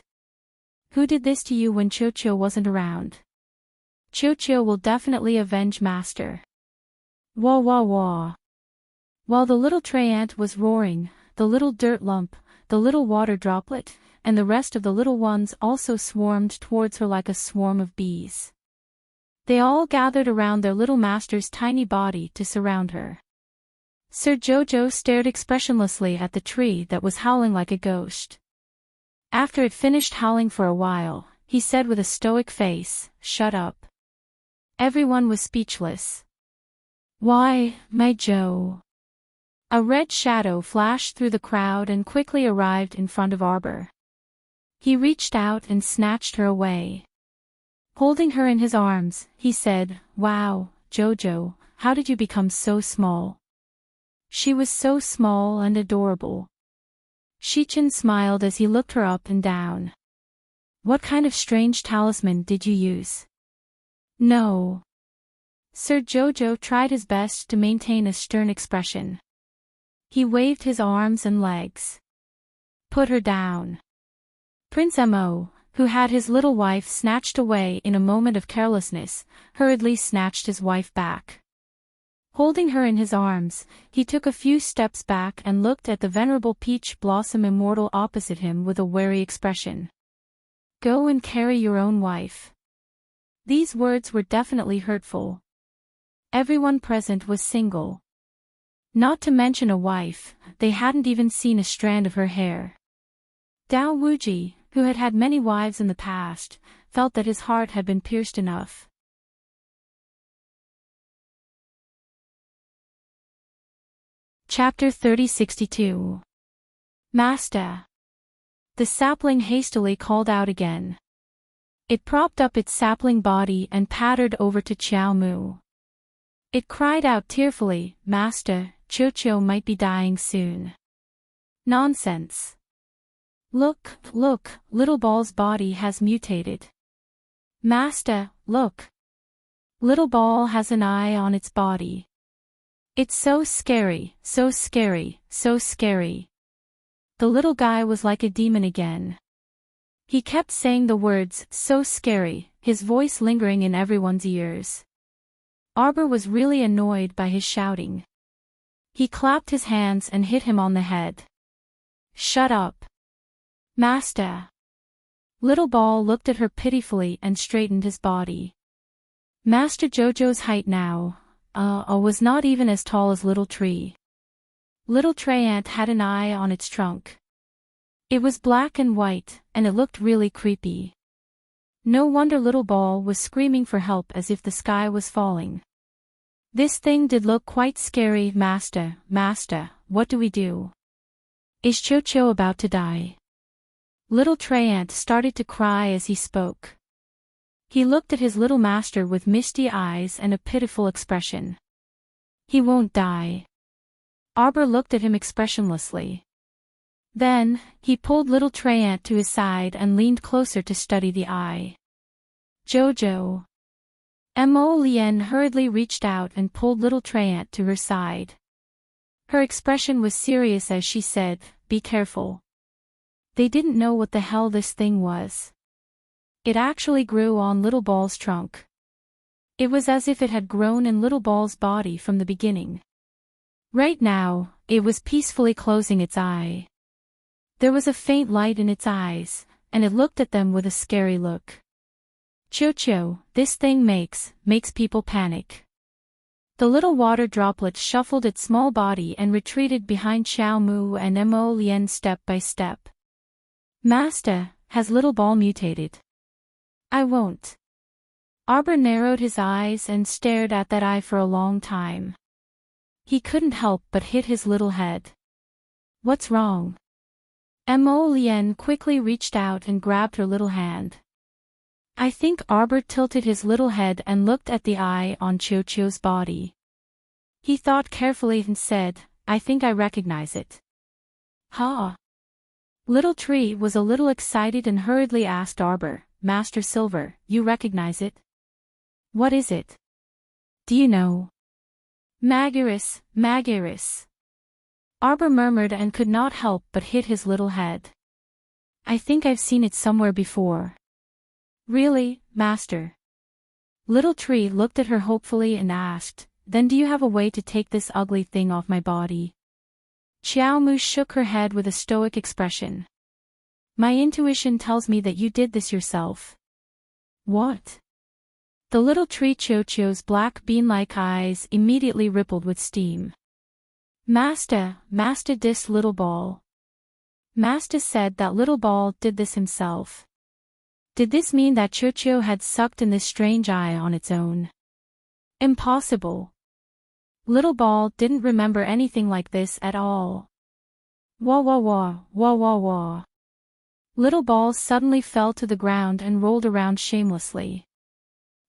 Who did this to you when Chocho wasn't around? Chocho will definitely avenge master." Wah wah wah. While the little tree-ant was roaring, the little dirt lump, the little water droplet, and the rest of the little ones also swarmed towards her like a swarm of bees. They all gathered around their little master's tiny body to surround her. Sir Jojo stared expressionlessly at the tree that was howling like a ghost. After it finished howling for a while, he said with a stoic face, "Shut up." Everyone was speechless. Why, my Joe? A red shadow flashed through the crowd and quickly arrived in front of Arbor. He reached out and snatched her away. Holding her in his arms, he said, "Wow, Jojo, how did you become so small?" She was so small and adorable. Shichin smiled as he looked her up and down. What kind of strange talisman did you use? No. Sir Jojo tried his best to maintain a stern expression. He waved his arms and legs. Put her down. Prince Mo, who had his little wife snatched away in a moment of carelessness, hurriedly snatched his wife back. Holding her in his arms, he took a few steps back and looked at the venerable peach blossom immortal opposite him with a wary expression. Go and carry your own wife. These words were definitely hurtful. Everyone present was single. Not to mention a wife, they hadn't even seen a strand of her hair. Dao Wuji, who had had many wives in the past, felt that his heart had been pierced enough. Chapter 3062. Master. The sapling hastily called out again. It propped up its sapling body and pattered over to Xiao Mu. It cried out tearfully, "Master, Chocho might be dying soon." Nonsense. Look, look, Little Ball's body has mutated. Master, look. Little ball has an eye on its body. It's so scary, so scary, so scary. The little guy was like a demon again. He kept saying the words, so scary, his voice lingering in everyone's ears. Arbor was really annoyed by his shouting. He clapped his hands and hit him on the head. Shut up. Master. Little ball looked at her pitifully and straightened his body. Master Jojo's height now, was not even as tall as Little Tree. Little Tree Ant had an eye on its trunk. It was black and white, and it looked really creepy. No wonder Little Ball was screaming for help as if the sky was falling. This thing did look quite scary. Master, what do we do? Is Cho-Cho about to die? Little Tree Ant started to cry as he spoke. He looked at his little master with misty eyes and a pitiful expression. He won't die. Arbor looked at him expressionlessly. Then, he pulled Little Tree Ant to his side and leaned closer to study the eye. Jojo. Mo Lien hurriedly reached out and pulled Little Tree Ant to her side. Her expression was serious as she said, be careful. They didn't know what the hell this thing was. It actually grew on Little Ball's trunk. It was as if it had grown in Little Ball's body from the beginning. Right now, it was peacefully closing its eye. There was a faint light in its eyes, and it looked at them with a scary look. Cho-Cho, this thing makes people panic. The little water droplet shuffled its small body and retreated behind Xiao Mu and Mo Lien step by step. Master, has Little Ball mutated? I won't. Arbor narrowed his eyes and stared at that eye for a long time. He couldn't help but hit his little head. What's wrong? Mo Lien quickly reached out and grabbed her little hand. I think Arbor tilted his little head and looked at the eye on Cho-Cho's body. He thought carefully and said, I think I recognize it. Ha! Little Tree was a little excited and hurriedly asked Arbor, Master Silver, you recognize it? What is it? Do you know? Magiris. Arbor murmured and could not help but hit his little head. I think I've seen it somewhere before. Really, Master? Little Tree looked at her hopefully and asked, then do you have a way to take this ugly thing off my body? Xiao Mu shook her head with a stoic expression. My intuition tells me that you did this yourself. What? The little tree Cho-Cho's black bean-like eyes immediately rippled with steam. Master dis Little Ball. Master said that Little Ball did this himself. Did this mean that Cho-Cho had sucked in this strange eye on its own? Impossible. Little Ball didn't remember anything like this at all. Wah wah wah, wah wah wah. Little Ball suddenly fell to the ground and rolled around shamelessly.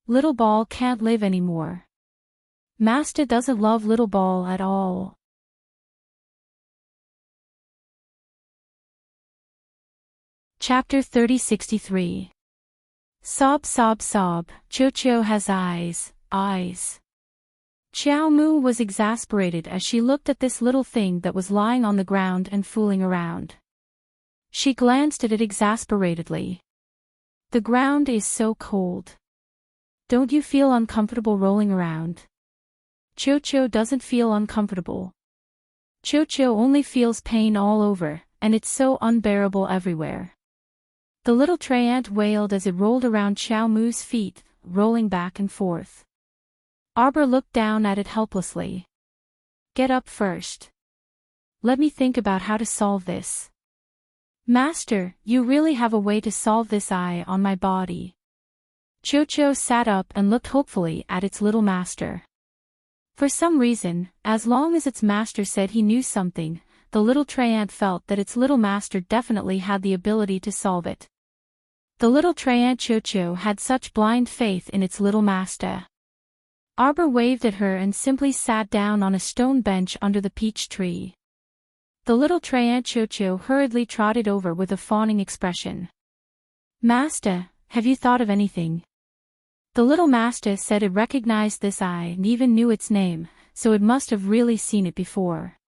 Little Ball can't live anymore. Master doesn't love Little Ball at all. Chapter 3063. Sob sob sob, Cho-Cho has eyes. Xiao Mu was exasperated as she looked at this little thing that was lying on the ground and fooling around. She glanced at it exasperatedly. The ground is so cold. Don't you feel uncomfortable rolling around? Cho-Cho doesn't feel uncomfortable. Cho-Cho only feels pain all over, and it's so unbearable everywhere. The little tree ant wailed as it rolled around Xiao Mu's feet, rolling back and forth. Arbor looked down at it helplessly. Get up first. Let me think about how to solve this. Master, you really have a way to solve this eye on my body. Cho-Cho sat up and looked hopefully at its little master. For some reason, as long as its master said he knew something, the little tree ant felt that its little master definitely had the ability to solve it. The little tree ant Cho-Cho had such blind faith in its little master. Arbor waved at her and simply sat down on a stone bench under the peach tree. The little tree ant Cho-Cho hurriedly trotted over with a fawning expression. Master, have you thought of anything? The little master said it recognized this eye and even knew its name, so it must have really seen it before.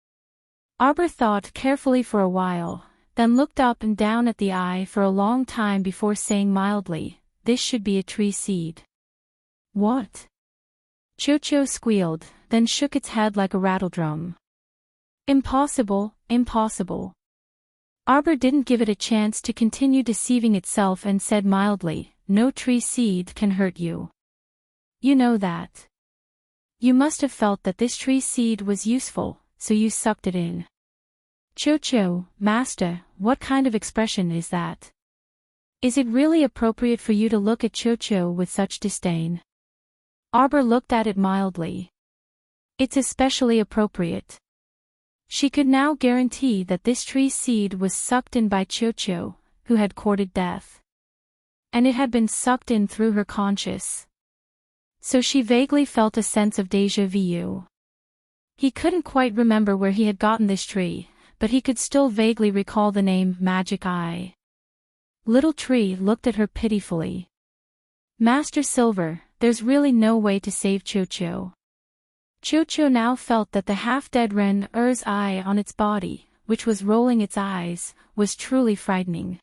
Arbor thought carefully for a while, then looked up and down at the eye for a long time before saying mildly, "This should be a tree seed." "What?" Cho-Cho squealed, then shook its head like a rattledrum. "Impossible, impossible." Arbor didn't give it a chance to continue deceiving itself and said mildly, "No tree seed can hurt you. You know that. You must have felt that this tree seed was useful, so you sucked it in." "Cho-Cho, master, what kind of expression is that? Is it really appropriate for you to look at Cho-Cho with such disdain?" Arbor looked at it mildly. "It's especially appropriate." She could now guarantee that this tree seed was sucked in by Cho-Cho, who had courted death. And it had been sucked in through her conscious. So she vaguely felt a sense of déjà vu. He couldn't quite remember where he had gotten this tree, but he could still vaguely recall the name Magic Eye. Little Tree looked at her pitifully. "Master Silver, there's really no way to save Cho-Cho." Cho-Cho now felt that the half-dead Ren-Er's eye on its body, which was rolling its eyes, was truly frightening.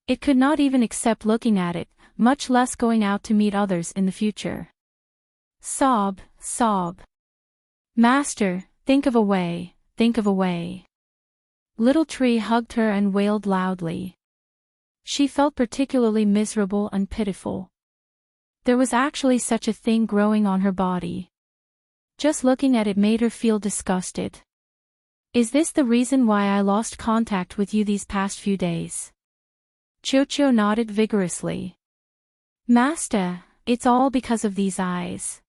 It could not even accept looking at it, much less going out to meet others in the future. Sob, sob. "Master, think of a way, think of a way." Little Tree hugged her and wailed loudly. She felt particularly miserable and pitiful. There was actually such a thing growing on her body. Just looking at it made her feel disgusted. "Is this the reason why I lost contact with you these past few days?" Cho-Cho nodded vigorously. "Master, it's all because of these eyes.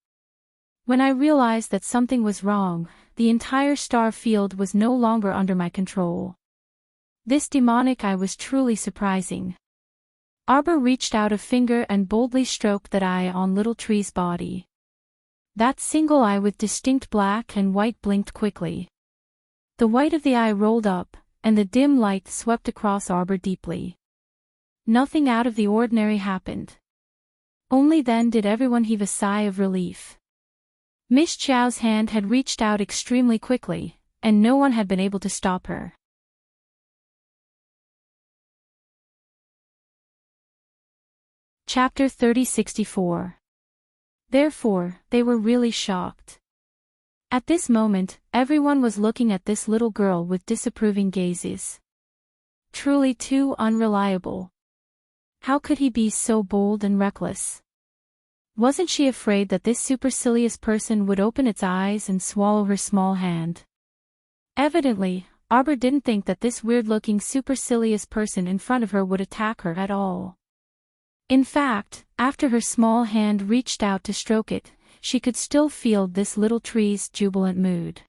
When I realized that something was wrong, the entire star field was no longer under my control. This demonic eye was truly surprising." Arbor reached out a finger and boldly stroked that eye on Little Tree's body. That single eye with distinct black and white blinked quickly. The white of the eye rolled up, and the dim light swept across Arbor deeply. Nothing out of the ordinary happened. Only then did everyone heave a sigh of relief. Miss Chow's hand had reached out extremely quickly, and no one had been able to stop her. Chapter 3064. Therefore, they were really shocked. At this moment, everyone was looking at this little girl with disapproving gazes. Truly too unreliable. How could he be so bold and reckless? Wasn't she afraid that this supercilious person would open its eyes and swallow her small hand? Evidently, Arbor didn't think that this weird-looking supercilious person in front of her would attack her at all. In fact, after her small hand reached out to stroke it, she could still feel this Little Tree's jubilant mood.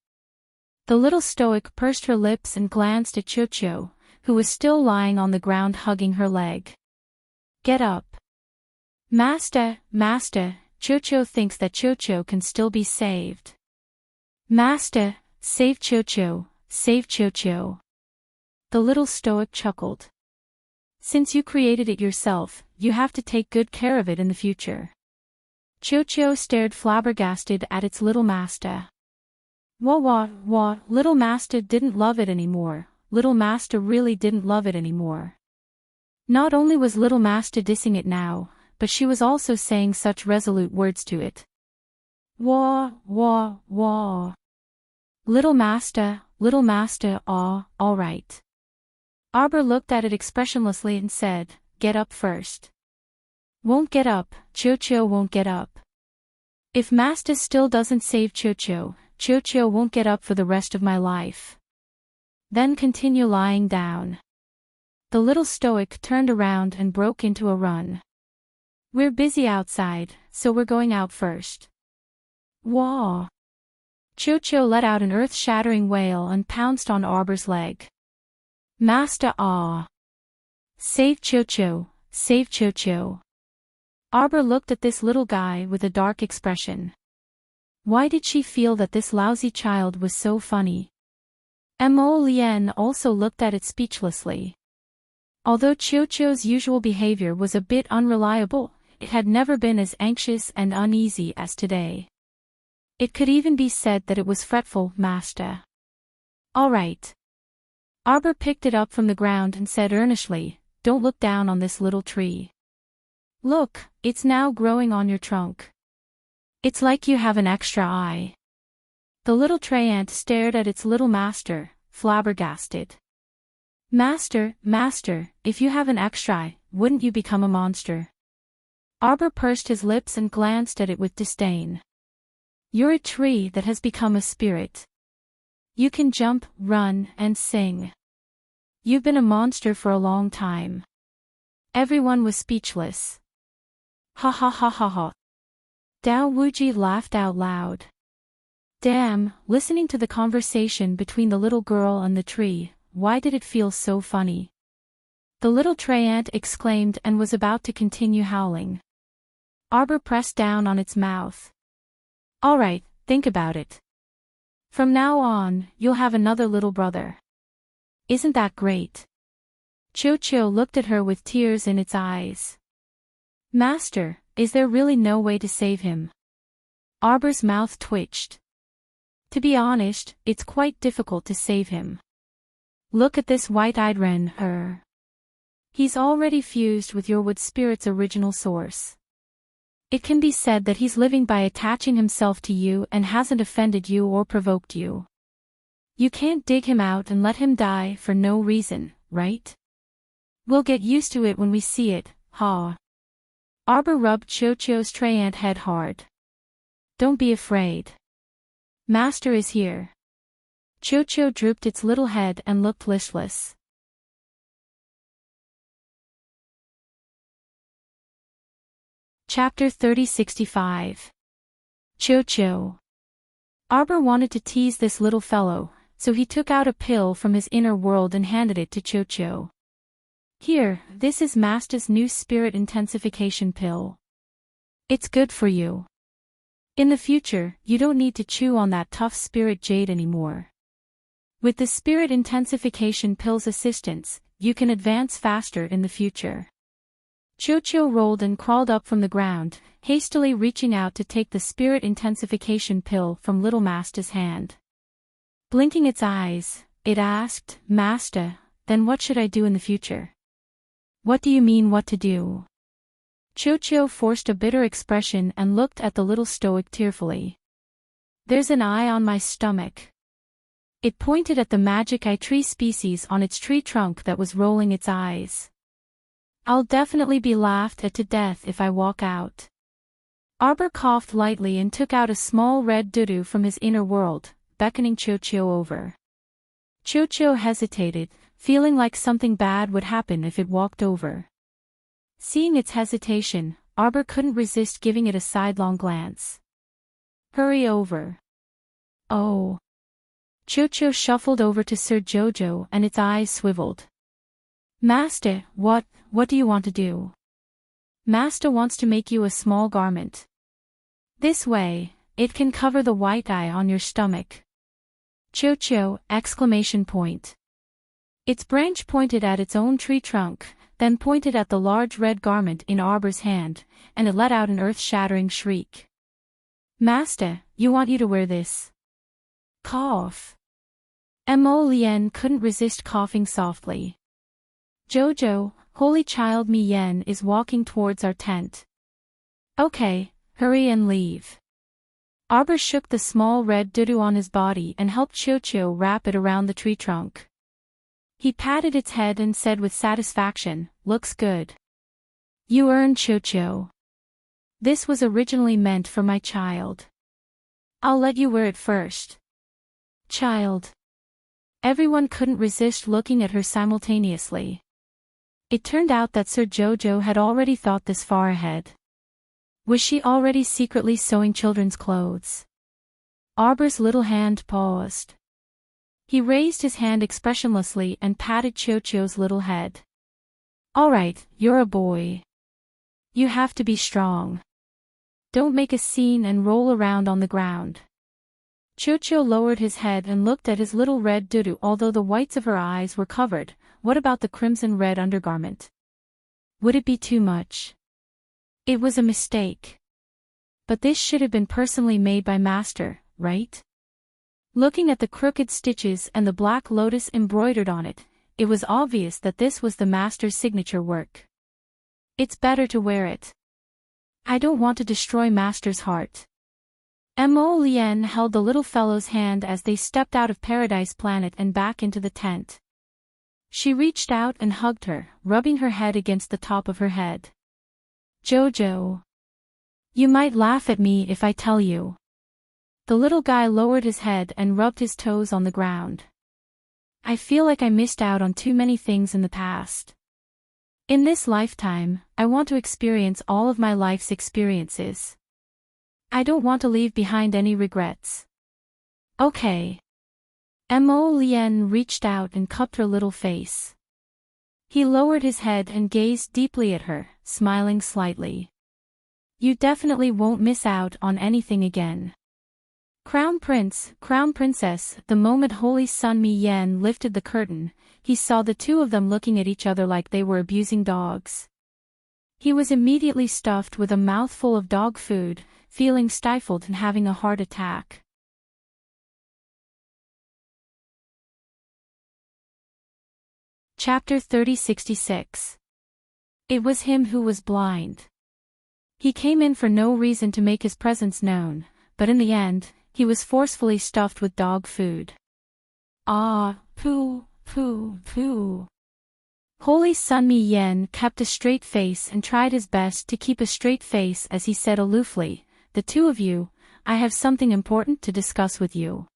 The little stoic pursed her lips and glanced at Cho-Cho, who was still lying on the ground hugging her leg. "Get up. Master, master, Cho-Cho thinks that Cho-Cho can still be saved. Master, save Cho-Cho, save Cho-Cho." The little stoic chuckled. "Since you created it yourself, you have to take good care of it in the future." Cho-Cho stared flabbergasted at its little master. Wah, little master didn't love it anymore. Little master really didn't love it anymore. Not only was little master dissing it now, but she was also saying such resolute words to it. Wah. Little master, all right. Arbor looked at it expressionlessly and said, "Get up first." "Won't get up, Cho-Cho won't get up. If master still doesn't save Cho-Cho, Cho-Cho won't get up for the rest of my life." "Then continue lying down." The little stoic turned around and broke into a run. "We're busy outside, so we're going out first." Wah! Cho-Cho let out an earth-shattering wail and pounced on Arbor's leg. "Master, ah! Save Cho-Cho, save Cho-Cho." Arbor looked at this little guy with a dark expression. Why did she feel that this lousy child was so funny? Mo Lien also looked at it speechlessly. Although Cho-Cho's usual behavior was a bit unreliable, it had never been as anxious and uneasy as today. It could even be said that it was fretful, Master. All right. Arbor picked it up from the ground and said earnestly, don't look down on this little tree. Look, it's now growing on your trunk. It's like you have an extra eye. The little tree ant stared at its little master, flabbergasted. Master, if you have an extra eye, wouldn't you become a monster? Arbor pursed his lips and glanced at it with disdain. You're a tree that has become a spirit. You can jump, run, and sing. You've been a monster for a long time. Everyone was speechless. Ha ha ha ha ha. Dao Wuji laughed out loud. Damn, listening to the conversation between the little girl and the tree, why did it feel so funny? The little tree ant exclaimed and was about to continue howling. Arbor pressed down on its mouth. All right, think about it. From now on, you'll have another little brother. Isn't that great? Cho-Cho looked at her with tears in its eyes. Master, is there really no way to save him? Arbor's mouth twitched. To be honest, it's quite difficult to save him. Look at this white-eyed wren, He's already fused with your wood spirit's original source. It can be said that he's living by attaching himself to you and hasn't offended you or provoked you. You can't dig him out and let him die for no reason, right? We'll get used to it when we see it, ha. Arbor rubbed Cho-Cho's tree ant head hard. Don't be afraid. Master is here. Cho-Cho drooped its little head and looked listless. Chapter 3065. Cho-Cho. Arbor wanted to tease this little fellow, so he took out a pill from his inner world and handed it to Cho-Cho. Here, this is Master's new spirit intensification pill. It's good for you. In the future, you don't need to chew on that tough spirit jade anymore. With the spirit intensification pill's assistance, you can advance faster in the future. Cho-Cho rolled and crawled up from the ground, hastily reaching out to take the spirit intensification pill from little Master's hand. Blinking its eyes, it asked, Master, then what should I do in the future? What do you mean what to do? Cho-Cho forced a bitter expression and looked at the little stoic tearfully. There's an eye on my stomach. It pointed at the magic eye tree species on its tree trunk that was rolling its eyes. I'll definitely be laughed at to death if I walk out. Arbor coughed lightly and took out a small red doo-doo from his inner world, beckoning Cho-Cho over. Cho-Cho hesitated, feeling like something bad would happen if it walked over. Seeing its hesitation, Arbor couldn't resist giving it a sidelong glance. Hurry over. Oh. Cho-Cho shuffled over to Sir Jojo and its eyes swiveled. Master, what do you want to do? Master wants to make you a small garment. This way, it can cover the white eye on your stomach. Cho-Cho, exclamation point. Its branch pointed at its own tree trunk, then pointed at the large red garment in Arbor's hand, and it let out an earth-shattering shriek. Master, you want you to wear this? Cough. Mo Lien couldn't resist coughing softly. Jojo, holy child Mi Yen is walking towards our tent. Okay, hurry and leave. Arbor shook the small red doo-doo on his body and helped Cho-Cho wrap it around the tree trunk. He patted its head and said with satisfaction, looks good. You earned Cho-Cho. This was originally meant for my child. I'll let you wear it first. Child. Everyone couldn't resist looking at her simultaneously. It turned out that Sir Jojo had already thought this far ahead. Was she already secretly sewing children's clothes? Arbor's little hand paused. He raised his hand expressionlessly and patted Cho-Cho's little head. All right, you're a boy. You have to be strong. Don't make a scene and roll around on the ground. Cho-Cho lowered his head and looked at his little red doo-doo. Although the whites of her eyes were covered, what about the crimson red undergarment? Would it be too much? It was a mistake. But this should have been personally made by Master, right? Looking at the crooked stitches and the black lotus embroidered on it, it was obvious that this was the Master's signature work. It's better to wear it. I don't want to destroy Master's heart. Mo Lien held the little fellow's hand as they stepped out of Paradise Planet and back into the tent. She reached out and hugged her, rubbing her head against the top of her head. Jojo. You might laugh at me if I tell you. The little guy lowered his head and rubbed his toes on the ground. I feel like I missed out on too many things in the past. In this lifetime, I want to experience all of my life's experiences. I don't want to leave behind any regrets. Okay. Mo Lien reached out and cupped her little face. He lowered his head and gazed deeply at her, smiling slightly. You definitely won't miss out on anything again. Crown Prince, Crown Princess, the moment Holy Sun Mi Yen lifted the curtain, he saw the two of them looking at each other like they were abusing dogs. He was immediately stuffed with a mouthful of dog food, feeling stifled and having a heart attack. Chapter 3066. It was him who was blind. He came in for no reason to make his presence known, but in the end, he was forcefully stuffed with dog food. Ah, poo, poo, poo. Holy Sun Mi Yen kept a straight face and tried his best to keep a straight face as he said aloofly, The two of you, I have something important to discuss with you.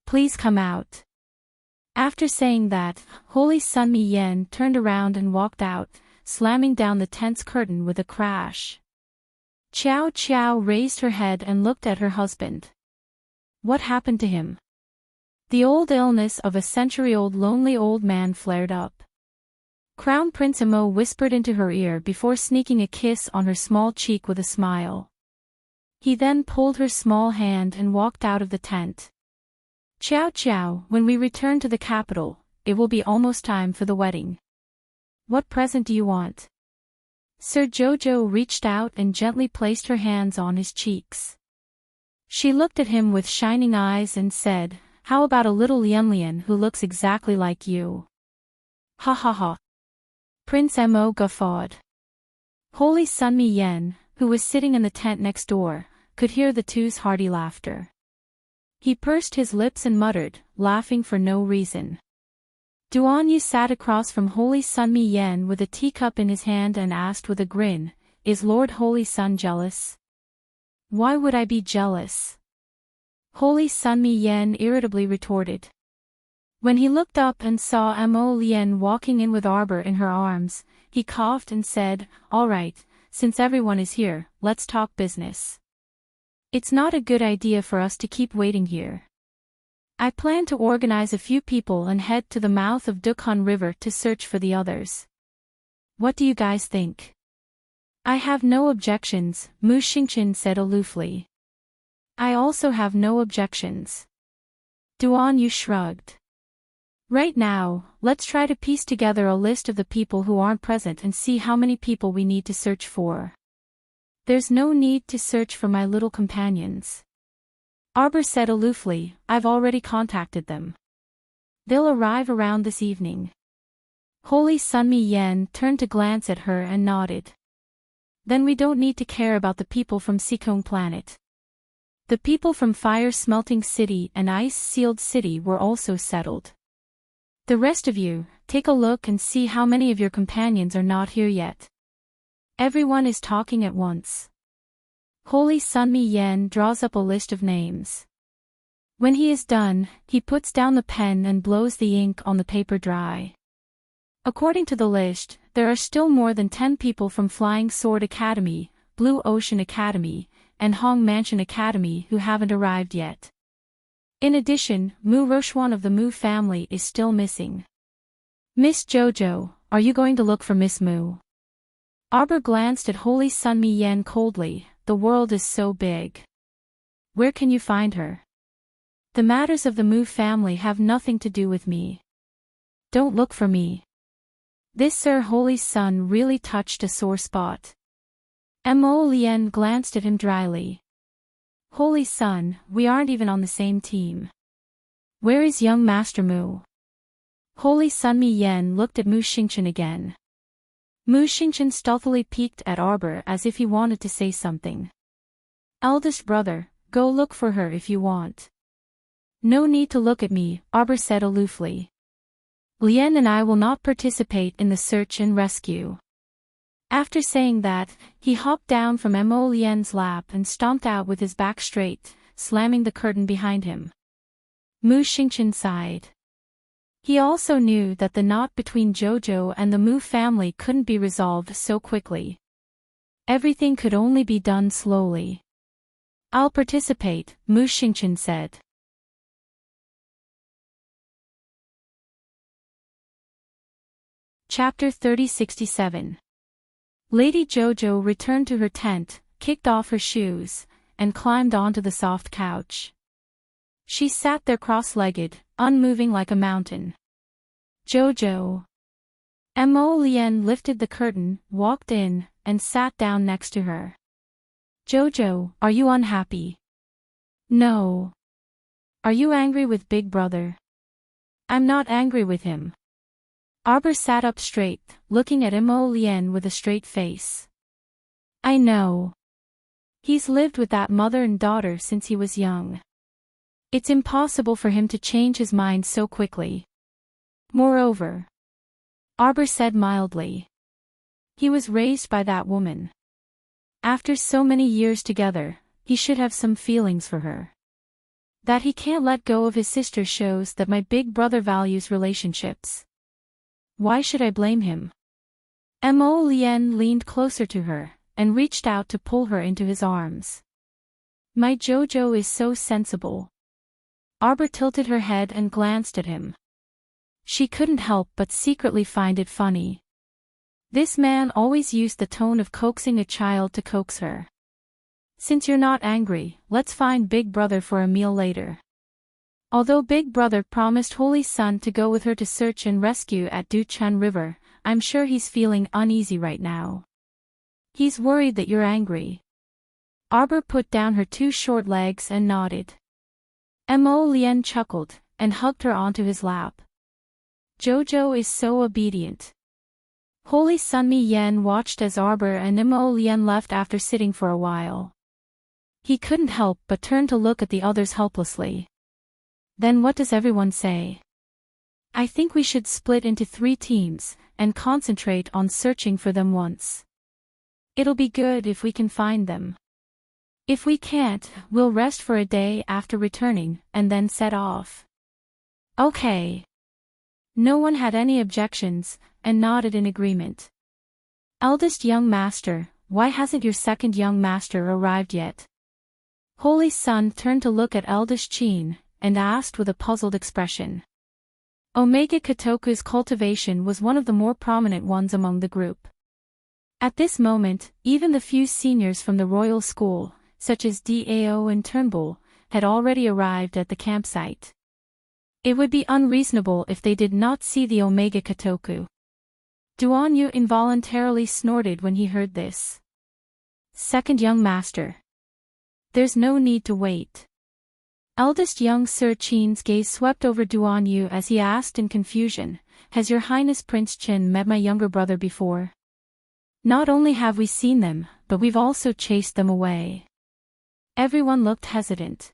Please come out. After saying that, Holy Sun Mi Yen turned around and walked out, slamming down the tent's curtain with a crash. Qiao Qiao raised her head and looked at her husband. What happened to him? The old illness of a century-old lonely old man flared up. Crown Prince Mo whispered into her ear before sneaking a kiss on her small cheek with a smile. He then pulled her small hand and walked out of the tent. Qiao Qiao, when we return to the capital, it will be almost time for the wedding. What present do you want? Sir Jojo reached out and gently placed her hands on his cheeks. She looked at him with shining eyes and said, How about a little Lian who looks exactly like you? Ha ha ha. Prince Mo guffawed. Holy Sun Mi Yen, who was sitting in the tent next door, could hear the two's hearty laughter. He pursed his lips and muttered, laughing for no reason. Duan Yu sat across from Holy Sun Mi Yen with a teacup in his hand and asked with a grin, Is Lord Holy Sun jealous? Why would I be jealous? Holy Sun Mi Yen irritably retorted. When he looked up and saw Mo Lien walking in with Arbor in her arms, he coughed and said, All right, since everyone is here, let's talk business. It's not a good idea for us to keep waiting here. I plan to organize a few people and head to the mouth of Dukhan River to search for the others. What do you guys think? I have no objections, Mu Xingqian said aloofly. I also have no objections. Duan Yu shrugged. Right now, let's try to piece together a list of the people who aren't present and see how many people we need to search for. There's no need to search for my little companions. Arbor said aloofly, I've already contacted them. They'll arrive around this evening. Holy Sun Mi Yen turned to glance at her and nodded. Then we don't need to care about the people from Sikong Planet. The people from Fire Smelting City and Ice Sealed City were also settled. The rest of you, take a look and see how many of your companions are not here yet. Everyone is talking at once. Holy Sun Mi Yen draws up a list of names. When he is done, he puts down the pen and blows the ink on the paper dry. According to the list, there are still more than 10 people from Flying Sword Academy, Blue Ocean Academy, and Hong Mansion Academy who haven't arrived yet. In addition, Mu Rochuan of the Mu family is still missing. Miss Jojo, are you going to look for Miss Mu? Arbor glanced at Holy Sun Mi Yen coldly, the world is so big. Where can you find her? The matters of the Mu family have nothing to do with me. Don't look for me. This Sir Holy Sun really touched a sore spot. Mo Lien glanced at him dryly. Holy Sun, we aren't even on the same team. Where is young Master Mu? Holy Sun Mi Yen looked at Mu Xingchen again. Mu Xingchen stealthily peeked at Arbor as if he wanted to say something. Eldest brother, go look for her if you want. No need to look at me, Arbor said aloofly. Lien and I will not participate in the search and rescue. After saying that, he hopped down from Mo Lien's lap and stomped out with his back straight, slamming the curtain behind him. Mu Xingchen sighed. He also knew that the knot between Jojo and the Mu family couldn't be resolved so quickly. Everything could only be done slowly. I'll participate, Mu Xingchen said. Chapter 3067. Lady Jojo returned to her tent, kicked off her shoes, and climbed onto the soft couch. She sat there cross-legged, unmoving like a mountain. Jojo. Mo Lien lifted the curtain, walked in, and sat down next to her. Jojo, are you unhappy? No. Are you angry with Big Brother? I'm not angry with him. Arbor sat up straight, looking at Mo Lien with a straight face. I know. He's lived with that mother and daughter since he was young. It's impossible for him to change his mind so quickly. Moreover, Arbor said mildly, he was raised by that woman. After so many years together, he should have some feelings for her. That he can't let go of his sister shows that my big brother values relationships. Why should I blame him? Mo Lien leaned closer to her, and reached out to pull her into his arms. My Jojo is so sensible. Arbor tilted her head and glanced at him. She couldn't help but secretly find it funny. This man always used the tone of coaxing a child to coax her. Since you're not angry, let's find Big Brother for a meal later. Although Big Brother promised Holy Sun to go with her to search and rescue at Duchun River, I'm sure he's feeling uneasy right now. He's worried that you're angry. Arbor put down her two short legs and nodded. Mo Lien chuckled, and hugged her onto his lap. Jojo is so obedient. Holy Sun Mi Yen watched as Arbor and Mo Lien left after sitting for a while. He couldn't help but turn to look at the others helplessly. Then what does everyone say? I think we should split into 3 teams, and concentrate on searching for them once. It'll be good if we can find them. If we can't, we'll rest for a day after returning, and then set off. Okay. No one had any objections, and nodded in agreement. Eldest young master, why hasn't your second young master arrived yet? Holy Sun turned to look at eldest Qin, and asked with a puzzled expression. Omega Kotoku's cultivation was one of the more prominent ones among the group. At this moment, even the few seniors from the royal school, such as Dao and Turnbull, had already arrived at the campsite. It would be unreasonable if they did not see the Omega Kotoku. Duanyu involuntarily snorted when he heard this. Second young master. There's no need to wait. Eldest young Sir Qin's gaze swept over Duanyu as he asked in confusion, Has your Highness Prince Qin met my younger brother before? Not only have we seen them, but we've also chased them away. Everyone looked hesitant.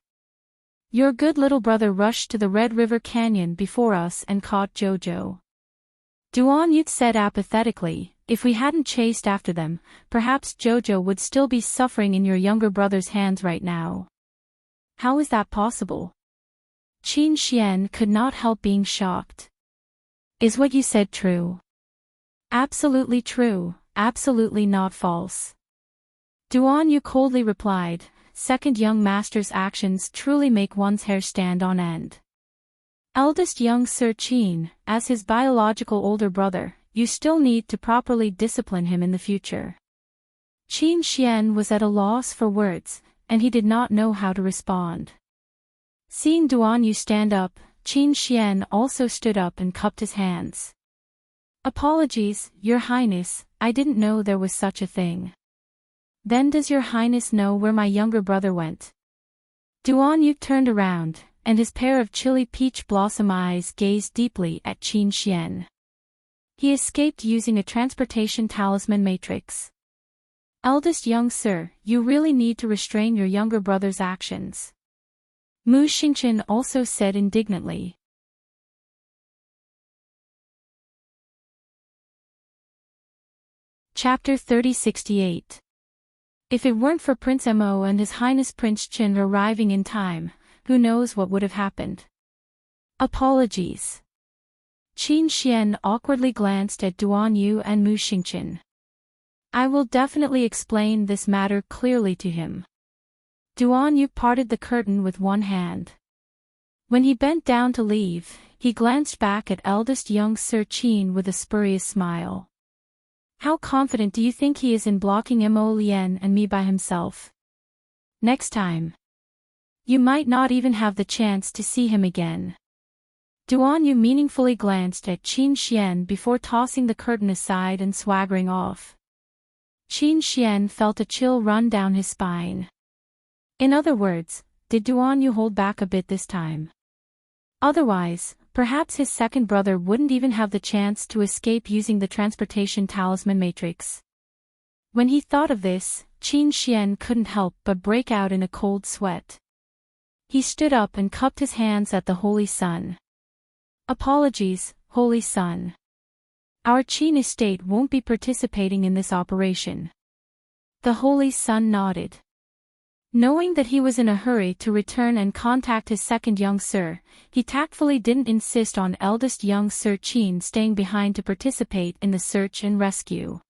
Your good little brother rushed to the Red River Canyon before us and caught Jojo. Duanyu said apathetically, if we hadn't chased after them, perhaps Jojo would still be suffering in your younger brother's hands right now. How is that possible? Qin Xian could not help being shocked. Is what you said true? Absolutely true, absolutely not false. Duanyu coldly replied, Second young master's actions truly make one's hair stand on end. Eldest young Sir Qin, as his biological older brother, you still need to properly discipline him in the future. Qin Xian was at a loss for words, and he did not know how to respond. Seeing Duanyu stand up, Qin Xian also stood up and cupped his hands. Apologies, Your Highness, I didn't know there was such a thing. Then does your highness know where my younger brother went? Duan Yu turned around, and his pair of chilly peach blossom eyes gazed deeply at Qin Xian. He escaped using a transportation talisman matrix. Eldest young sir, you really need to restrain your younger brother's actions. Mu Xingqian also said indignantly. Chapter 3068. If it weren't for Prince Mo and His Highness Prince Qin arriving in time, who knows what would have happened. Apologies. Qin Xian awkwardly glanced at Duan Yu and Mu Xingqian. I will definitely explain this matter clearly to him. Duan Yu parted the curtain with one hand. When he bent down to leave, he glanced back at eldest young Sir Qin with a spurious smile. How confident do you think he is in blocking Mo Lian and me by himself? Next time. You might not even have the chance to see him again. Duan Yu meaningfully glanced at Qin Xian before tossing the curtain aside and swaggering off. Qin Xian felt a chill run down his spine. In other words, did Duan Yu hold back a bit this time? Otherwise, perhaps his second brother wouldn't even have the chance to escape using the transportation talisman matrix. When he thought of this, Qin Xian couldn't help but break out in a cold sweat. He stood up and cupped his hands at the Holy Sun. Apologies, Holy Sun. Our Qin estate won't be participating in this operation. The Holy Sun nodded. Knowing that he was in a hurry to return and contact his second young sir, he tactfully didn't insist on eldest young Sir Qin staying behind to participate in the search and rescue.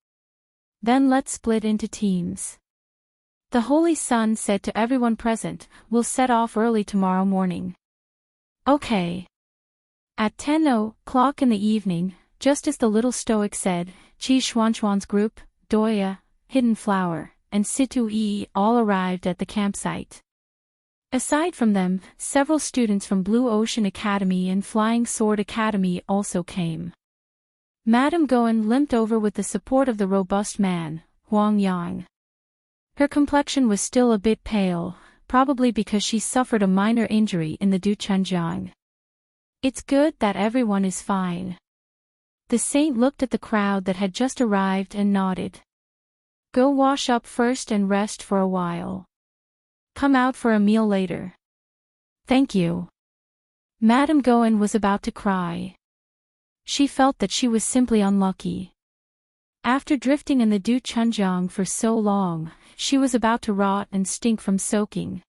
Then let's split into teams. The Holy Sun said to everyone present, we'll set off early tomorrow morning. Okay. At 10:00 in the evening, just as the little stoic said, Qi Xuanquan's group, Doya, Hidden Flower, and Situ Yi all arrived at the campsite. Aside from them, several students from Blue Ocean Academy and Flying Sword Academy also came. Madame Goen limped over with the support of the robust man, Huang Yang. Her complexion was still a bit pale, probably because she suffered a minor injury in the Duchunjiang. It's good that everyone is fine. The saint looked at the crowd that had just arrived and nodded. Go wash up first and rest for a while. Come out for a meal later. Thank you. Madame Goen was about to cry. She felt that she was simply unlucky. After drifting in the Duchunjiang for so long, she was about to rot and stink from soaking.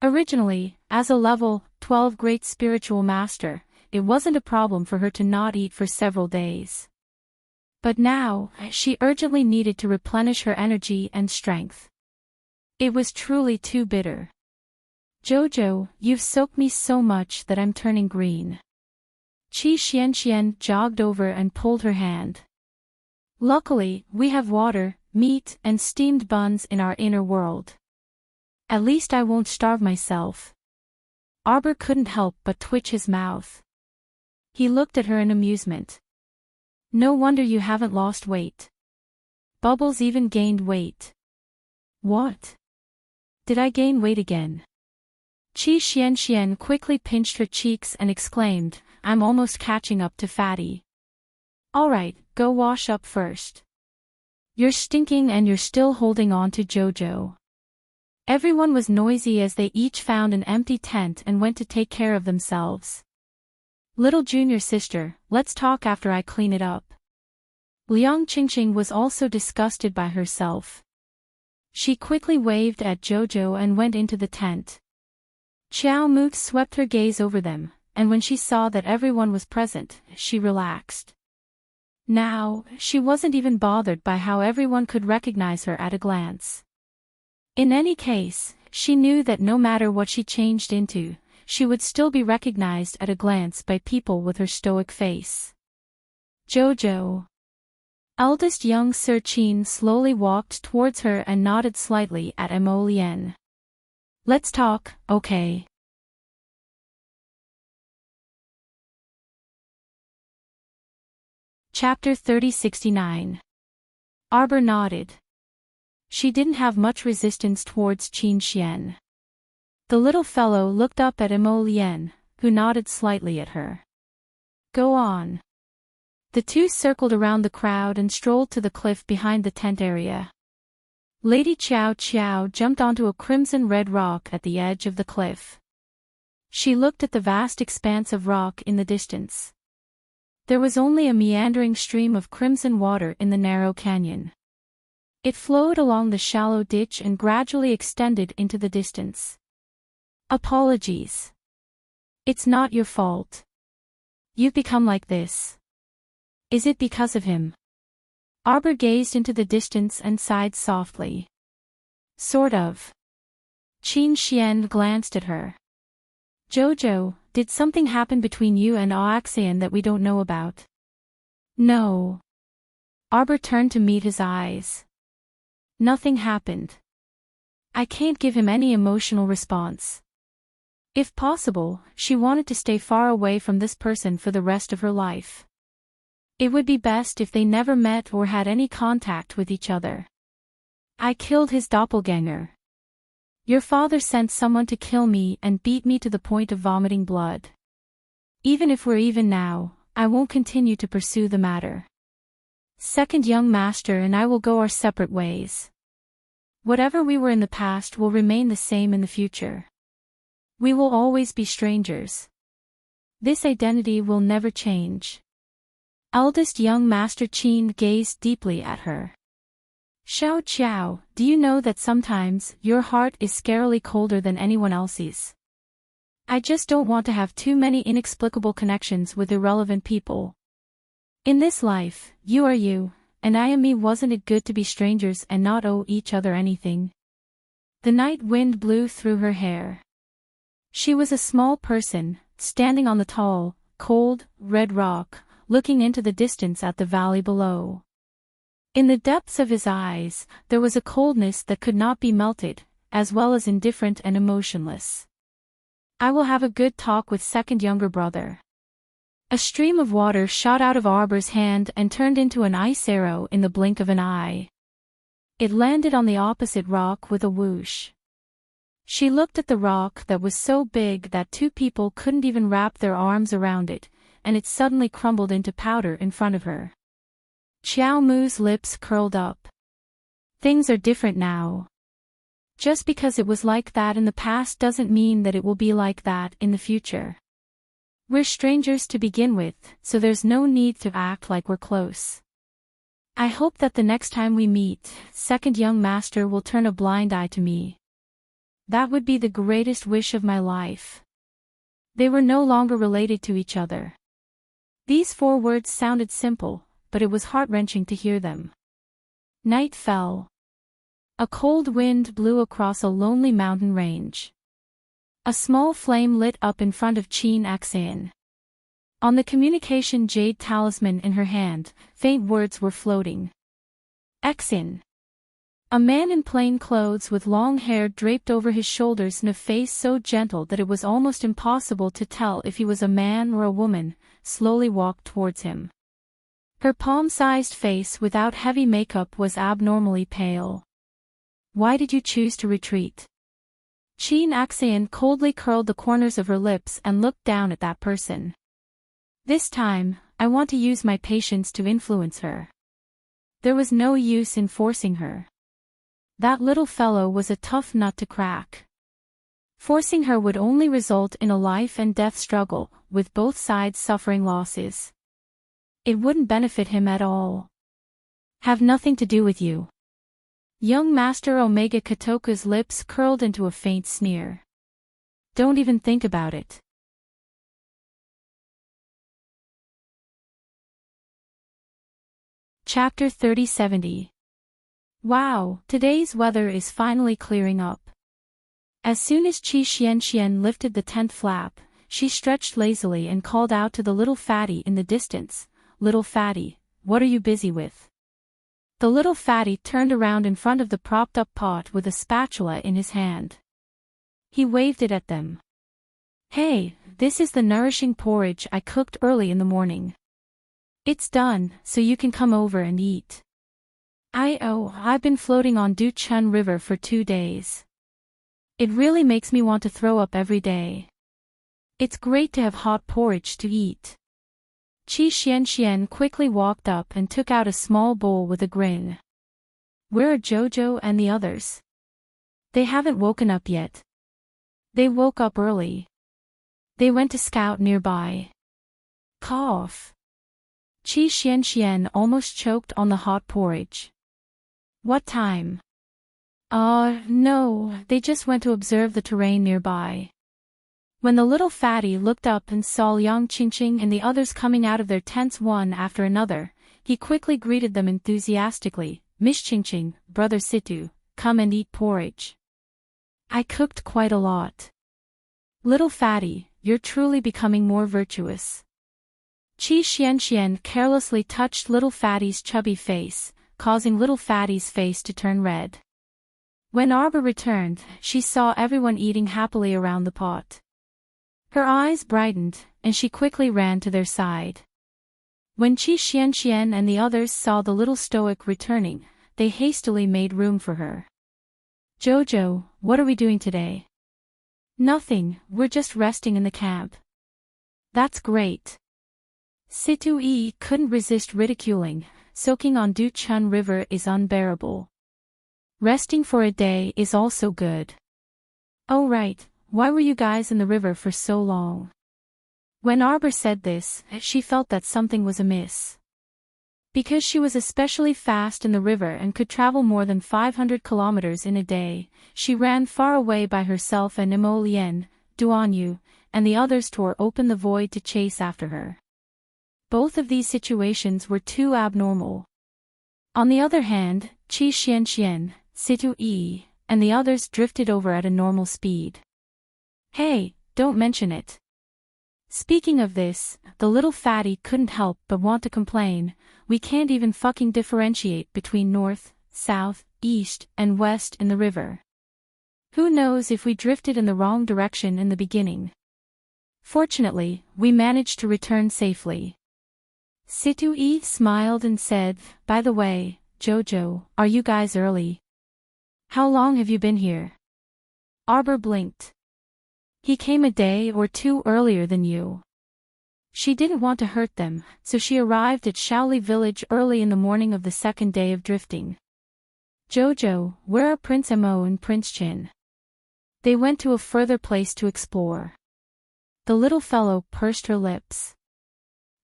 Originally, as a level 12 great spiritual master, it wasn't a problem for her to not eat for several days. But now, she urgently needed to replenish her energy and strength. It was truly too bitter. Jojo, you've soaked me so much that I'm turning green. Qi Xianxian jogged over and pulled her hand. Luckily, we have water, meat, and steamed buns in our inner world. At least I won't starve myself. Arbor couldn't help but twitch his mouth. He looked at her in amusement. No wonder you haven't lost weight. Bubbles even gained weight. What? Did I gain weight again? Qi Xianxian quickly pinched her cheeks and exclaimed, I'm almost catching up to Fatty. Alright, go wash up first. You're stinking and you're still holding on to Jojo. Everyone was noisy as they each found an empty tent and went to take care of themselves. Little junior sister, let's talk after I clean it up. Liang Qingqing was also disgusted by herself. She quickly waved at Jojo and went into the tent. Qiao Mu swept her gaze over them, and when she saw that everyone was present, she relaxed. Now, she wasn't even bothered by how everyone could recognize her at a glance. In any case, she knew that no matter what she changed into, she would still be recognized at a glance by people with her stoic face. Jojo. Eldest young Sir Qin slowly walked towards her and nodded slightly at Mo Lian. Let's talk, okay? Chapter 3069. Arbor nodded. She didn't have much resistance towards Qin Xian. The little fellow looked up at Imo Lien, who nodded slightly at her. Go on. The two circled around the crowd and strolled to the cliff behind the tent area. Lady Qiao Qiao jumped onto a crimson-red rock at the edge of the cliff. She looked at the vast expanse of rock in the distance. There was only a meandering stream of crimson water in the narrow canyon. It flowed along the shallow ditch and gradually extended into the distance. Apologies. It's not your fault. You've become like this. Is it because of him? Arbor gazed into the distance and sighed softly. Sort of. Qin Xian glanced at her. Jojo, did something happen between you and Oaxian that we don't know about? No. Arbor turned to meet his eyes. Nothing happened. I can't give him any emotional response. If possible, she wanted to stay far away from this person for the rest of her life. It would be best if they never met or had any contact with each other. I killed his doppelganger. Your father sent someone to kill me and beat me to the point of vomiting blood. Even if we're even now, I won't continue to pursue the matter. Second young master and I will go our separate ways. Whatever we were in the past will remain the same in the future. We will always be strangers. This identity will never change. Eldest young master Qin gazed deeply at her. Xiao Qiao, do you know that sometimes your heart is scarily colder than anyone else's? I just don't want to have too many inexplicable connections with irrelevant people. In this life, you are you, and I am me. Wasn't it good to be strangers and not owe each other anything? The night wind blew through her hair. She was a small person, standing on the tall, cold, red rock, looking into the distance at the valley below. In the depths of his eyes, there was a coldness that could not be melted, as well as indifferent and emotionless. I will have a good talk with second younger brother. A stream of water shot out of Arbor's hand and turned into an ice arrow in the blink of an eye. It landed on the opposite rock with a whoosh. She looked at the rock that was so big that two people couldn't even wrap their arms around it, and it suddenly crumbled into powder in front of her. Xiao Mu's lips curled up. Things are different now. Just because it was like that in the past doesn't mean that it will be like that in the future. We're strangers to begin with, so there's no need to act like we're close. I hope that the next time we meet, second young master will turn a blind eye to me. That would be the greatest wish of my life. They were no longer related to each other. These 4 words sounded simple, but it was heart-wrenching to hear them. Night fell. A cold wind blew across a lonely mountain range. A small flame lit up in front of Qin Xian. On the communication jade talisman in her hand, faint words were floating. Xian. A man in plain clothes with long hair draped over his shoulders and a face so gentle that it was almost impossible to tell if he was a man or a woman, slowly walked towards him. Her palm-sized face without heavy makeup was abnormally pale. Why did you choose to retreat? Qin Xian coldly curled the corners of her lips and looked down at that person. This time, I want to use my patience to influence her. There was no use in forcing her. That little fellow was a tough nut to crack. Forcing her would only result in a life and death struggle, with both sides suffering losses. It wouldn't benefit him at all. Have nothing to do with you. Young Master Omega Kotoka's lips curled into a faint sneer. Don't even think about it. Chapter 3070. Wow, today's weather is finally clearing up. As soon as Qi Xianxian lifted the tent flap, she stretched lazily and called out to the little fatty in the distance, "Little fatty, what are you busy with?" The little fatty turned around in front of the propped-up pot with a spatula in his hand. He waved it at them. Hey, this is the nourishing porridge I cooked early in the morning. It's done, so you can come over and eat. I've been floating on Chun River for 2 days. It really makes me want to throw up every day. It's great to have hot porridge to eat. Qi Xian quickly walked up and took out a small bowl with a grin. Where are Jojo and the others? They haven't woken up yet. They woke up early. They went to scout nearby. Cough. Qi Xian almost choked on the hot porridge. What time? No, they just went to observe the terrain nearby. When the little fatty looked up and saw Liang Qingqing and the others coming out of their tents one after another, he quickly greeted them enthusiastically. Miss Qingqing, brother Situ, come and eat porridge. I cooked quite a lot. Little fatty, you're truly becoming more virtuous. Qi Xian carelessly touched little fatty's chubby face, causing little fatty's face to turn red. When Arbor returned, she saw everyone eating happily around the pot. Her eyes brightened, and she quickly ran to their side. When Qi Xian and the others saw the little stoic returning, they hastily made room for her. Jojo, what are we doing today? Nothing, we're just resting in the camp. That's great. Situ couldn't resist ridiculing, soaking on Chun River is unbearable. Resting for a day is also good. Oh right, why were you guys in the river for so long? When Arbor said this, she felt that something was amiss. Because she was especially fast in the river and could travel more than 500 kilometers in a day, she ran far away by herself and Imo Lien, Duanyu, and the others tore open the void to chase after her. Both of these situations were too abnormal. On the other hand, Qi Xian, Situ and the others drifted over at a normal speed. Hey, don't mention it. Speaking of this, the little fatty couldn't help but want to complain, we can't even fucking differentiate between north, south, east, and west in the river. Who knows if we drifted in the wrong direction in the beginning. Fortunately, we managed to return safely. Situ smiled and said, by the way, Jojo, are you guys early? How long have you been here? Arbor blinked. He came a day or two earlier than you. She didn't want to hurt them, so she arrived at Shaoli village early in the morning of the second day of drifting. Jojo, where are Prince Mo and Prince Chin? They went to a further place to explore. The little fellow pursed her lips.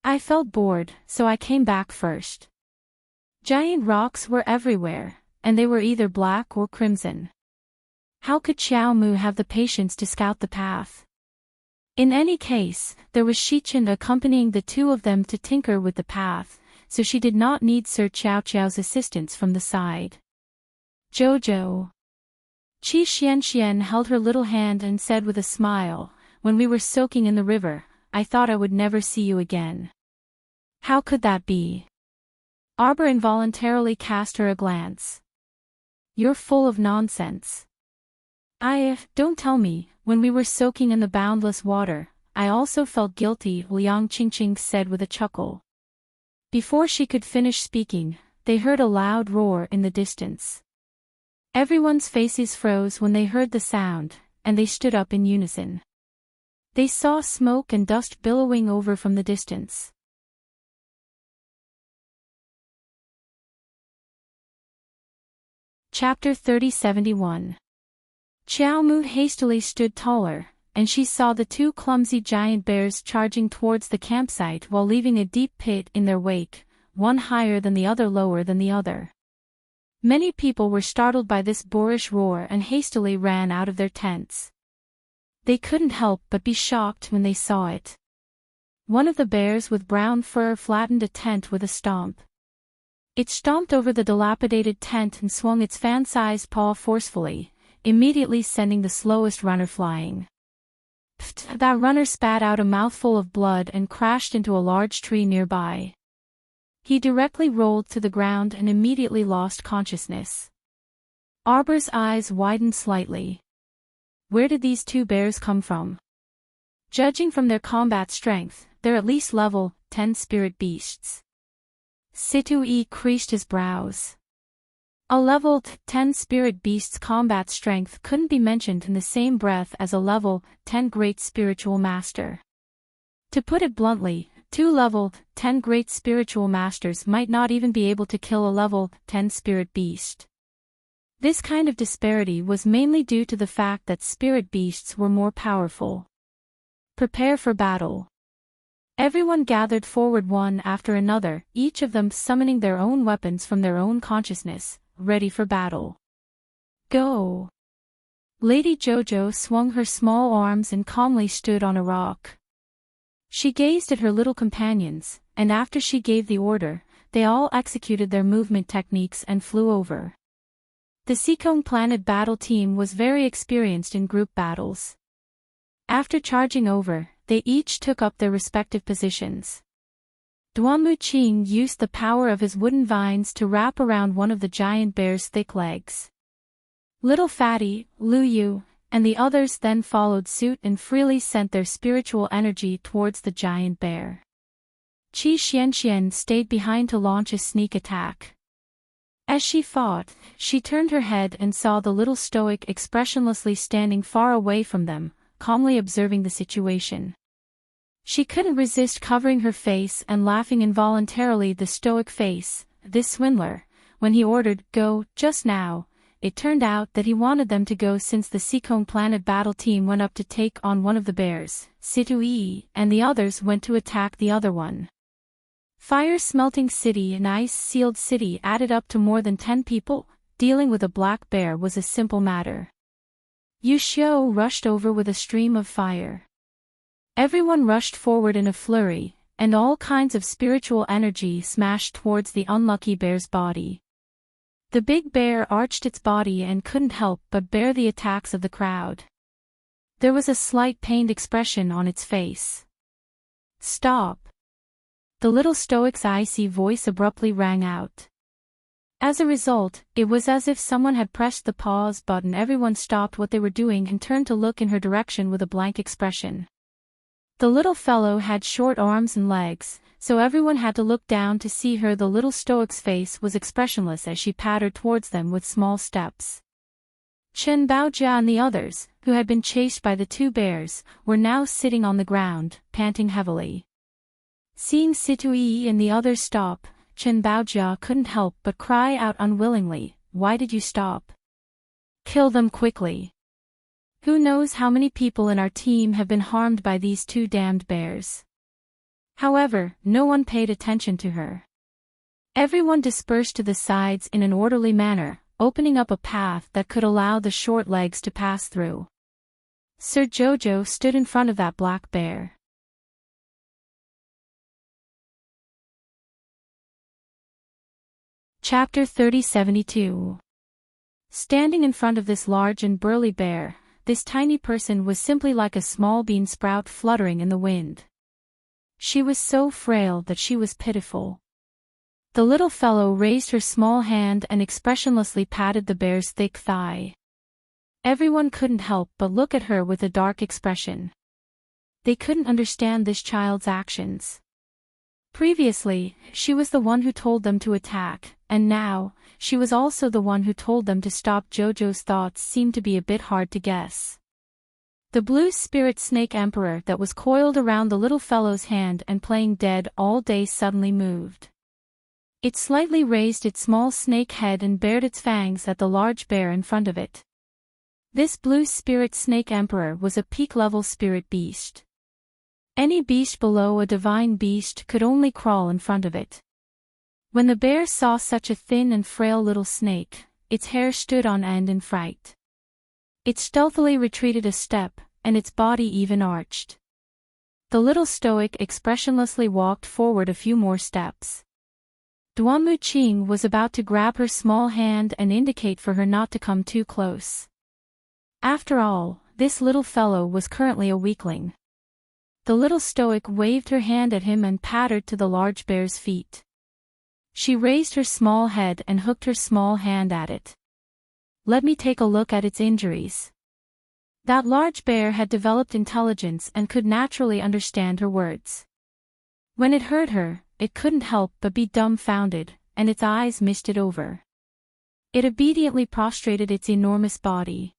I felt bored, so I came back first. Giant rocks were everywhere, and they were either black or crimson. How could Xiao Mu have the patience to scout the path? In any case, there was Shichen accompanying the two of them to tinker with the path, so she did not need Sir Qiao Qiao's assistance from the side. Jojo. Qi Xian held her little hand and said with a smile, when we were soaking in the river, I thought I would never see you again. How could that be? Arbor involuntarily cast her a glance. You're full of nonsense. Don't tell me, when we were soaking in the boundless water, I also felt guilty, Liang Qingqing said with a chuckle. Before she could finish speaking, they heard a loud roar in the distance. Everyone's faces froze when they heard the sound, and they stood up in unison. They saw smoke and dust billowing over from the distance. Chapter 3071. Xiao Mu hastily stood taller, and she saw the two clumsy giant bears charging towards the campsite while leaving a deep pit in their wake, one higher than the other, lower than the other. Many people were startled by this boorish roar and hastily ran out of their tents. They couldn't help but be shocked when they saw it. One of the bears with brown fur flattened a tent with a stomp. It stomped over the dilapidated tent and swung its fan-sized paw forcefully, immediately sending the slowest runner flying. Pfft, that runner spat out a mouthful of blood and crashed into a large tree nearby. He directly rolled to the ground and immediately lost consciousness. Arbor's eyes widened slightly. Where did these two bears come from? Judging from their combat strength, they're at least level 10 spirit beasts. Situ creased his brows. A level 10 spirit beast's combat strength couldn't be mentioned in the same breath as a level 10 great spiritual master. To put it bluntly, 2 level 10 great spiritual masters might not even be able to kill a level 10 spirit beast. This kind of disparity was mainly due to the fact that spirit beasts were more powerful. Prepare for battle. Everyone gathered forward one after another, each of them summoning their own weapons from their own consciousness, ready for battle. Go! Lady Jojo swung her small arms and calmly stood on a rock. She gazed at her little companions, and after she gave the order, they all executed their movement techniques and flew over. The Seacone Planet battle team was very experienced in group battles. After charging over, they each took up their respective positions. Duanmu Qing used the power of his wooden vines to wrap around one of the giant bear's thick legs. Little Fatty, Lu Yu, and the others then followed suit and freely sent their spiritual energy towards the giant bear. Qi Xianxian stayed behind to launch a sneak attack. As she fought, she turned her head and saw the little stoic expressionlessly standing far away from them, calmly observing the situation. She couldn't resist covering her face and laughing involuntarily. The stoic face, this swindler, when he ordered, "Go, just now," it turned out that he wanted them to go since the Seacone Planet battle team went up to take on one of the bears, Situi, and the others went to attack the other one. Fire-smelting city and ice-sealed city added up to more than 10 people. Dealing with a black bear was a simple matter. Yu Xiu rushed over with a stream of fire. Everyone rushed forward in a flurry, and all kinds of spiritual energy smashed towards the unlucky bear's body. The big bear arched its body and couldn't help but bear the attacks of the crowd. There was a slight pained expression on its face. "Stop!" The little stoic's icy voice abruptly rang out. As a result, it was as if someone had pressed the pause button. Everyone stopped what they were doing and turned to look in her direction with a blank expression. The little fellow had short arms and legs, so everyone had to look down to see her. The little stoic's face was expressionless as she pattered towards them with small steps. Chen Baojia and the others, who had been chased by the 2 bears, were now sitting on the ground, panting heavily. Seeing Situi and the others stop, Chen Baojia couldn't help but cry out unwillingly, "Why did you stop? Kill them quickly. Who knows how many people in our team have been harmed by these 2 damned bears." However, no one paid attention to her. Everyone dispersed to the sides in an orderly manner, opening up a path that could allow the short legs to pass through. Sir Jojo stood in front of that black bear. Chapter 3072. Standing in front of this large and burly bear, this tiny person was simply like a small bean sprout fluttering in the wind. She was so frail that she was pitiful. The little fellow raised her small hand and expressionlessly patted the bear's thick thigh. Everyone couldn't help but look at her with a dark expression. They couldn't understand this child's actions. Previously, she was the one who told them to attack, and now, she was also the one who told them to stop. Jojo's thoughts seemed to be a bit hard to guess. The blue spirit snake emperor that was coiled around the little fellow's hand and playing dead all day suddenly moved. It slightly raised its small snake head and bared its fangs at the large bear in front of it. This blue spirit snake emperor was a peak-level spirit beast. Any beast below a divine beast could only crawl in front of it. When the bear saw such a thin and frail little snake, its hair stood on end in fright. It stealthily retreated a step, and its body even arched. The little stoic expressionlessly walked forward a few more steps. Duanmu Qing was about to grab her small hand and indicate for her not to come too close. After all, this little fellow was currently a weakling. The little stoic waved her hand at him and pattered to the large bear's feet. She raised her small head and hooked her small hand at it. "Let me take a look at its injuries." That large bear had developed intelligence and could naturally understand her words. When it heard her, it couldn't help but be dumbfounded, and its eyes misted over. It obediently prostrated its enormous body.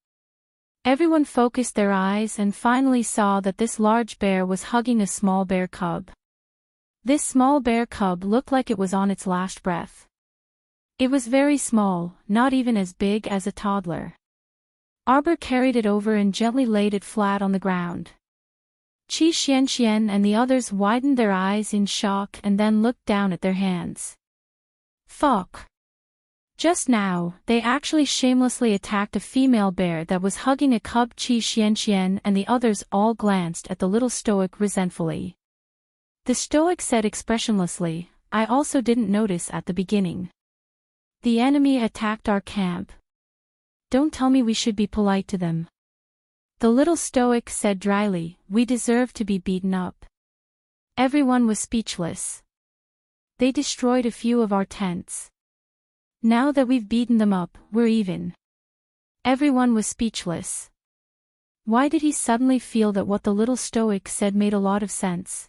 Everyone focused their eyes and finally saw that this large bear was hugging a small bear cub. This small bear cub looked like it was on its last breath. It was very small, not even as big as a toddler. Arbor carried it over and gently laid it flat on the ground. Qi Xianxian and the others widened their eyes in shock and then looked down at their hands. Fuck. Just now, they actually shamelessly attacked a female bear that was hugging a cub. Qi Xianxian and the others all glanced at the little stoic resentfully. The stoic said expressionlessly, "I also didn't notice at the beginning. The enemy attacked our camp. Don't tell me we should be polite to them." The little stoic said dryly, "We deserve to be beaten up." Everyone was speechless. They destroyed a few of our tents. Now that we've beaten them up, we're even. Everyone was speechless. Why did he suddenly feel that what the little stoic said made a lot of sense?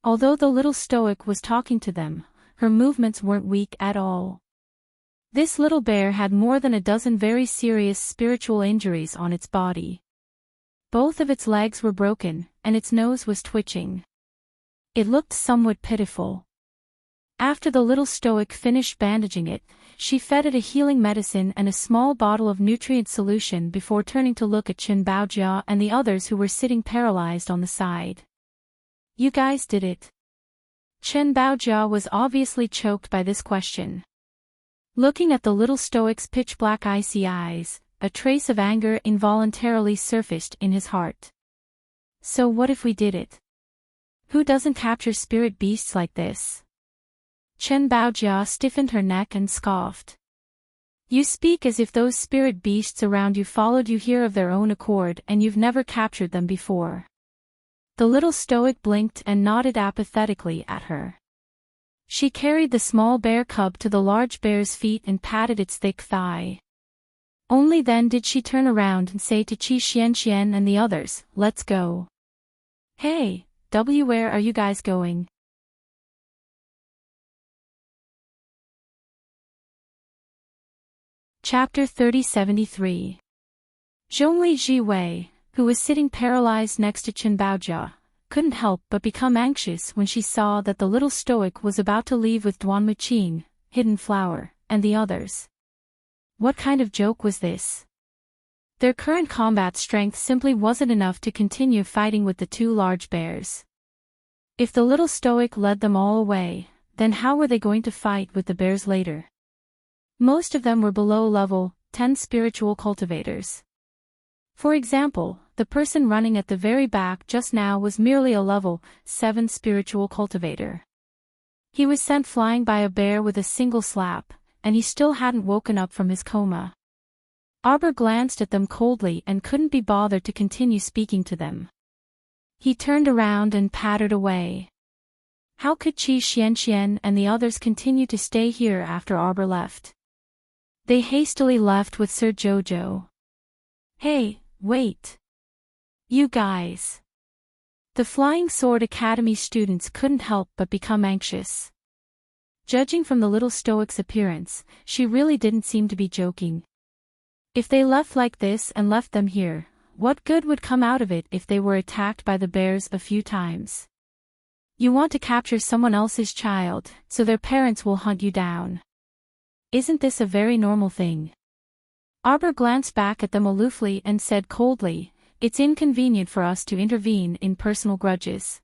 Although the little stoic was talking to them, her movements weren't weak at all. This little bear had more than a dozen very serious spiritual injuries on its body. Both of its legs were broken, and its nose was twitching. It looked somewhat pitiful. After the little stoic finished bandaging it, she fed it a healing medicine and a small bottle of nutrient solution before turning to look at Chen Baojia and the others who were sitting paralyzed on the side. "You guys did it." Chen Baojia was obviously choked by this question. Looking at the little stoic's pitch-black icy eyes, a trace of anger involuntarily surfaced in his heart. "So what if we did it? Who doesn't capture spirit beasts like this?" Chen Baojia stiffened her neck and scoffed. "You speak as if those spirit beasts around you followed you here of their own accord and you've never captured them before." The little stoic blinked and nodded apathetically at her. She carried the small bear cub to the large bear's feet and patted its thick thigh. Only then did she turn around and say to Qi Xianxian and the others, "Let's go." "Hey, where are you guys going?" Chapter 3073. Zhongli Jiwei, who was sitting paralyzed next to Chen Baojia, couldn't help but become anxious when she saw that the little stoic was about to leave with Duanmu Qing, Hidden Flower, and the others. What kind of joke was this? Their current combat strength simply wasn't enough to continue fighting with the two large bears. If the little stoic led them all away, then how were they going to fight with the bears later? Most of them were below level 10 spiritual cultivators. For example, the person running at the very back just now was merely a level 7 spiritual cultivator. He was sent flying by a bear with a single slap, and he still hadn't woken up from his coma. Arbor glanced at them coldly and couldn't be bothered to continue speaking to them. He turned around and pattered away. How could Qi Xianxian and the others continue to stay here after Arbor left? They hastily left with Sir Jojo. "Hey, wait. You guys." The Flying Sword Academy students couldn't help but become anxious. Judging from the little stoic's appearance, she really didn't seem to be joking. If they left like this and left them here, what good would come out of it if they were attacked by the bears a few times? You want to capture someone else's child, so their parents will hunt you down. Isn't this a very normal thing? Arbor glanced back at them aloofly and said coldly, "It's inconvenient for us to intervene in personal grudges.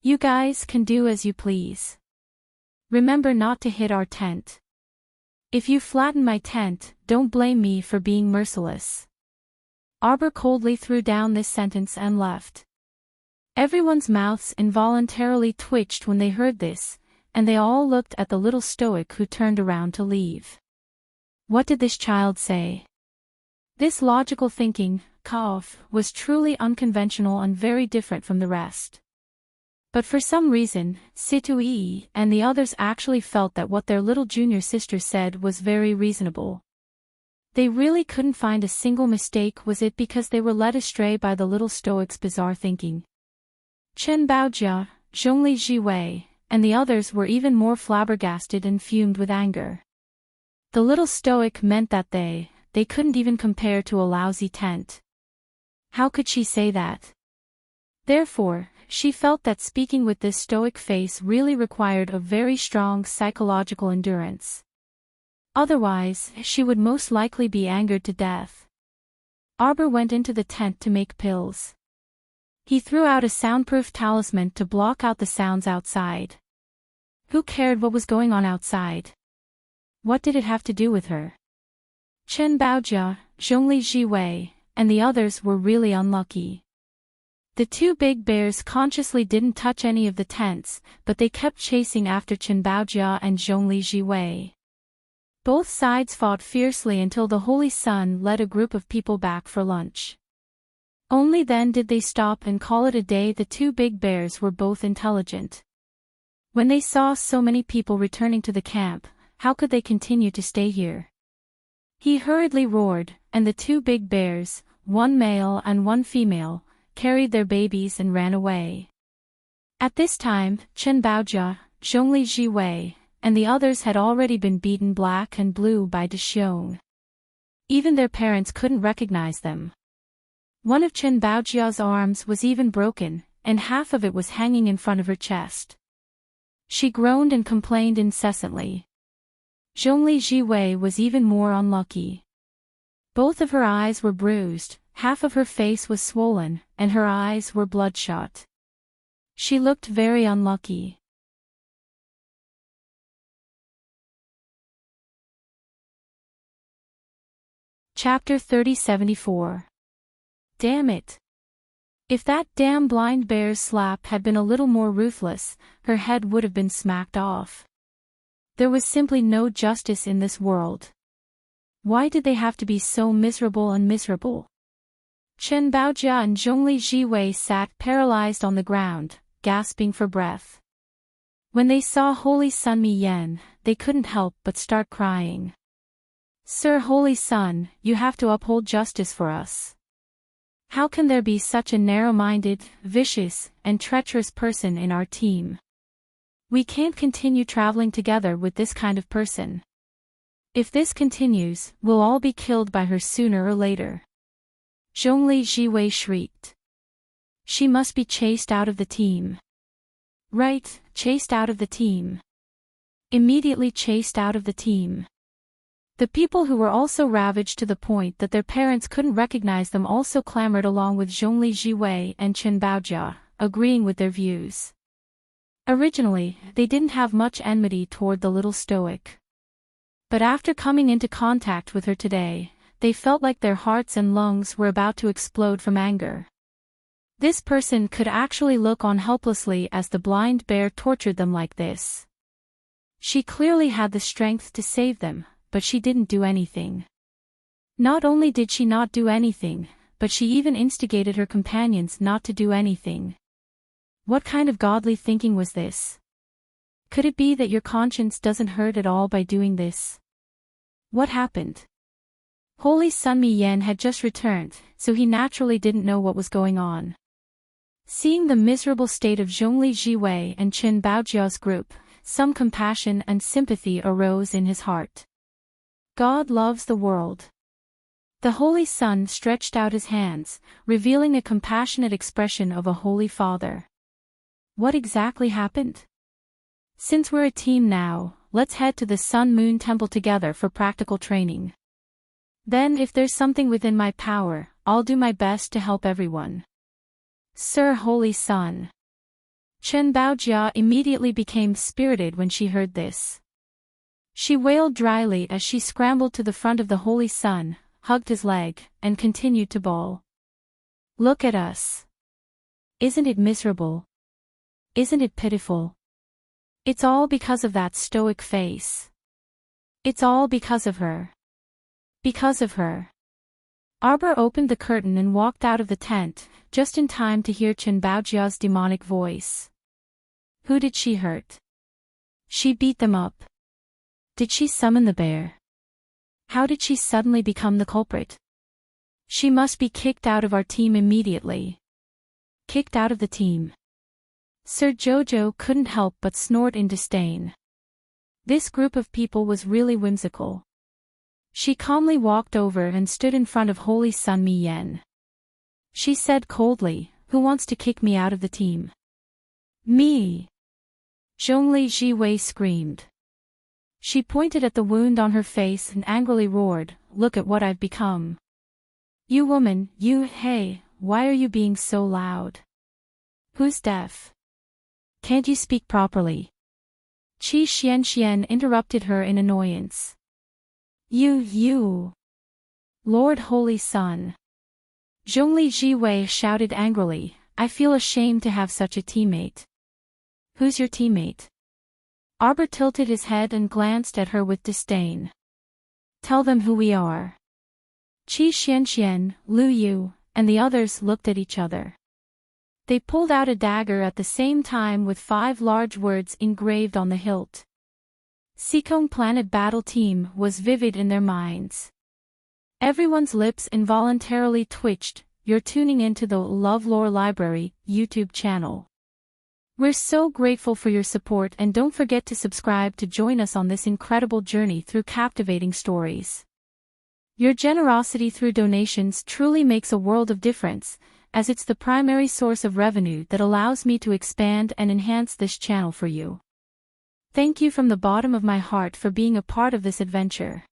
You guys can do as you please. Remember not to hit our tent. If you flatten my tent, don't blame me for being merciless." Arbor coldly threw down this sentence and left. Everyone's mouths involuntarily twitched when they heard this, and they all looked at the little stoic who turned around to leave. What did this child say? This logical thinking, was truly unconventional and very different from the rest. But for some reason, Situi and the others actually felt that what their little junior sister said was very reasonable. They really couldn't find a single mistake. Was it because they were led astray by the little stoic's bizarre thinking? Chen Baojia, Zhongli Jiwei, and the others were even more flabbergasted and fumed with anger. The little stoic meant that they couldn't even compare to a lousy tent. How could she say that? Therefore, she felt that speaking with this stoic face really required a very strong psychological endurance. Otherwise, she would most likely be angered to death. Arbor went into the tent to make pills. He threw out a soundproof talisman to block out the sounds outside. Who cared what was going on outside? What did it have to do with her? Chen Baojia, Zhongli Jiwei, and the others were really unlucky. The two big bears consciously didn't touch any of the tents, but they kept chasing after Chen Baojia and Zhongli Jiwei. Both sides fought fiercely until the Holy Sun led a group of people back for lunch. Only then did they stop and call it a day. The two big bears were both intelligent. When they saw so many people returning to the camp, how could they continue to stay here? He hurriedly roared, and the two big bears, one male and one female, carried their babies and ran away. At this time, Chen Baojia, Zhongli Jiwei, and the others had already been beaten black and blue by Dexiong. Even their parents couldn't recognize them. One of Chen Baojia's arms was even broken, and half of it was hanging in front of her chest. She groaned and complained incessantly. Zhongli Jiwei was even more unlucky. Both of her eyes were bruised, half of her face was swollen, and her eyes were bloodshot. She looked very unlucky. Chapter 3074. Damn it. If that damn blind bear's slap had been a little more ruthless, her head would have been smacked off. There was simply no justice in this world. Why did they have to be so miserable and miserable? Chen Baojia and Zhongli Jiwei sat paralyzed on the ground, gasping for breath. When they saw Holy Sun Mi Yen, they couldn't help but start crying. Sir Holy Sun, you have to uphold justice for us. How can there be such a narrow-minded, vicious, and treacherous person in our team? We can't continue traveling together with this kind of person. If this continues, we'll all be killed by her sooner or later. Zhongli Jiwei shrieked. She must be chased out of the team. Right, chased out of the team. Immediately chased out of the team. The people who were also ravaged to the point that their parents couldn't recognize them also clamored along with Zhongli Jiwei and Chen Baojia, agreeing with their views. Originally, they didn't have much enmity toward the little stoic. But after coming into contact with her today, they felt like their hearts and lungs were about to explode from anger. This person could actually look on helplessly as the blind bear tortured them like this. She clearly had the strength to save them, but she didn't do anything. Not only did she not do anything, but she even instigated her companions not to do anything. What kind of godly thinking was this? Could it be that your conscience doesn't hurt at all by doing this? What happened? Holy Sun Mi Yen had just returned, so he naturally didn't know what was going on. Seeing the miserable state of Zhongli Jiwei and Chen Baojia's group, some compassion and sympathy arose in his heart. God loves the world. The Holy Sun stretched out his hands, revealing a compassionate expression of a Holy Father. What exactly happened? Since we're a team now, let's head to the Sun Moon Temple together for practical training. Then if there's something within my power, I'll do my best to help everyone. Sir Holy Sun. Chen Baojia immediately became spirited when she heard this. She wailed dryly as she scrambled to the front of the Holy Sun, hugged his leg, and continued to bawl. Look at us. Isn't it miserable? Isn't it pitiful? It's all because of that stoic face. It's all because of her. Because of her. Arbor opened the curtain and walked out of the tent, just in time to hear Chen Baojia's demonic voice. Who did she hurt? She beat them up. Did she summon the bear? How did she suddenly become the culprit? She must be kicked out of our team immediately. Kicked out of the team. Sir Jojo couldn't help but snort in disdain. This group of people was really whimsical. She calmly walked over and stood in front of Holy Sun Mi Yen. She said coldly, "Who wants to kick me out of the team?" "Me!" Zhongli Jiwei screamed. She pointed at the wound on her face and angrily roared, "Look at what I've become. You woman, you, hey, why are you being so loud? Who's deaf? Can't you speak properly?" Qi Xianxian interrupted her in annoyance. You. Lord Holy Sun. Zhongli Jiwei shouted angrily, "I feel ashamed to have such a teammate." "Who's your teammate?" Arbor tilted his head and glanced at her with disdain. "Tell them who we are." Qi Xianxian, Lu Yu, and the others looked at each other. They pulled out a dagger at the same time with 5 large words engraved on the hilt. Seekong Planet Battle Team was vivid in their minds. Everyone's lips involuntarily twitched. You're tuning into the LoveLore Library YouTube channel. We're so grateful for your support, and don't forget to subscribe to join us on this incredible journey through captivating stories. Your generosity through donations truly makes a world of difference, as it's the primary source of revenue that allows me to expand and enhance this channel for you. Thank you from the bottom of my heart for being a part of this adventure.